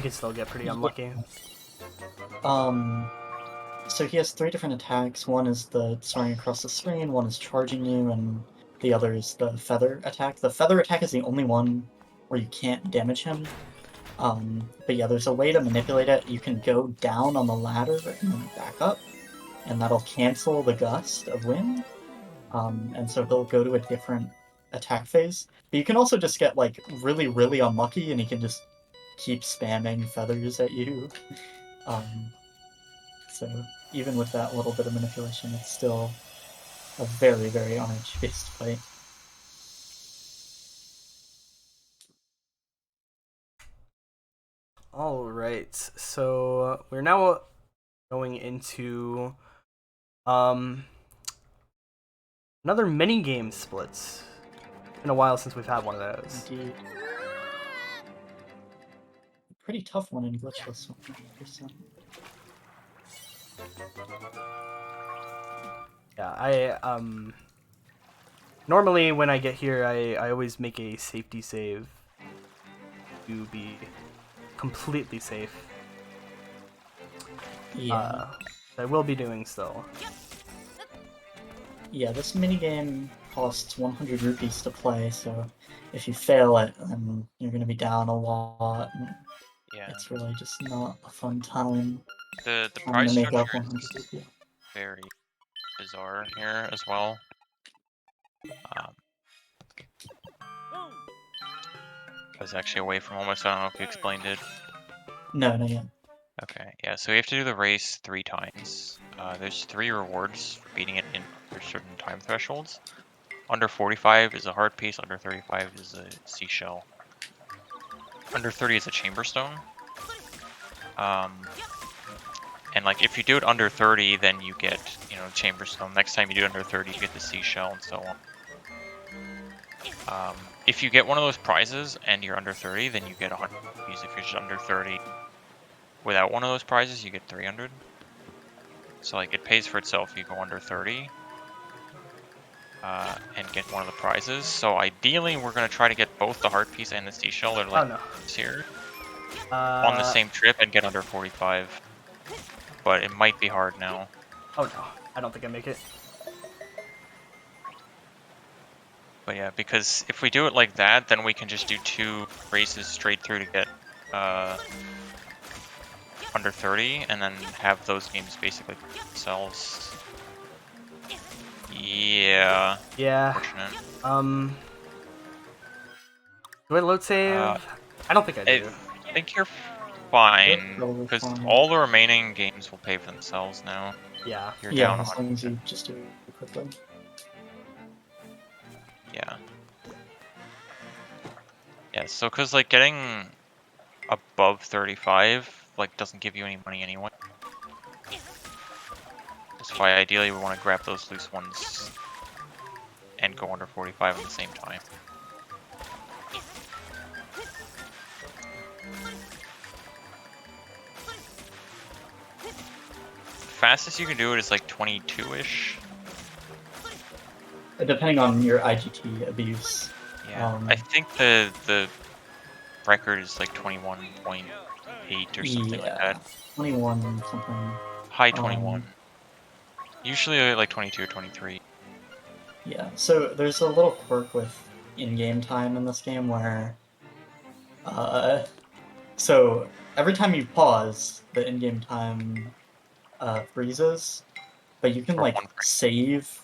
can still get pretty unlucky. So he has 3 different attacks. One is the soaring across the screen, one is charging you, and the other is the feather attack. The feather attack is the only one where you can't damage him. But yeah, there's a way to manipulate it. You can go down on the ladder and then back up, and that'll cancel the gust of wind. And so he'll go to a different attack phase. But you can also just get like really, really unlucky, and he can just keep spamming feathers at you. So even with that little bit of manipulation, it's still a very, very RNG-based fight. Alright, so we're now going into another mini game splits. It's been a while since we've had one of those. Indeed. Pretty tough one in Glitchless 100%. Yeah, normally when I get here, I always make a safety save to be completely safe. Yeah. I will be doing still. Yeah, this minigame costs 100 rupees to play, so if you fail it, then you're gonna be down a lot. And Yeah. it's really just not a fun time The trying price to make up structure 100 is rupees. very bizarre here as well. I was actually away from home, so I don't know if you explained it. No, no, yeah. Okay, yeah, so we have to do the race 3 times. There's 3 rewards for beating it in under certain time thresholds. Under 45 is a heart piece, under 35 is a seashell. Under 30 is a chamber stone. And like if you do it under 30, then you get, chamber stone. Next time you do it under 30, you get the seashell and so on. If you get one of those prizes and you're under 30, then you get 100 rupees. If you're just under 30, without one of those prizes, you get 300. So like it pays for itself if you go under 30 and get one of the prizes. So ideally, we're gonna try to get both the heart piece and the seashell. They're like here on the same trip and get under 45. But it might be hard now. Oh no, I don't think I make it. But yeah, because if we do it like that, then we can just do 2 races straight through to get under 30, and then have those games basically for themselves. Yeah. Yeah. Unfortunate. Do I load save? I don't think I do. I think you're fine, because all the remaining games will pay for themselves now. Yeah. You're Yeah, down as 100%. long as you just do it quickly. Yeah. Yeah, so because like getting above 35 like doesn't give you any money anyway. That's why ideally we want to grab those loose ones and go under 45 at the same time. The fastest you can do it is like 22-ish. Depending on your IGT abuse. Yeah, I think the record is like 21.8 or something like that. 21 something. High 21. Usually like 22 or 23. Yeah, so there's a little quirk with in-game time in this game where, so every time you pause, the in-game time freezes, but you can For like 1 frame. save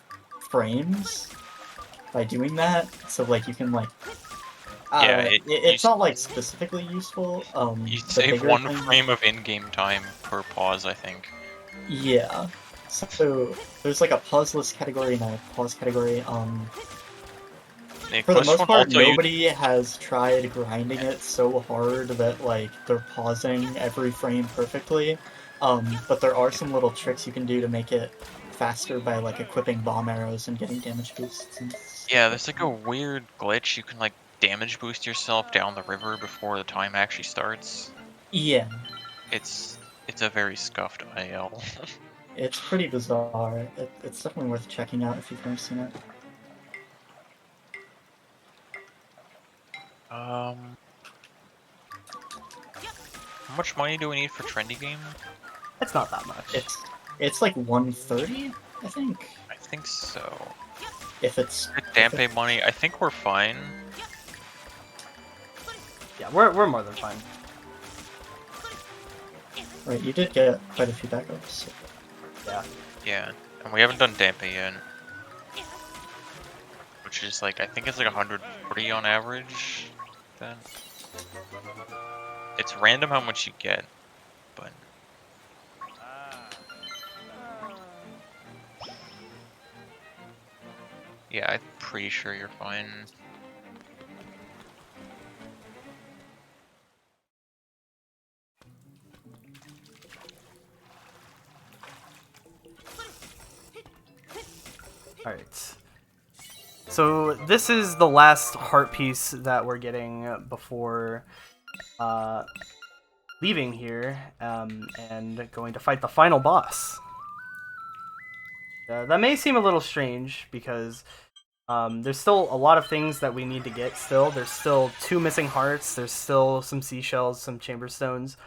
frames by doing that. So like you can like, Yeah, it's not like specifically useful. You the save bigger 1 thing- frame of in-game time per pause, I think. Yeah. So there's like a pauseless category and a pause category. For the most part, nobody has tried grinding it so hard that like they're pausing every frame perfectly. But there are some little tricks you can do to make it faster by like equipping bomb arrows and getting damage boosts. Yeah, there's like a weird glitch. You can like damage boost yourself down the river before the time actually starts. Yeah. It's a very scuffed IL. It's pretty bizarre. It's definitely worth checking out if you've never seen it. How much money do we need for trendy game? It's not that much. It's like 130, I think. I think so. If it's Dampe money, I think we're fine. Yeah, we're more than fine. Right, you did get quite a few backups. Yeah. Yeah, and we haven't done Dampe yet. Which is like, I think it's like 140 on average. Then it's random how much you get, but yeah, I'm pretty sure you're fine. Alright. So this is the last heart piece that we're getting before leaving here and going to fight the final boss. That may seem a little strange because There's still a lot of things that we need to get still. There's still 2 missing hearts. There's still some seashells, some chamber stones.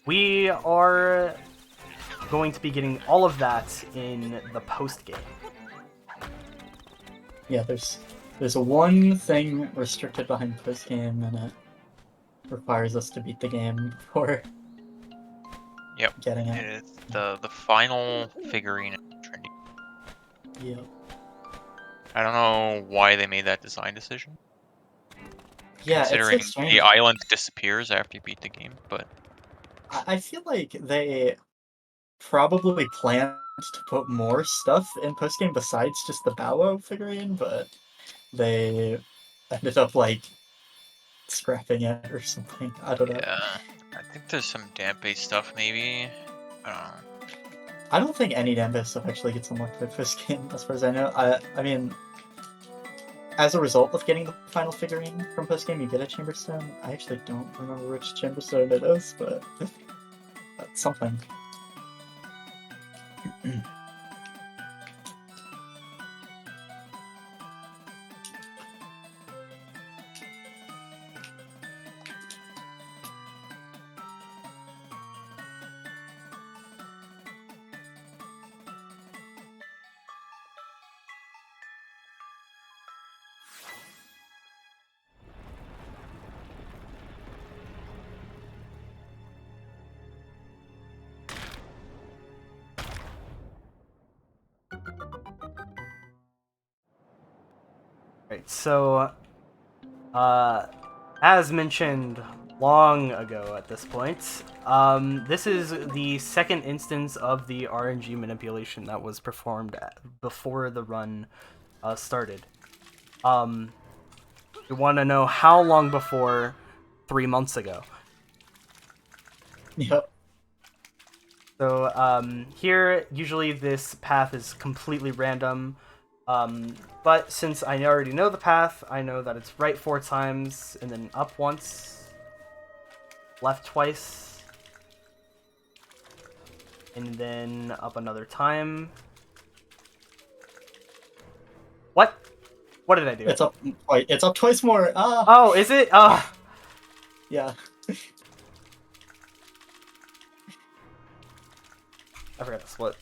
We are going to be getting all of that in the post-game. Yeah, there's one thing restricted behind post game, and it requires us to beat the game before Yep. getting it. It is the final figurine in Trinity. Yep. I don't know why they made that design decision. Yeah, Considering it's so strange. the island disappears after you beat the game, but I feel like they probably planned to put more stuff in post game besides just the Bow figurine, but they ended up like scrapping it or something. I don't know. yeah, I think there's some damp-based stuff maybe. I don't know. I don't think any Damned stuff actually gets unlocked by post game, as far as I know. I mean, as a result of getting the final figurine from post game, you get a chamber stone. I actually don't remember which chamber stone it is, but that's something. Right, so, as mentioned long ago at this point, this is the second instance of the RNG manipulation that was performed before the run started. You want to know how long before? 3 months ago. Yep. So here, usually this path is completely random, but since I already know the path, I know that it's right 4 times, and then up once, left twice, and then up another time. What? What did I do? It's up. Wait, it's up twice more. Ah. Oh, is it? Yeah. I forgot to split.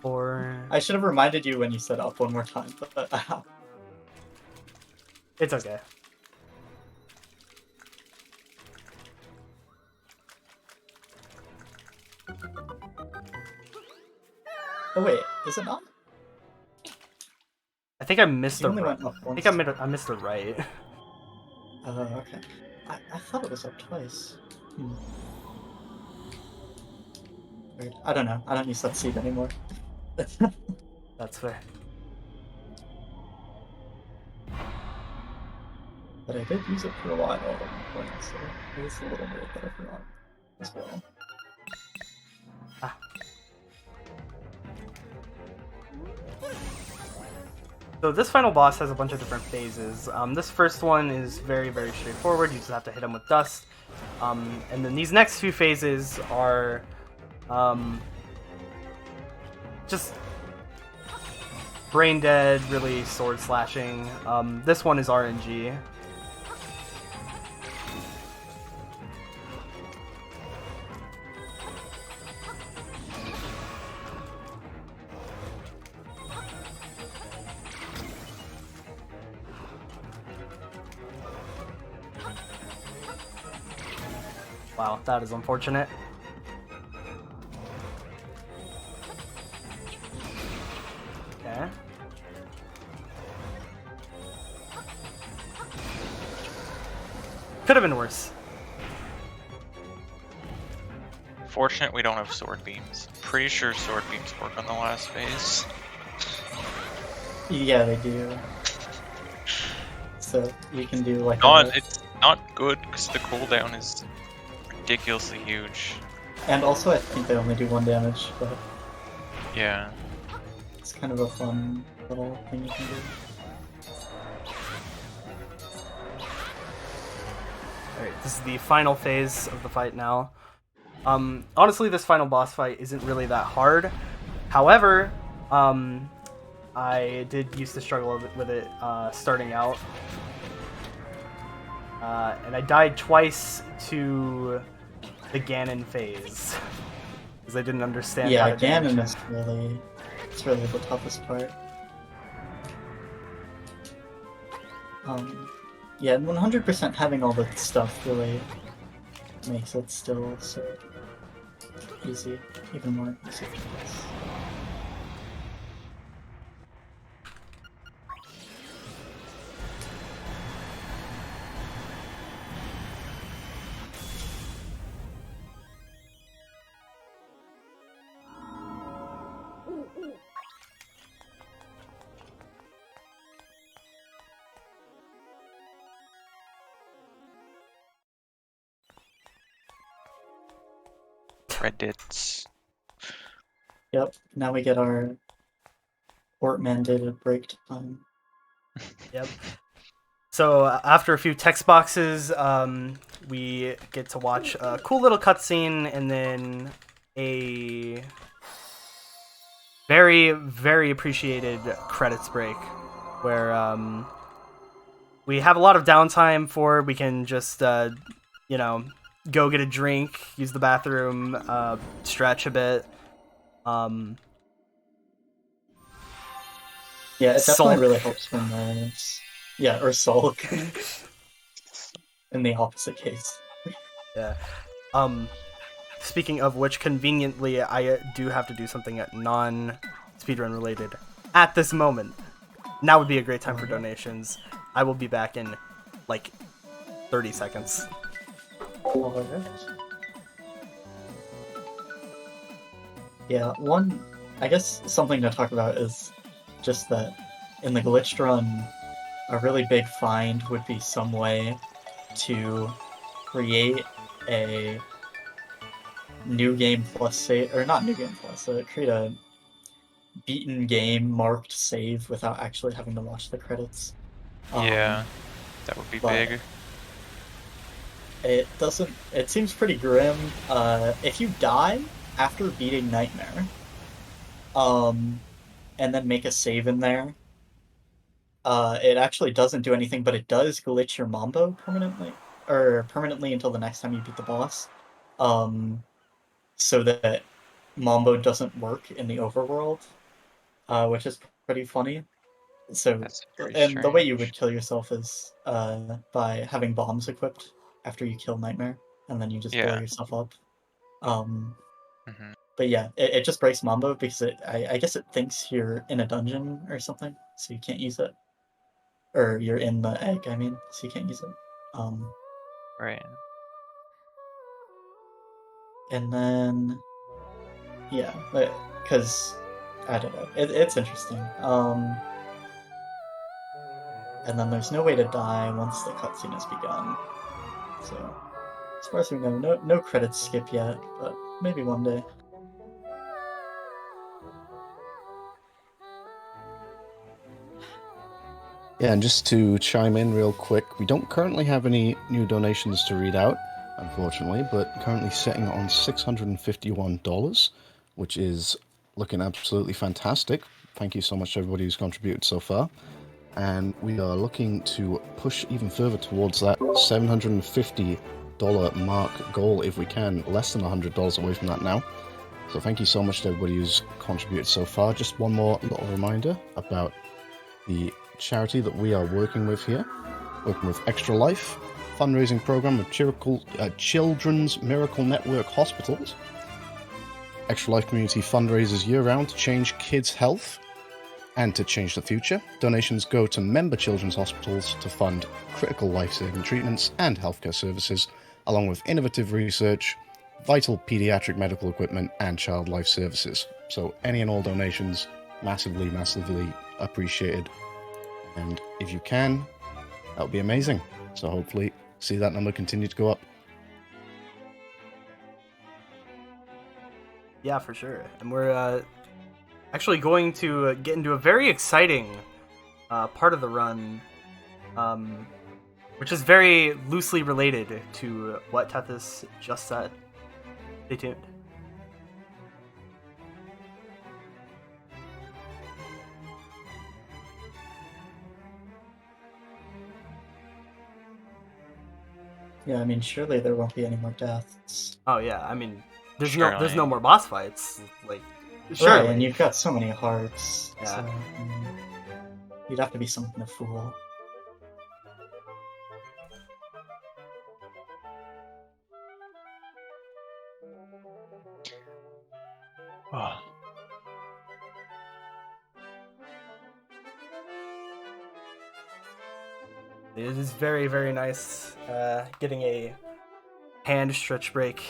4. I should have reminded you when you said up one more time, but It's okay. oh wait, is it not? I think I missed You the only right. went up I once. think I missed the right. Oh, okay. I thought it was up twice. Weird. I don't know. I don't use that seed anymore. That's fair. But I did use it for a while at one point, so it was a little bit that I forgot as well. So this final boss has a bunch of different phases. This first one is very, very straightforward. You just have to hit him with dust. And then these next few phases are just brain dead, really sword slashing. This one is RNG. Wow, that is unfortunate. Okay. Could have been worse. fortunate we don't have sword beams. Pretty sure sword beams work on the last phase. Yeah, they do. So you can do like It's not good because the cooldown is ridiculously huge. and also I think they only do 1 damage, but Yeah. it's kind of a fun little thing you can do. Alright, this is the final phase of the fight now. Honestly, this final boss fight isn't really that hard. However, I did used to struggle with it starting out. And I died twice to the Ganon phase. Because I didn't understand how Yeah, to damage Ganon him. is it's really the toughest part. Yeah, and 100% having all the stuff really makes it still so easy, even more easy. Credits. Yep, now we get our port mandated break time. Yep. So after a few text boxes, we get to watch a cool little cutscene and then a very, very appreciated credits break where we have a lot of downtime for. We can just, you know, go get a drink, use the bathroom, stretch a bit. Yeah, it definitely Sulk. really helps when there's... Yeah, or sulk. In the opposite case. Yeah. Speaking of which, conveniently, I do have to do something non-speedrun related at this moment. Now would be a great time for donations. I will be back in, like, 30 seconds. Yeah, I guess something to talk about is just that in the glitched run, a really big find would be some way to create a new game plus save, or not new game plus, create a beaten game marked save without actually having to watch the credits. Yeah, that would be big. It seems pretty grim. If you die after beating Nightmare, and then make a save in there, it actually doesn't do anything, but it does glitch your Mambo permanently until the next time you beat the boss. So that Mambo doesn't work in the overworld, which is pretty funny. So, That's very and the way you strange. would kill yourself is by having bombs equipped after you kill Nightmare, and then you just blow Yeah. yourself up. Hmm. But yeah, it just breaks Mambo because I guess it thinks you're in a dungeon or something, so you can't use it. Or you're in the egg, I mean, so you can't use it. Right. And then, yeah, because I don't know, it's interesting. And then there's no way to die once the cutscene has begun. So, as far as we know, no credits skip yet, but maybe one day. Yeah, and just to chime in real quick, we don't currently have any new donations to read out, unfortunately, but currently sitting on $651, which is looking absolutely fantastic. Thank you so much to everybody who's contributed so far. And we are looking to push even further towards that $750 mark goal if we can, less than $100 away from that now. So thank you so much to everybody who's contributed so far. Just one more little reminder about the charity that we are working with here, working with Extra Life, fundraising program of Children's Miracle Network Hospitals. Extra Life community fundraisers year-round to change kids' health and to change the future. Donations go to member children's hospitals to fund critical life-saving treatments and healthcare services, along with innovative research, vital pediatric medical equipment, and child life services. So any and all donations, massively, massively appreciated. And if you can, that would be amazing. So hopefully see that number continue to go up. Yeah, for sure. And we're actually going to get into a very exciting part of the run, which is very loosely related to what Tethys just said. Stay tuned. Yeah, I mean, surely there won't be any more deaths. Oh yeah, I mean, there's Surely. no more boss fights. Like, Right, surely. and you've got so many hearts, Yeah. so you'd have to be something to fool. Oh. It is very, very nice getting a hand stretch break.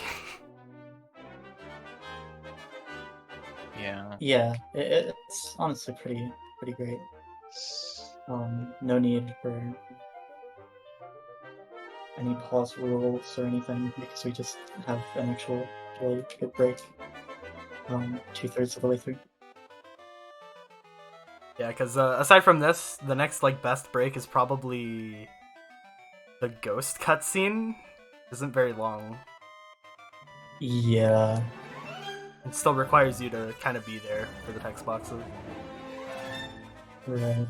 Yeah. Yeah, it's honestly pretty great. No need for any pause rules or anything because we just have an actual really good break. 2/3 of the way through. Yeah, because aside from this, the next like best break is probably the ghost cutscene. Isn't very long. Yeah. It still requires you to kind of be there for the text boxes. Right.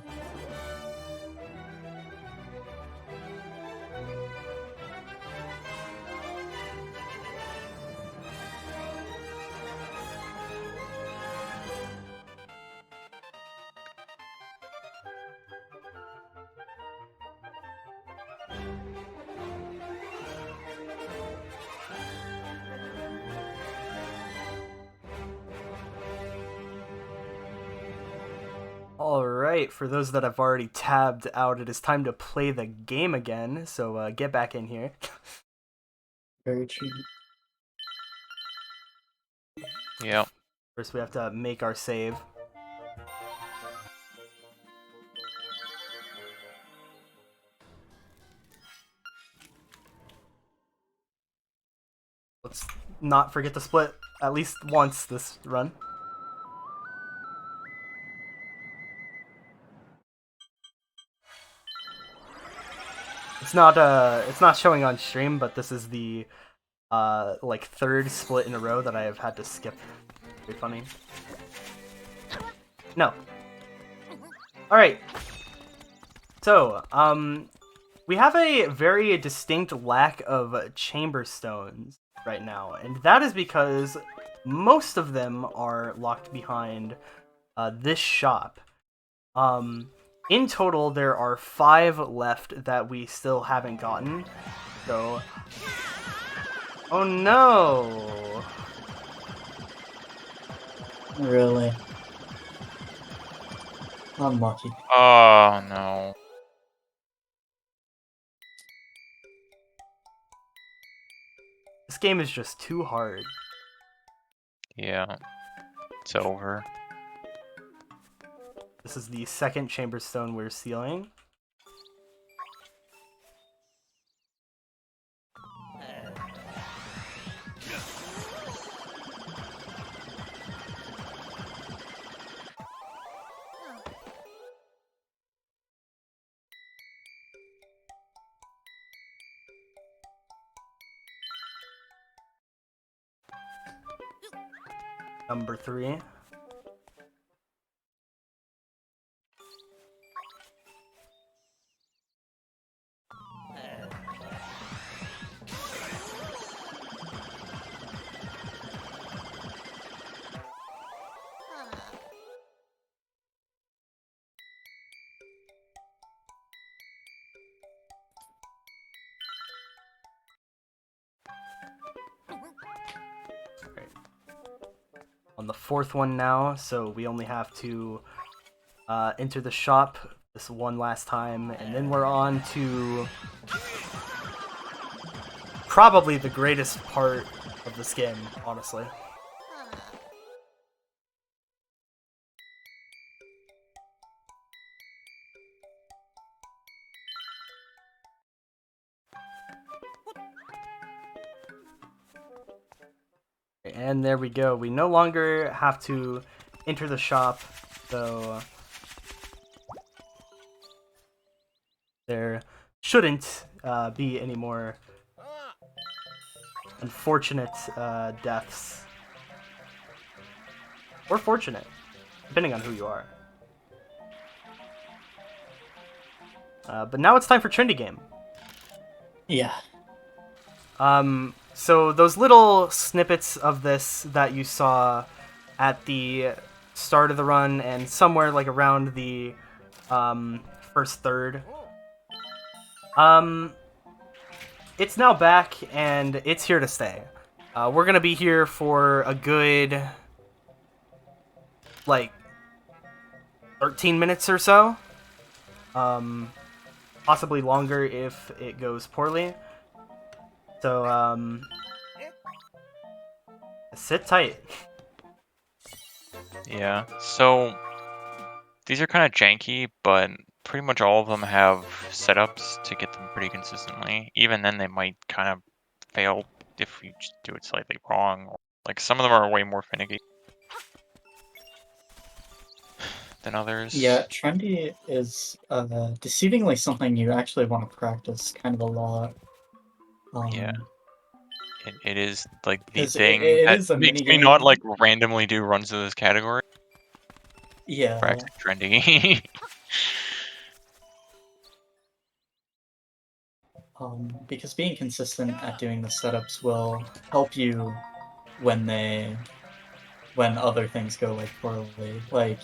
Alright, for those that have already tabbed out, it is time to play the game again, so get back in here. Very true. Yep. First we have to make our save. Let's not forget to split at least once this run. It's not showing on stream, but this is the like third split in a row that I have had to skip. Very funny. No. Alright. So, we have a very distinct lack of chamber stones right now, and that is because most of them are locked behind this shop. In total, there are 5 left that we still haven't gotten. So, oh no! Really. Unlucky. Oh no. This game is just too hard. Yeah. It's over. This is the second chamber stone we're sealing. Number 3. On the 4th one now, so we only have to enter the shop this one last time, and then we're on to probably the greatest part of this game, honestly. And there we go. We no longer have to enter the shop, so there shouldn't be any more unfortunate deaths. Or fortunate, depending on who you are. But now it's time for Trendy Game. Yeah. So those little snippets of this that you saw at the start of the run and somewhere like around the first third, it's now back and it's here to stay. We're gonna be here for a good like 13 minutes or so. Possibly longer if it goes poorly. So, sit tight. Yeah. So these are kind of janky, but pretty much all of them have setups to get them pretty consistently. Even then, they might kind of fail if you just do it slightly wrong. Like some of them are way more finicky than others. Yeah, trendy is deceivingly something you actually want to practice kind of a lot. Yeah. It is like the 'Cause thing it that is a makes me not minigame. like randomly do runs of this category. Yeah. Practice trendy. Because being consistent at doing the setups will help you when other things go like poorly. Like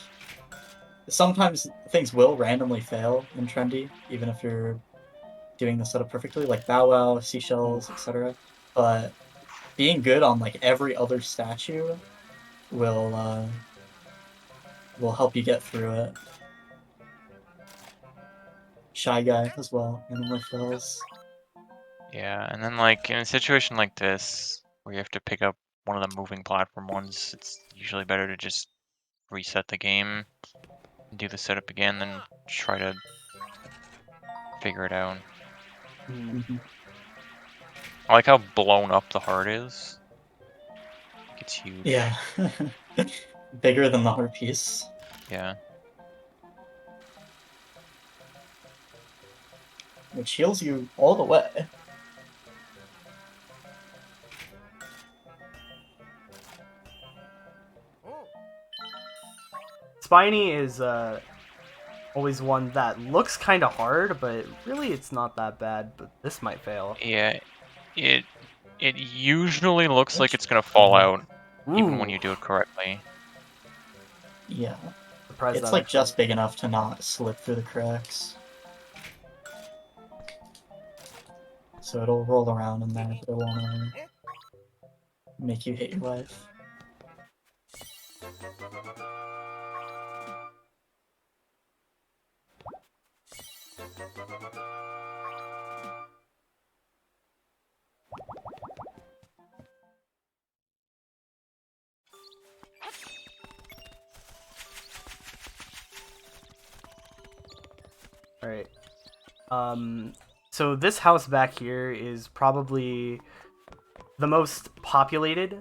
sometimes things will randomly fail in trendy, even if you're doing the setup perfectly, like Bow Wow, Seashells, etc. But being good on like every other statue will help you get through it. Shy Guy as well, randomly fails. Yeah, and then like in a situation like this where you have to pick up one of the moving platform ones, it's usually better to just reset the game and do the setup again than try to figure it out. Mhm. I like how blown up the heart is. It's huge. Yeah. Bigger than the heart piece, Yeah. which heals you all the way. Spiny is always one that looks kind of hard, but really it's not that bad. But this might fail. Yeah. It usually looks like it's gonna fall out even when Ooh, you do it correctly. Yeah. surprised It's that like actually. just big enough to not slip through the cracks. So it'll roll around in there, but it won't make you hate your life. All right. So this house back here is probably the most populated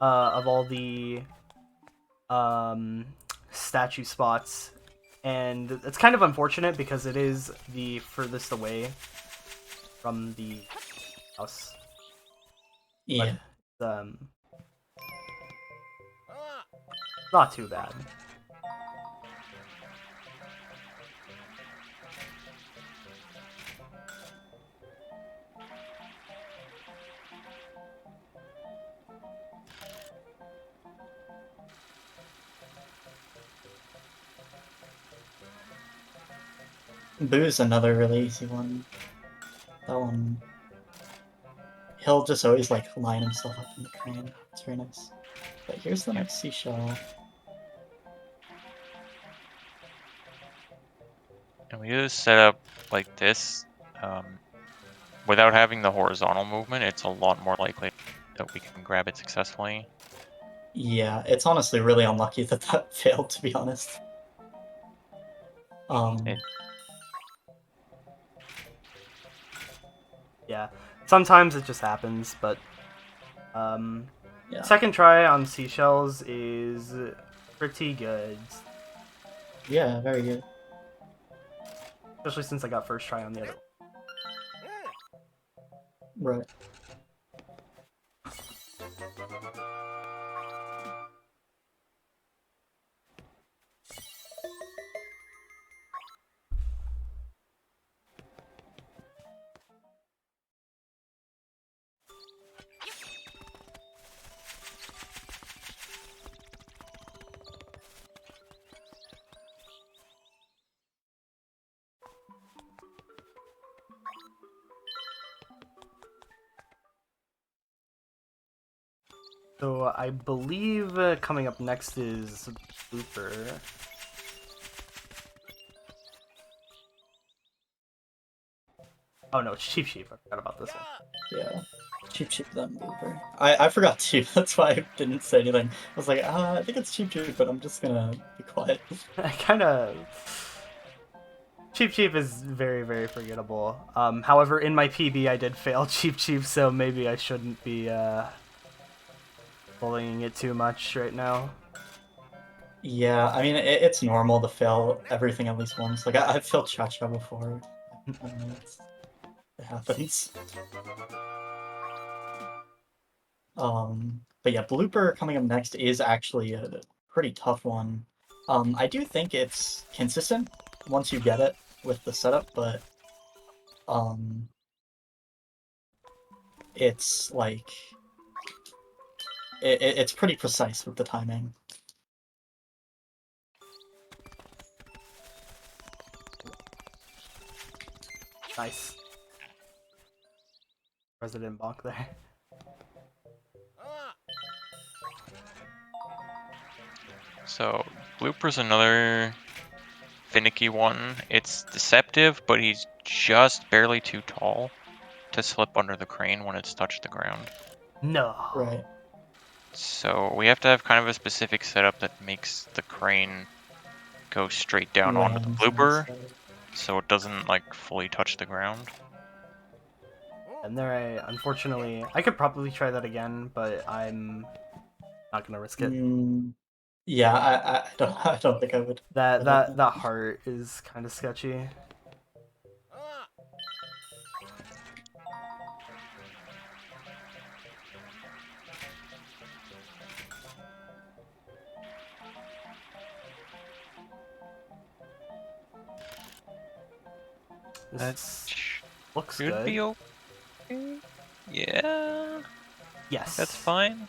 of all the statue spots, and it's kind of unfortunate because it is the furthest away from the house. Yeah. Um, not too bad. Boo's another really easy one. That one, he'll just always like line himself up in the crane. It's very nice. But here's the Yep. next seashell. And we do this setup like this, without having the horizontal movement, it's a lot more likely that we can grab it successfully. Yeah, it's honestly really unlucky that that failed, to be honest. It- Yeah, sometimes it just happens, but Yeah. second try on seashells is pretty good, Yeah, very good. especially since I got first try on the other one. Right. So I believe coming up next is Blooper. Oh no, it's Cheap Sheep. I forgot about this one. Yeah. Cheap Cheap then Blooper. I forgot too, that's why I didn't say anything. I was like, I think it's Cheap Cheap, but I'm just gonna be quiet. I kind of... Cheap Cheap is very, very forgettable. However, in my PB I did fail Cheap Cheap, so maybe I shouldn't be bullying it too much right now. Yeah, I mean, it's normal to fail everything at least once. Like, I've failed Cha-Cha before. I don't know, it happens. But yeah, Blooper coming up next is actually a pretty tough one. I do think it's consistent once you get it with the setup, but it's like it's pretty precise with the timing. Nice. President Bonk there. So Blooper's another finicky one. It's deceptive, but he's just barely too tall to slip under the crane when it's touched the ground. No. Right. So we have to have kind of a specific setup that makes the crane go straight down onto the Lands blooper, instead. so it doesn't like fully touch the ground. And there, unfortunately, I could probably try that again, but I'm not gonna risk it. Yeah, I don't think I would. That heart is kind of sketchy. That This looks should good. be okay. Yeah, Yes. that's fine.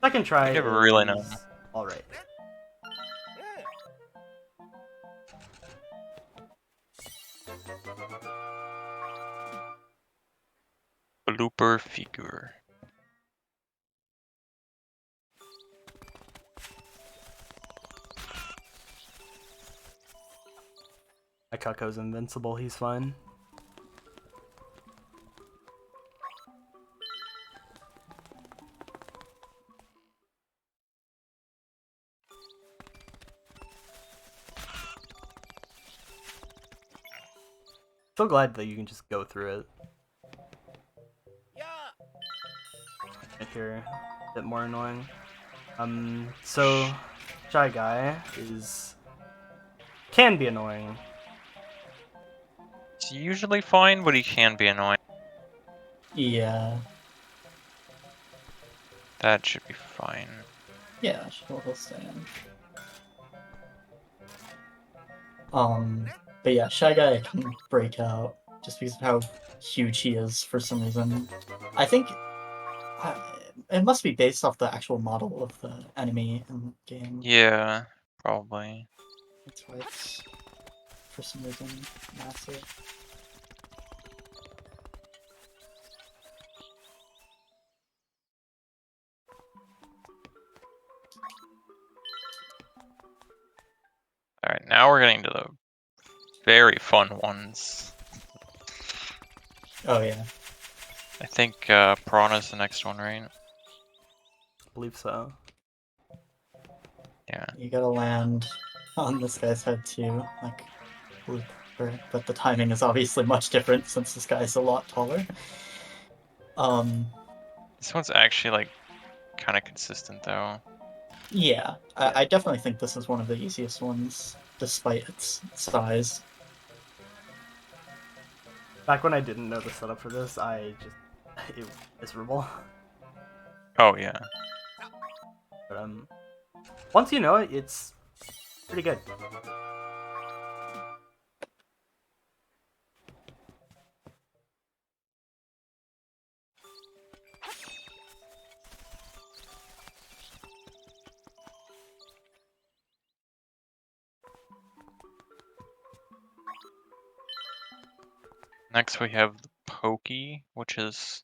Second try You never really know. is all right. Blooper figure. My Cucko's invincible, he's fine. So glad that you can just go through it. I hear a bit more annoying. So Shy Guy can be annoying. It's usually fine, but he can be annoying. Yeah. That should be fine. Yeah, he'll stand. But yeah, Shy Guy can break out just because of how huge he is for some reason. I think it must be based off the actual model of the enemy in the game. Yeah, probably. That's why it's for some reason massive. Alright, now we're getting to the very fun ones. Oh yeah. I think Piranha's the next one, right? I believe so. Yeah. You gotta land on this guy's head too, like Blooper, but the timing is obviously much different since this guy's a lot taller. This one's actually like kind of consistent though. Yeah, I definitely think this is one of the easiest ones, despite its size. Back when I didn't know the setup for this, it was miserable. Oh yeah. But once you know it, it's pretty good. Next we have the Pokey, which is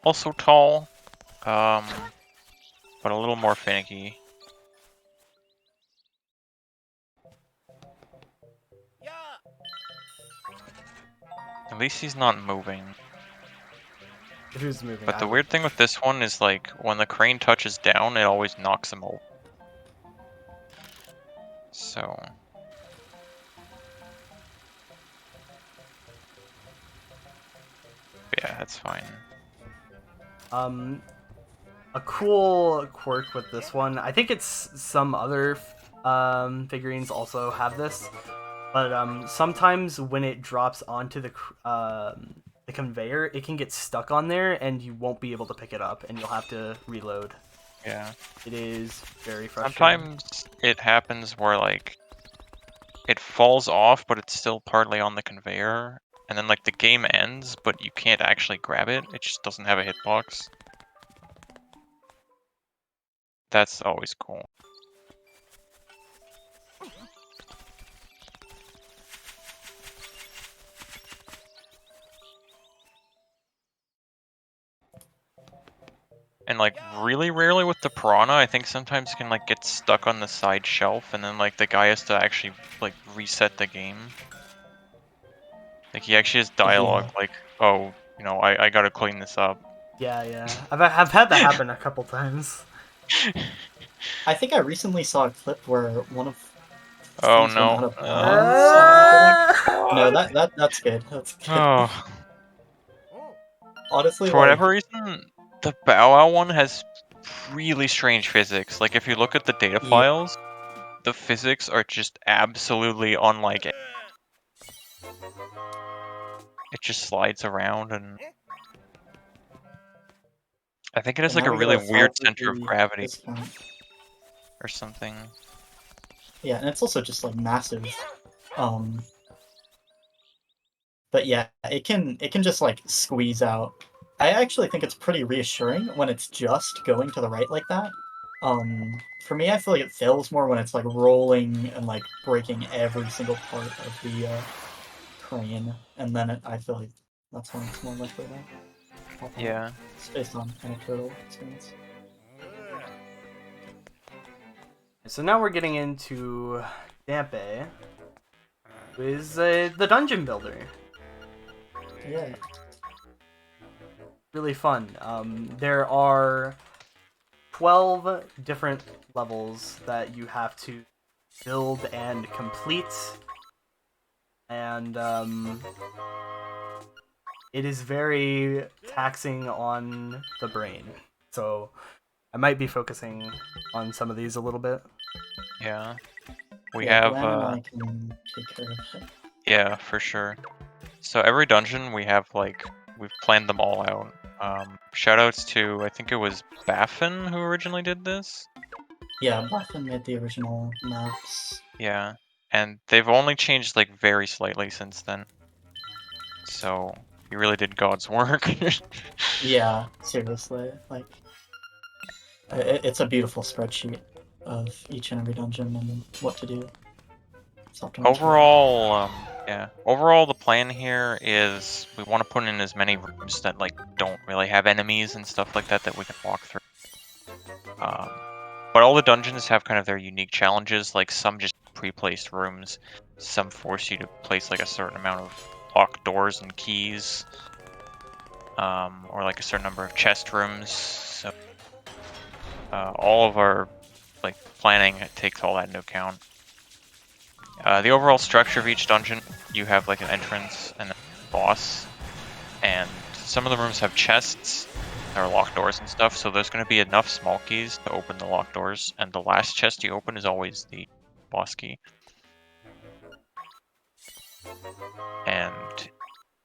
also tall, but a little more finicky. At least he's not moving. Who's moving? But the weird thing with this one is like when the crane touches down, it always knocks him over. So yeah, that's fine. A cool quirk with this one, I think it's some other figurines also have this, but sometimes when it drops onto the conveyor, it can get stuck on there and you won't be able to pick it up and you'll have to reload. Yeah. It is very frustrating. Sometimes it happens where like it falls off, but it's still partly on the conveyor, and then like the game ends, but you can't actually grab it. It just doesn't have a hitbox. That's always cool. And like really rarely with the piranha, I think sometimes it can like get stuck on the side shelf, and then like the guy has to actually like reset the game. Like he actually has dialogue like, oh, you know, I gotta clean this up. Yeah. I've had that happen a couple times. I think I recently saw a clip where one of these Oh things went out no. of balance. No, that's good. That's good. Oh. Honestly, For whatever reason, the Bow Wow one has really strange physics. Like if you look at the data Yeah. files, the physics are just absolutely unlike it. It just slides around, and I think it has And like now a we really gotta weird solve center of gravity this one. or something. Yeah, and it's also just like massive. But yeah, it can just like squeeze out. I actually think it's pretty reassuring when it's just going to the right like that. For me, I feel like it fails more when it's like rolling and like breaking every single part of the crane, and then I feel like that's when it's more likely to pop out. Yeah. It's based on anecdotal experience. So now we're getting into Dampe, who is the dungeon builder. Yeah. Really fun. There are 12 different levels that you have to build and complete, and it is very taxing on the brain. So I might be focusing on some of these a little bit. Yeah. We Yeah, have Glenn and I can take care of it. yeah, for sure. So every dungeon we have like we've planned them all out. Shoutouts to I think it was Baffin who originally did this. Yeah, Buffin made the original maps. Yeah. And they've only changed like very slightly since then. So he really did God's work. Yeah, seriously, like it's a beautiful spreadsheet of each and every dungeon and what to do. It's optimized for Overall, yeah. Overall, the plan here is we want to put in as many rooms that like don't really have enemies and stuff like that that we can walk through. But all the dungeons have kind of their unique challenges. Like some just pre-placed rooms, some force you to place like a certain amount of locked doors and keys, or like a certain number of chest rooms. So all of our like planning takes all that into account. The overall structure of each dungeon, you have like an entrance and a boss, and some of the rooms have chests. There are locked doors and stuff, so there's going to be enough small keys to open the locked doors, and the last chest you open is always the boss key. And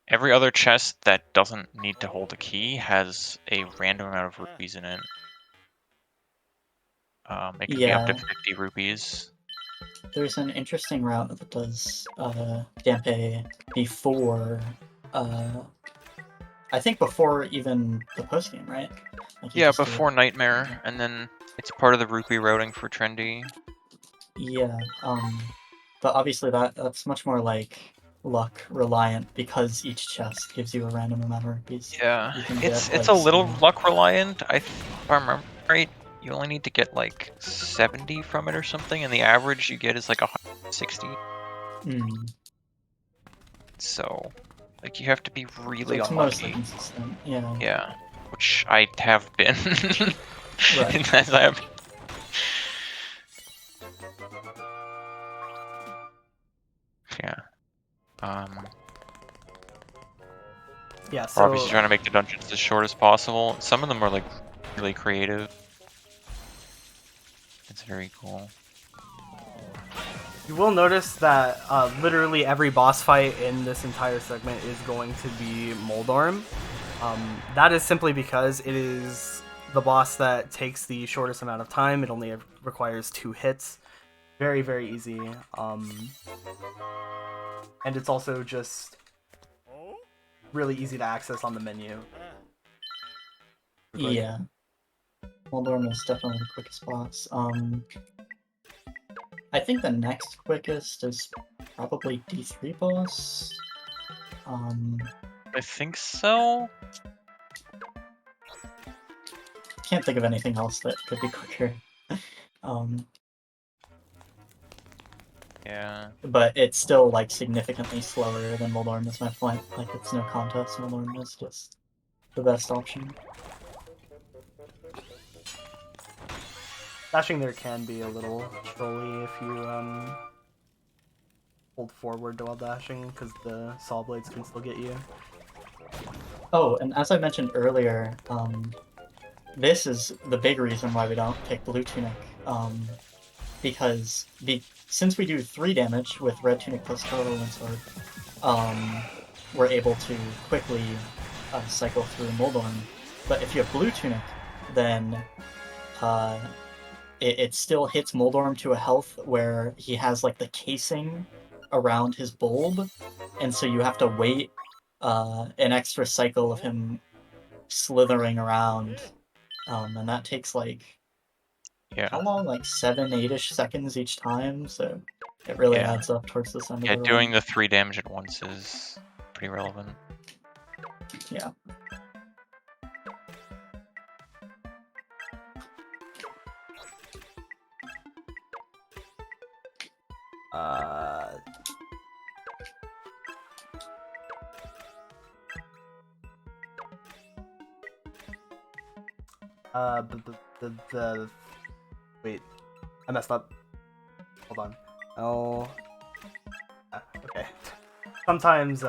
every other chest that doesn't need to hold a key has a random amount of rupees in it. It can be up to 50 rupees. There's an interesting route that does Dampe before, I think before even the post game, right? Like Yeah, before Nightmare, and then it's part of the rupee routing for Trendy. Yeah, but obviously that's much more like luck reliant because each chest gives you a random amount of rupees. Yeah, You can it's get, like, a little so- luck reliant. If I remember right, you only need to get like 70 from it or something, and the average you get is like 160. Mm. So, like, you have to be So really it's mostly unlucky. consistent. Yeah. Yeah, which I have been. Right. As I have. Yeah. Yeah, We're obviously so trying to make the dungeons as short as possible. Some of them are like really creative. It's very cool. you will notice that literally every boss fight in this entire segment is going to be Moldorm. That is simply because it is the boss that takes the shortest amount of time. It only requires 2 hits. Very, very easy. And it's also just really easy to access on the menu. Like, Yeah. Moldorm is definitely the quickest boss. I think the next quickest is probably D3 boss. I think so. Can't think of anything else that could be quicker. Yeah. But it's still, like, significantly slower than Moldorm, is my point. Like, it's no contest. Moldorm is just the best option. dashing there can be a little trolly if you hold forward while dashing, because the saw blades can still get you. Oh, and as I mentioned earlier, this is the big reason why we don't pick Blue Tunic. Because since we do 3 damage with Red Tunic plus Total and Sword, we're able to quickly cycle through Moldorm. But if you have Blue Tunic, then it still hits Moldorm to a health where he has, like, the casing around his bulb, and so you have to wait an extra cycle of him slithering around, and that takes, like, Yeah. how long? Like 7, 8-ish seconds each time, so it really Yeah. adds up towards this end of Yeah, the doing run. the 3 damage at once is pretty relevant. Yeah. Wait, I messed up. Hold on. Oh, okay. Sometimes you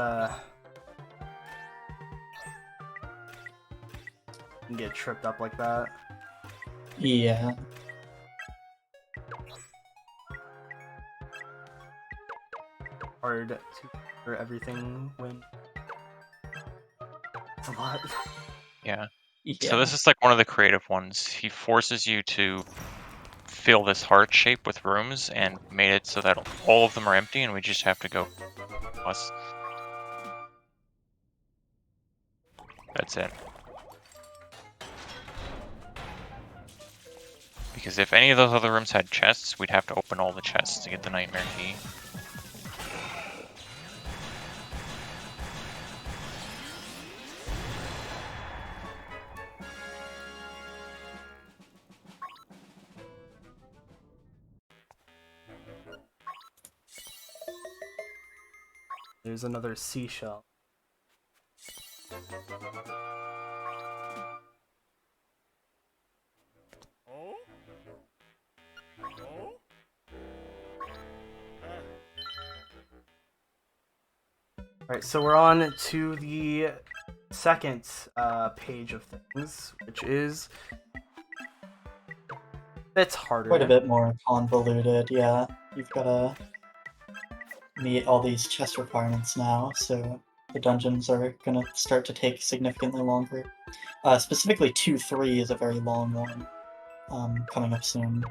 can get tripped up like that. Yeah. Hard to for everything when it's a lot. Yeah. Yeah. So this is like one of the creative ones. He forces you to fill this heart shape with rooms and made it so that all of them are empty and we just have to go plus. That's it. Because if any of those other rooms had chests, we'd have to open all the chests to get the nightmare key. There's another seashell. Alright, so we're on to the second page of things, which is it's harder. Quite a bit more convoluted, yeah. You've gotta meet all these chest requirements now, so the dungeons are gonna start to take significantly longer. Specifically 2-3 is a very long one, coming up soon.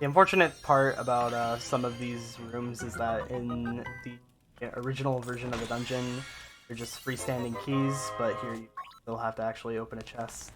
The unfortunate part about some of these rooms is that in the original version of the dungeon, they're just freestanding keys, but here you still have to actually open a chest.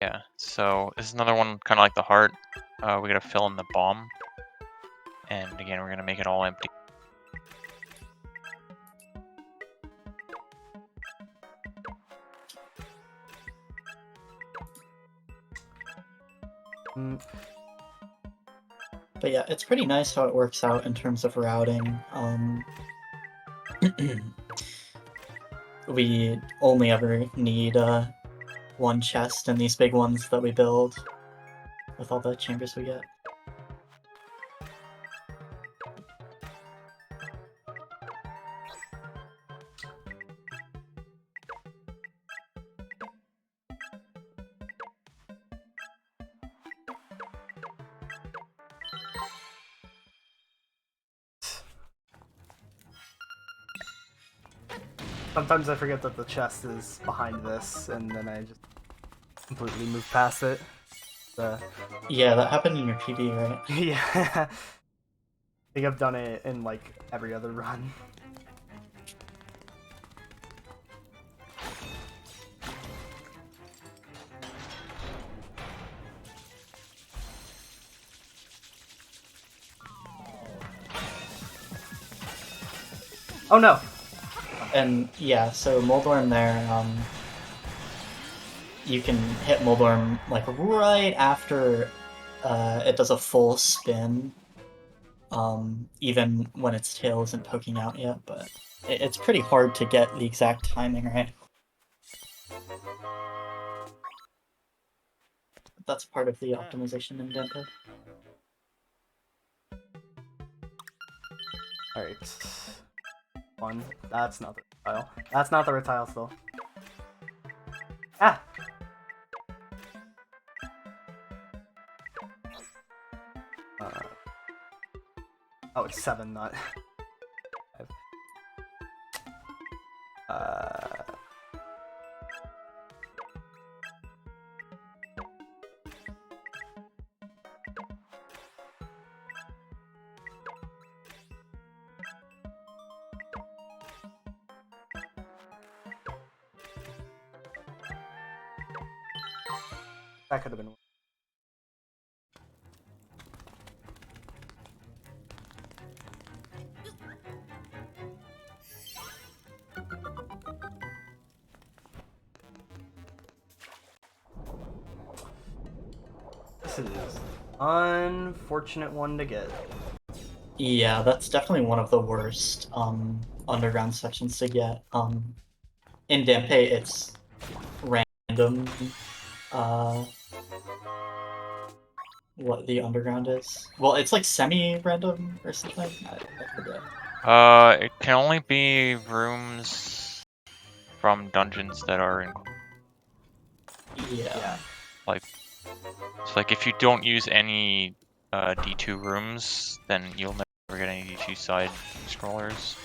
Yeah, so this is another one kind of like the heart. We gotta fill in the bomb. And again, we're gonna make it all empty. But yeah, it's pretty nice how it works out in terms of routing. We only ever need one chest in these big ones that we build with all the chambers we get. Sometimes I forget that the chest is behind this, and then I just completely move past it. Yeah, that happened in your PB, right? Yeah. I think I've done it in like every other run. Oh no! And yeah, so Moldorm there, you can hit Moldorm like right after it does a full spin, even when its tail isn't poking out yet, but it's pretty hard to get the exact timing right. That's part of the optimization in Dante. Alright. One. That's not the retile. That's not the retile still. Ah! Oh, it's 7, not 5. That could have been. This is unfortunate one to get. Yeah, that's definitely one of the worst underground sections to get. In Dampe, it's random what the underground is. Well, it's like semi-random or something. I forget. It can only be rooms from dungeons that are in. Yeah. So like if you don't use any D2 rooms, then you'll never we're getting any 2 side scrollers.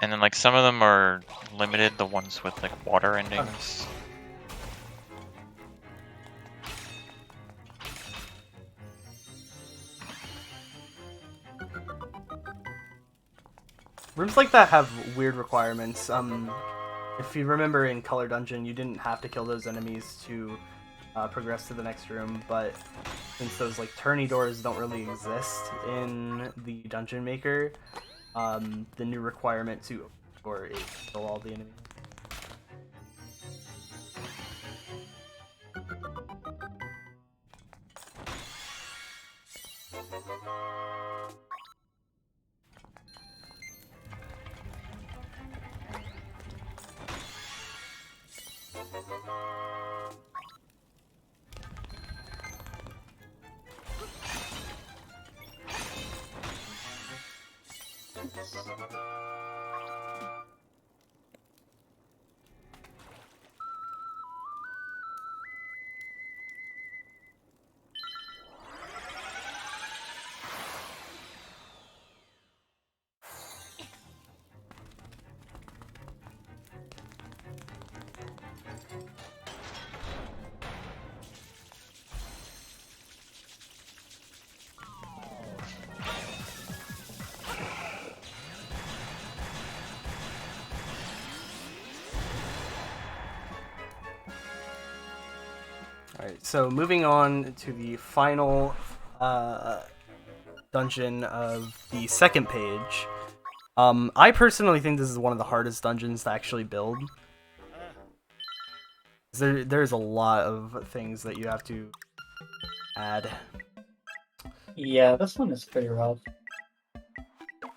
And then like some of them are limited, the ones with like water endings. Rooms like that have weird requirements. If you remember in Color Dungeon, you didn't have to kill those enemies to progress to the next room, but since those like tourney doors don't really exist in the Dungeon Maker, the new requirement to or is kill all the enemies. Alright, so moving on to the final dungeon of the second page. I personally think this is one of the hardest dungeons to actually build. There's a lot of things that you have to add. Yeah, this one is pretty rough.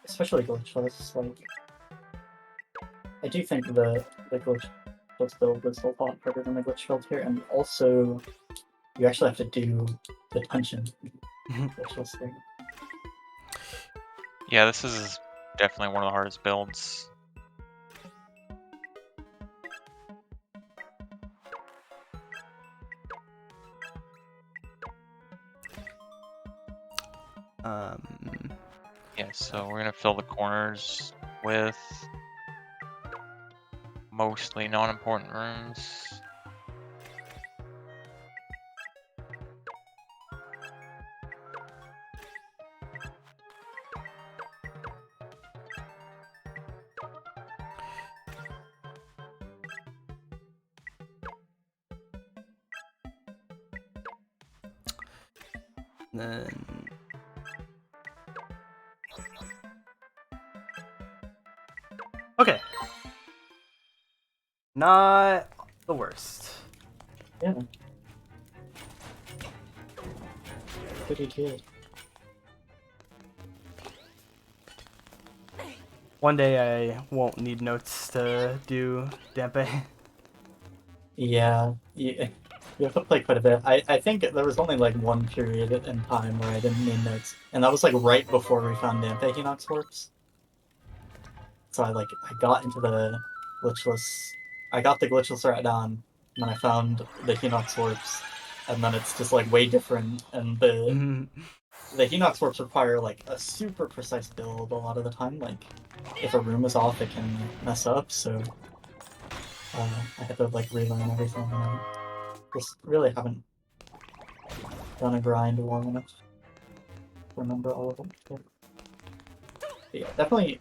Especially Glitchless. Like, I do think the Glitchless build is a lot harder than the glitch build here, and also you actually have to do the dungeon Glitchless thing. Yeah, this is definitely one of the hardest builds. Yeah, so we're gonna fill the corners with mostly non-important rooms. Then okay, not the worst. Yeah. Pretty good. One day I won't need notes to do Dampe. Yeah, you have to play quite a bit. I think there was only like one period in time where I didn't need notes, and that was like right before we found Hinox Warps. So I got into the glitchless. I got the glitchless right on when I found the Hinox Warps, and then it's just like way different. And the Hinox Warps require like a super precise build a lot of the time. Like if a room is off, it can mess up. So I had to like relearn everything, and I just really haven't done a grind long enough to remember all of them. But yeah, definitely.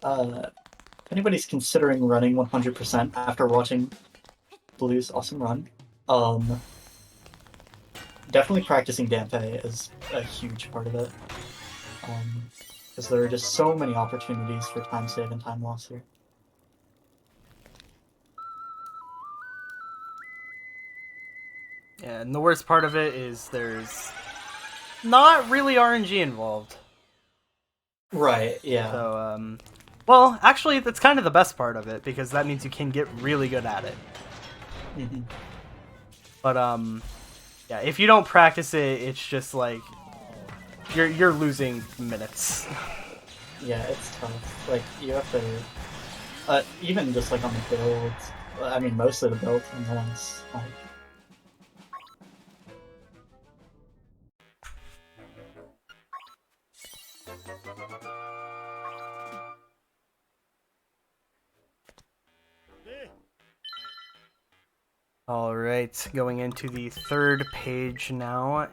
If anybody's considering running 100% after watching Blue's awesome run, definitely practicing Dampe is a huge part of it. Because there are just so many opportunities for time save and time loss here. Yeah, and the worst part of it is there's not really RNG involved. Right, yeah. So, well, actually, that's kind of the best part of it, because that means you can get really good at it. Mm-hmm. But, yeah, if you don't practice it, it's just like, you're losing minutes. Yeah, it's tough. Like, you have to, even just like on the builds, I mean, mostly the builds, and then it's like, All right, going into the third page now.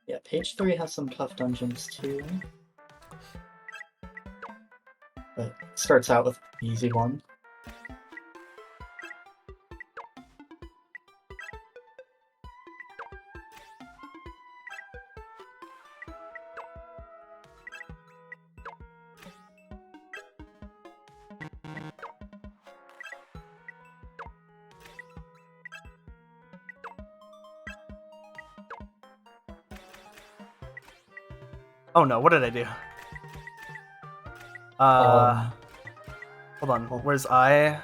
Yeah, page 3 has some tough dungeons too. But it starts out with an easy one. Oh no, what did I do? Hold on, oh. where's I?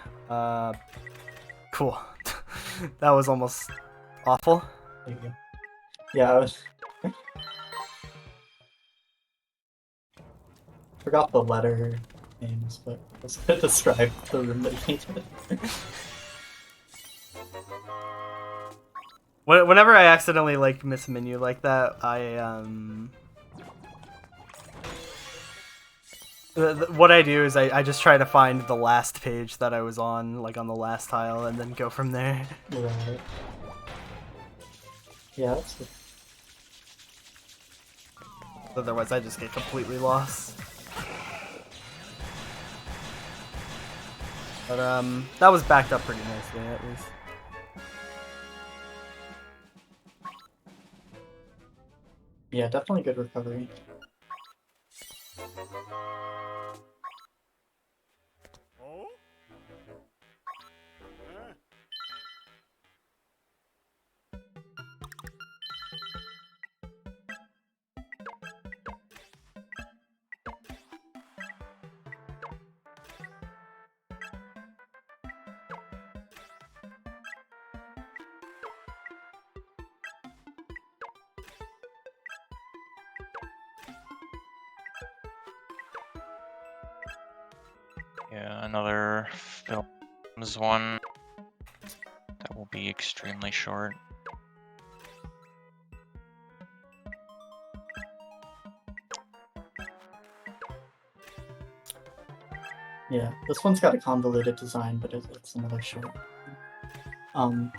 Cool. That was almost awful. There you go. Yeah, I was... forgot the letter names, but I was gonna describe the room that he painted. Whenever I accidentally like miss a menu like that, what I do is I just try to find the last page that I was on, like on the last tile, and then go from there. Right. Yeah, that's good. Otherwise, I just get completely lost. But that was backed up pretty nicely at least. Yeah, definitely good recovery. Yeah, another films one that will be extremely short. Yeah, this one's got a convoluted design, but it's another short.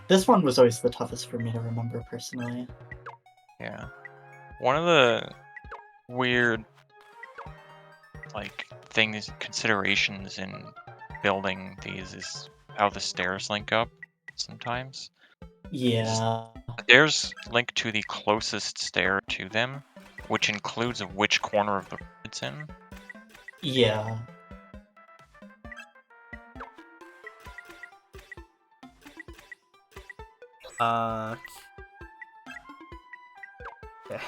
This one was always the toughest for me to remember personally. Yeah. One of the weird considerations in building these is how the stairs link up sometimes. Yeah. Stairs link to the closest stair to them, which includes which corner of the room it's in. Yeah. Okay. I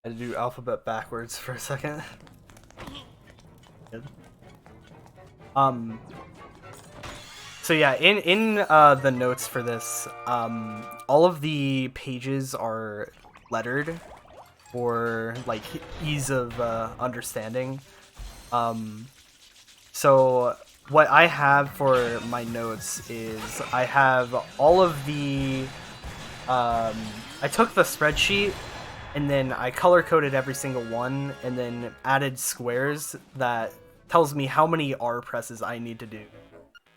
had to do alphabet backwards for a second. Good. So yeah, in the notes for this, all of the pages are lettered for like ease of understanding. So what I have for my notes is I have all of the I took the spreadsheet and then I color coded every single one and then added squares that tells me how many R presses I need to do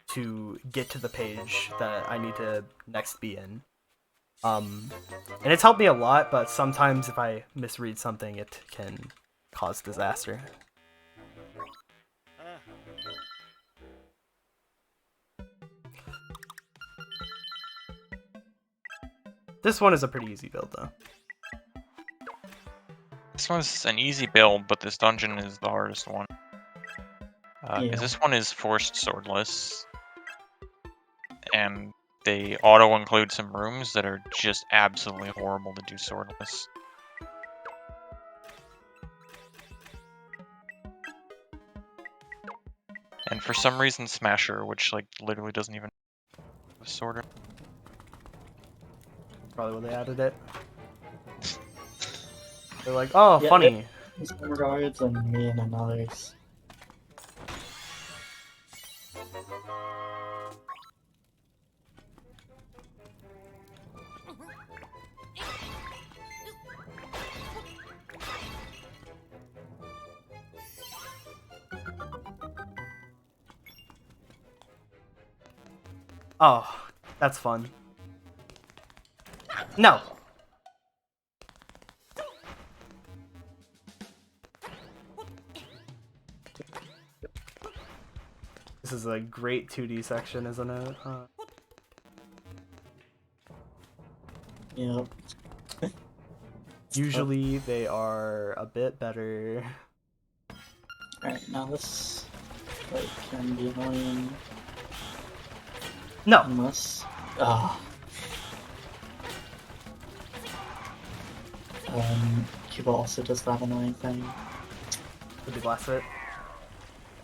to get to the page that I need to next be in. And it's helped me a lot, but sometimes if I misread something, it can cause disaster. This one is a pretty easy build, though. This one's an easy build, but this dungeon is the hardest one. Yeah. This one is forced swordless, and they auto-include some rooms that are just absolutely horrible to do swordless. And for some reason, Smasher, which like literally doesn't even have a sword. Probably when they added it. They're like, oh, Yeah, funny. Some regards and me and others. Oh, that's fun. No. This is a great 2D section, isn't it? Yep. Usually they are a bit better. Alright, now this like can be annoying No. unless ah. Cuba also does that annoying thing. Did you blast it?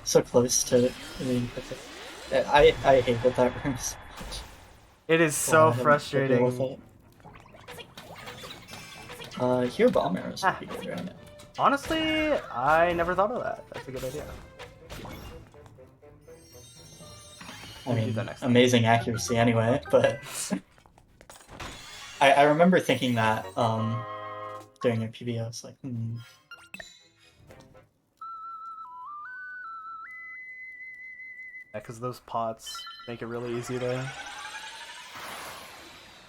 So close to being perfect. I hate that room so much. It is so frustrating. Here bomb arrows would be good, right? Honestly, I never thought of that. That's a good idea. I do mean, that next time. amazing accuracy anyway, but I remember thinking that during a PB, I was like, Yeah, because those pots make it really easy to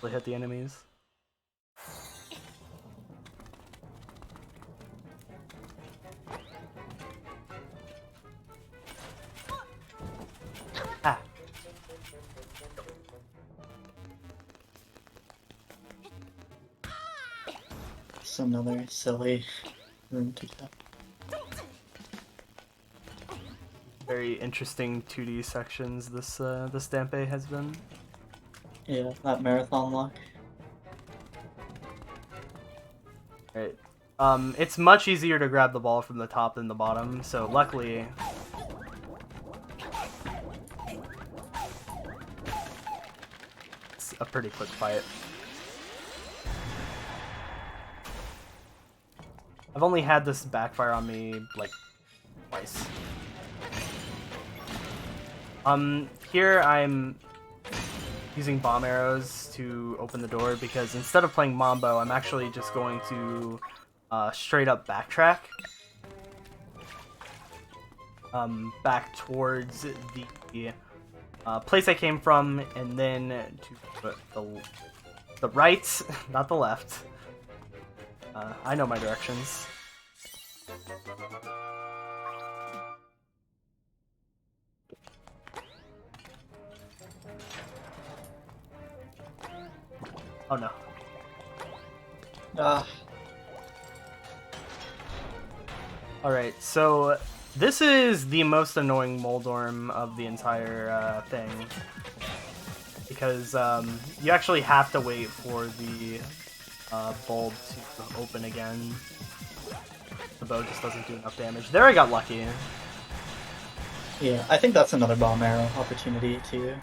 really hit the enemies. Ah. it's another silly room to get. Very interesting 2D sections this Stampe has been. Yeah, that marathon lock. Right. It's much easier to grab the ball from the top than the bottom, so luckily it's a pretty quick fight. I've only had this backfire on me like twice. Here I'm using bomb arrows to open the door because instead of playing Mambo, I'm actually just going to straight up backtrack. Back towards the place I came from, and then to the right, not the left. I know my directions. Oh no. Alright, so this is the most annoying Moldorm of the entire thing. Because you actually have to wait for the bulb to open again. The bow just doesn't do enough damage. There I got lucky. Yeah, I think that's another bomb arrow opportunity too.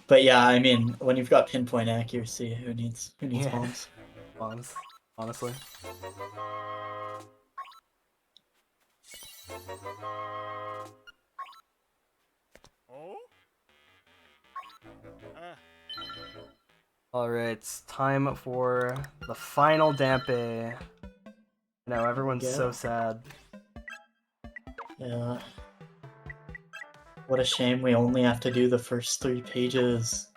But yeah, I mean, when you've got pinpoint accuracy, who needs Yeah. bombs? Bombs, honestly. Alright, it's time for the final Dampe. No, everyone's so sad. Yeah. What a shame we only have to do the first 3 pages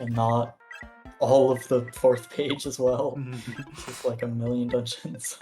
and not all of the 4th page as well. It's just like a million dungeons.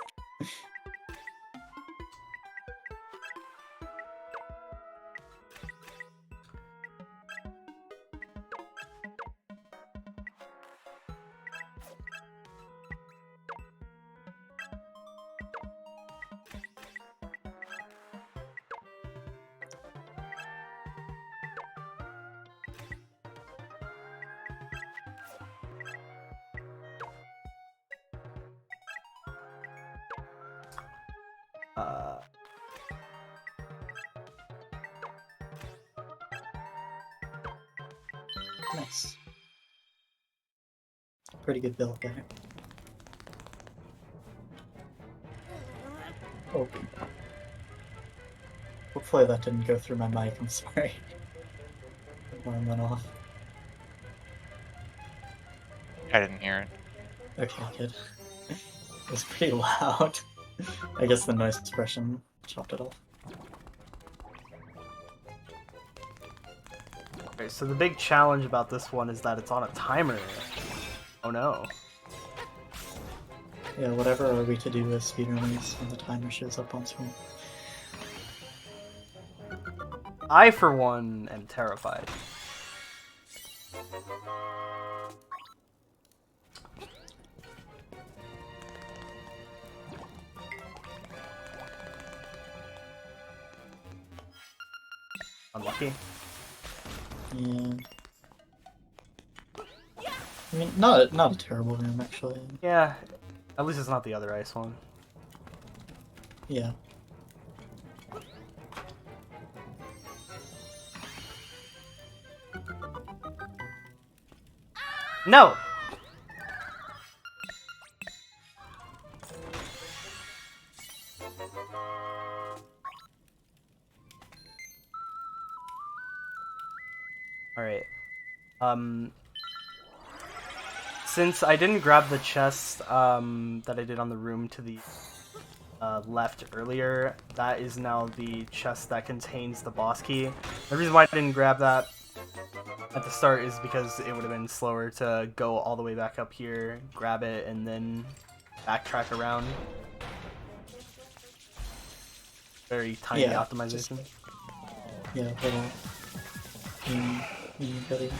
Nice. Pretty good build there. Oh. Hopefully that didn't go through my mic, I'm sorry. Alarm went off. I didn't hear it. Okay, good. It was pretty loud. I guess the noise suppression chopped it off. Okay, so the big challenge about this one is that it's on a timer. Oh no. Yeah, whatever are we to do as speedrunners when the timer shows up on screen? I, for one, am terrified. Unlucky. Yeah. I mean, not a terrible room actually. Yeah, at least it's not the other ice one. Yeah. No! Alright. Since I didn't grab the chest that I did on the room to the left earlier, that is now the chest that contains the boss key. The reason why I didn't grab that at the start is because it would have been slower to go all the way back up here, grab it, and then backtrack around. Very tiny Yeah, optimization. Yeah, little. Really.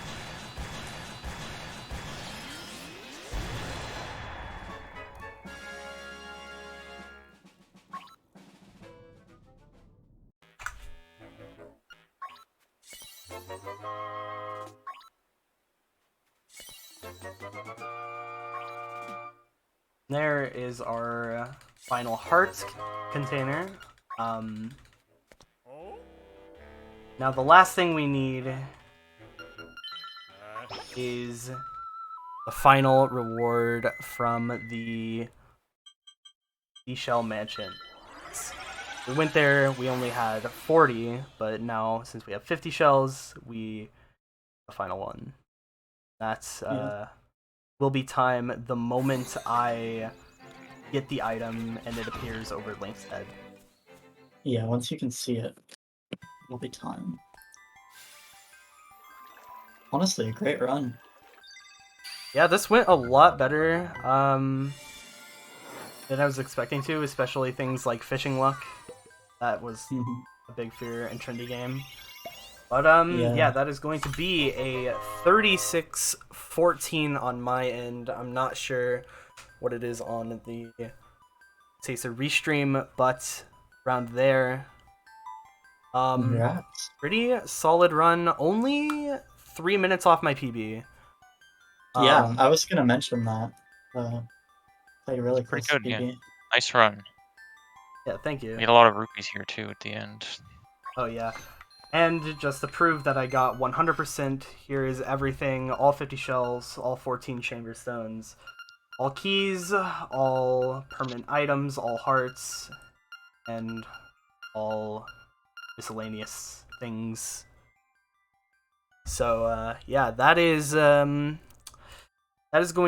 There is our final hearts container. Now the last thing we need is the final reward from the Seashell Mansion. We went there, we only had 40, but now since we have 50 shells, the final one. That's will be time the moment I get the item and it appears over Link's head. Yeah, once you can see it, it'll be time. Honestly, a great run. Yeah, this went a lot better than I was expecting to, especially things like fishing luck. That was a big fear in Trendy game. But yeah, that is going to be a 36-14 on my end. I'm not sure what it is on the say it's a restream, but around there. Congrats. Pretty solid run. Only 3 minutes off my PB. Yeah, I was gonna mention that. Played really Pretty close good, to yeah. PB. Nice run. Yeah, thank you. We had a lot of rupees here too at the end. Oh yeah. And just to prove that I got 100%, here is everything, all 50 shells, all 14 chamber stones, all keys, all permanent items, all hearts, and all miscellaneous things. So yeah, that is going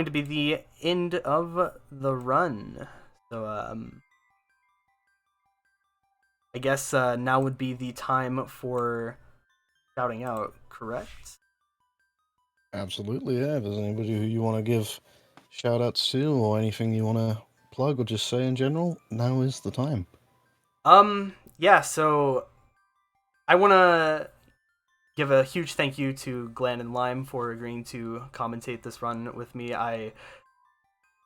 to be the end of the run. So I guess now would be the time for shouting out, correct? Absolutely, yeah. If there's anybody who you want to give shout outs to or anything you want to plug or just say in general, now is the time. Yeah, so I want to give a huge thank you to Glenn and Lime for agreeing to commentate this run with me.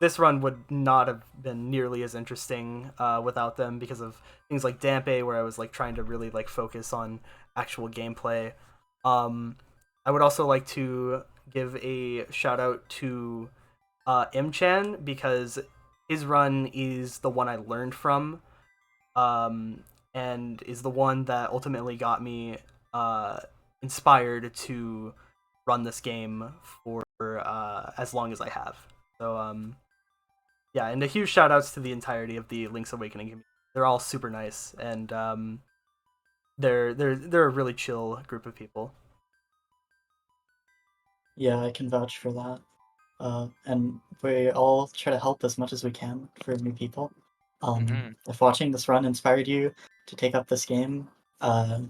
This run would not have been nearly as interesting without them because of things like Dampe, where I was like trying to really like focus on actual gameplay. I would also like to give a shout out to M-Chan because his run is the one I learned from, and is the one that ultimately got me inspired to run this game for as long as I have. So yeah, and a huge shout outs to the entirety of the Link's Awakening community. They're all super nice, and they're a really chill group of people. Yeah, I can vouch for that. And we all try to help as much as we can for new people. If watching this run inspired you to take up this game,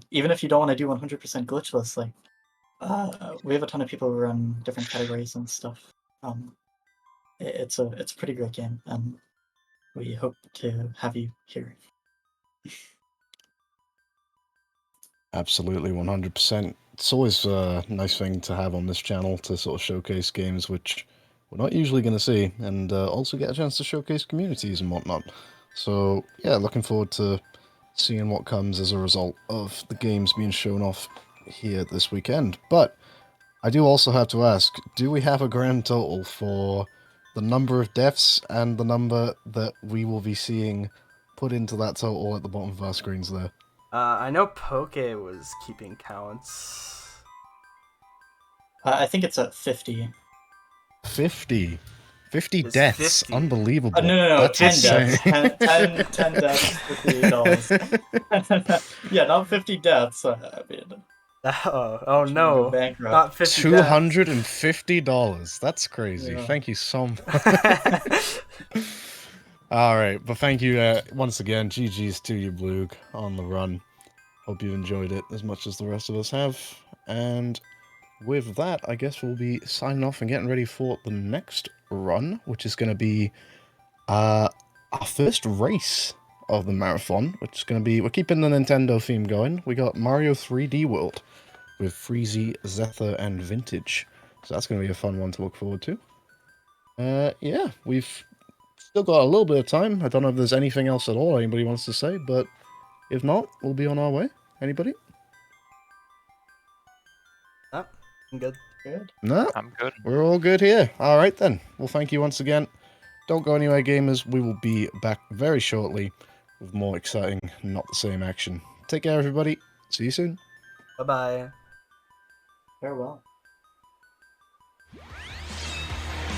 even if you don't want to do 100% glitchless, like We have a ton of people who run different categories and stuff. It's a pretty great game, and we hope to have you here. Absolutely, 100%. It's always a nice thing to have on this channel to sort of showcase games which we're not usually going to see, and also get a chance to showcase communities and whatnot. So, yeah, looking forward to seeing what comes as a result of the games being shown off here this weekend. But I do also have to ask, do we have a grand total for the number of deaths and the number that we will be seeing put into that total at the bottom of our screens there? I know Poke was keeping counts. I think it's at 50. 50. 50 It's deaths. 50. Unbelievable. No, That's 10 insane. deaths. 10 deaths, $50. Yeah, not 50 deaths. I mean, Oh trying to no, go bankrupt. not 50 deaths. $250. That's crazy. Yeah. Thank you so much. All right, but thank you once again. GG's to you, Bluegh, on the run. Hope you enjoyed it as much as the rest of us have. And with that, I guess we'll be signing off and getting ready for the next run, which is going to be our first race of the marathon, which is going to be, we're keeping the Nintendo theme going. We got Mario 3D World with Freezy, Zether, and Vintage. So that's going to be a fun one to look forward to. Yeah, we've still got a little bit of time. I don't know if there's anything else at all anybody wants to say, but if not, we'll be on our way. Anybody? Oh, I'm good. Good. No, I'm good. we're all good here. All right then. Well, thank you once again. Don't go anywhere, gamers. We will be back very shortly with more exciting, not the same action. Take care, everybody. See you soon. Bye bye. Farewell.